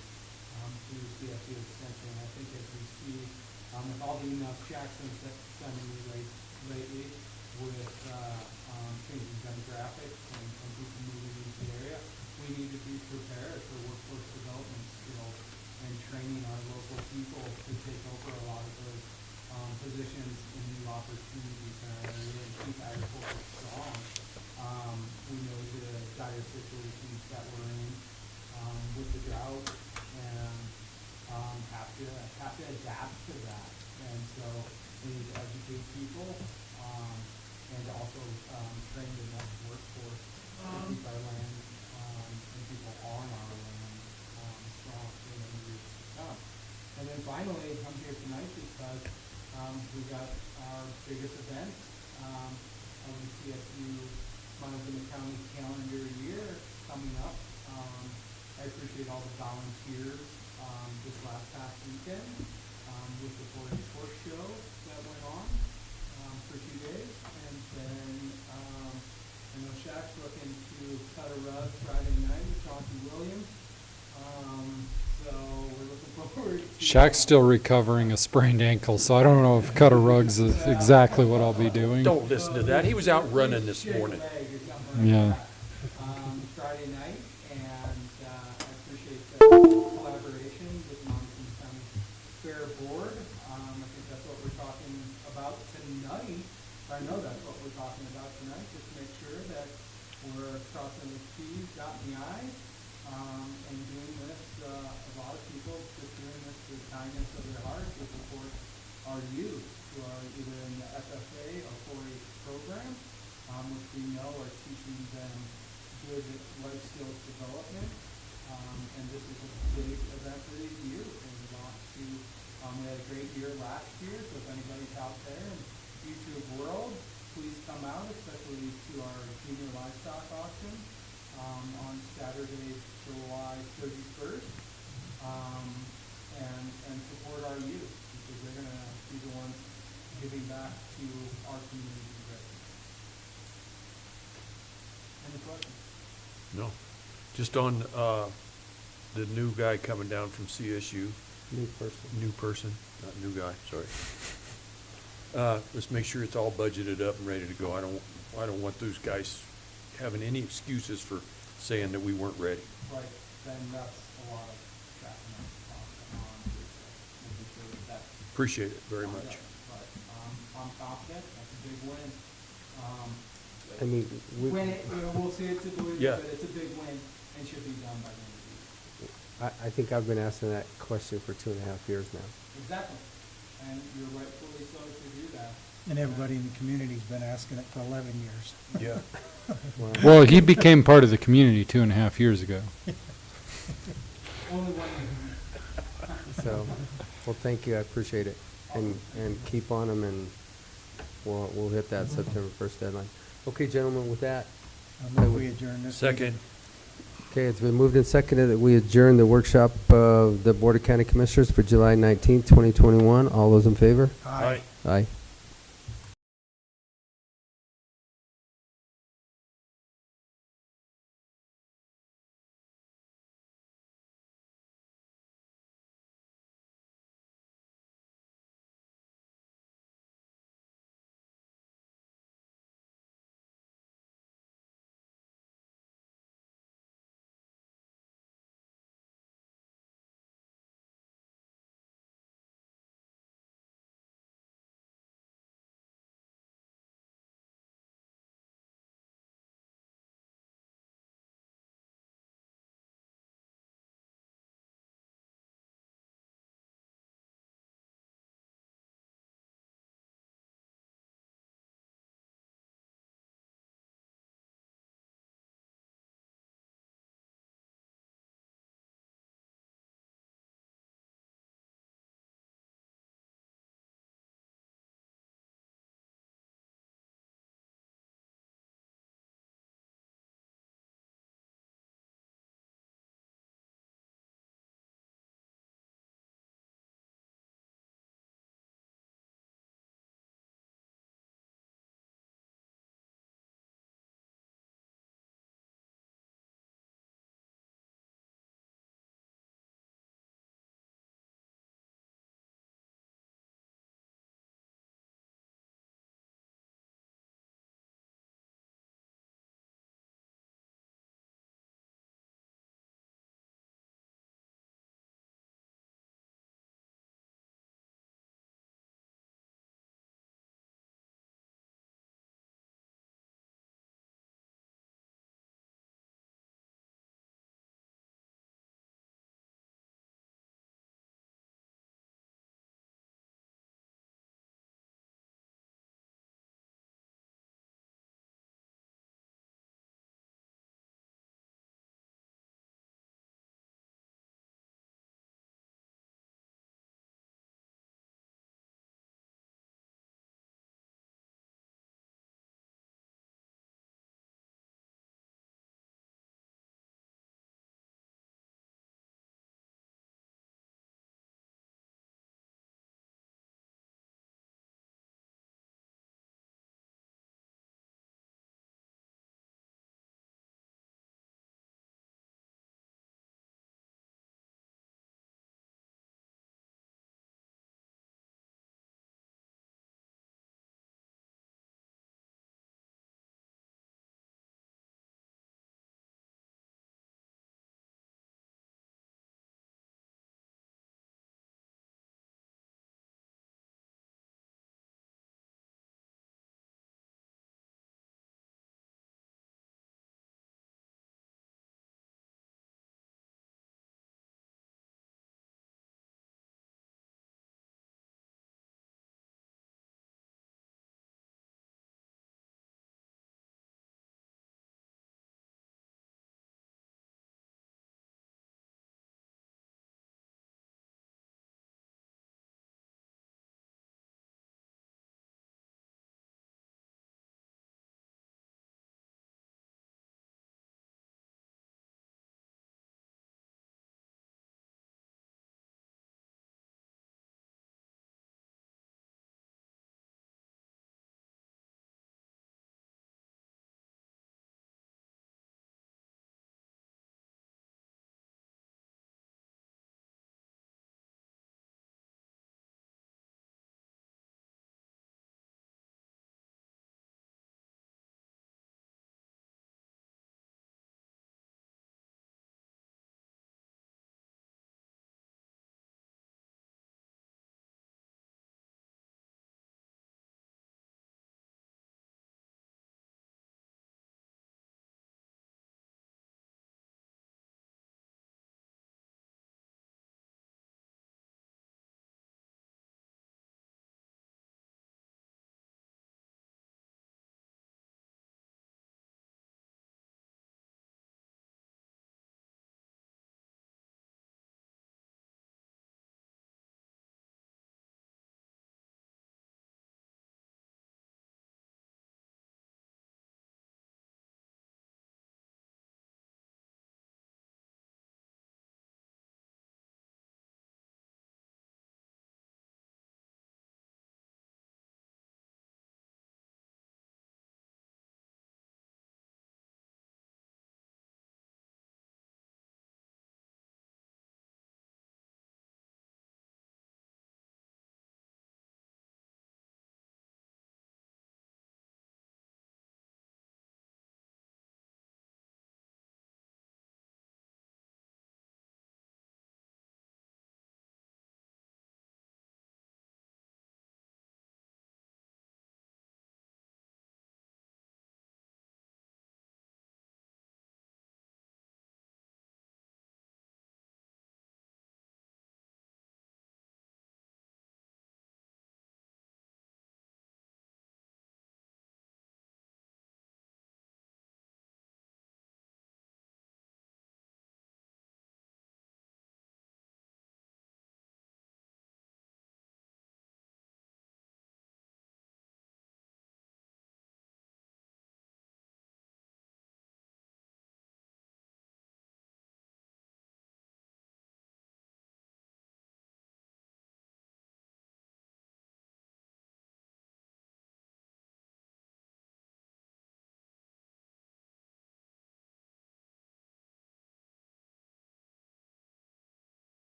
S22: through CSU Extension. I think as we see with all the emails Jackson's sending me lately with changing demographics and people moving into the area, we need to be prepared for workforce development skills and training our local people to take over a lot of those positions and new opportunities in our area and keep agriculture strong. We know the dire situations that we're in with the drought and have to adapt to that. And so we need to educate people and also train the next workforce to keep our land and people on our land strong for many years to come. And then finally, I'm here tonight because we got our biggest event of the CSU Montezuma County calendar year coming up. I appreciate all the volunteers this past weekend with the 40 horse show that went on for 2 days. And then I know Shaq's looking to cut a rug Friday night with Chauncey Williams. So we're looking forward to
S5: Shaq's still recovering a sprained ankle, so I don't know if cut a rug's is exactly what I'll be doing.
S8: Don't listen to that. He was out running this morning.
S5: Yeah.
S22: Friday night, and I appreciate the collaboration with Montezuma County Fair Board. I think that's what we're talking about tonight. I know that's what we're talking about tonight, just to make sure that we're crossing the T's, dotting the I's, and doing this. A lot of people just doing this to the kindness of their heart to support our youth who are either in the FFA or 4-H program, which we know are teaching them good life skills development. And this is a big event for these youth. And we want to, we had a great year last year, so if anybody's out there in YouTube world, please come out, especially to our junior livestock auction on Saturday, July 31st, and support our youth, because they're going to be the ones giving back to our community. Any questions?
S8: No. Just on the new guy coming down from CSU. New person, not new guy, sorry. Let's make sure it's all budgeted up and ready to go. I don't want those guys having any excuses for saying that we weren't ready.
S22: Right, then that's a lot of tracking on making sure that that's.
S8: Appreciate it very much.
S22: But I'm confident, that's a big win.
S1: I mean,
S22: We'll see it to believe,
S8: Yeah.
S22: but it's a big win and should be done by the end of the year.
S1: I think I've been asking that question for 2.5 years now.
S22: Exactly, and you're rightfully so to do that.
S16: And everybody in the community's been asking it for 11 years.
S8: Yeah.
S5: Well, he became part of the community 2.5 years ago.
S22: Only one year.
S1: So, well, thank you, I appreciate it. And keep on them, and we'll hit that September 1st deadline. Okay, gentlemen, with that.
S16: We adjourn this.
S8: Second.
S1: Okay, it's been moved and seconded that we adjourn the workshop of the Board of County Commissioners for July 19th, 2021. All those in favor?
S8: Aye.
S1: Aye.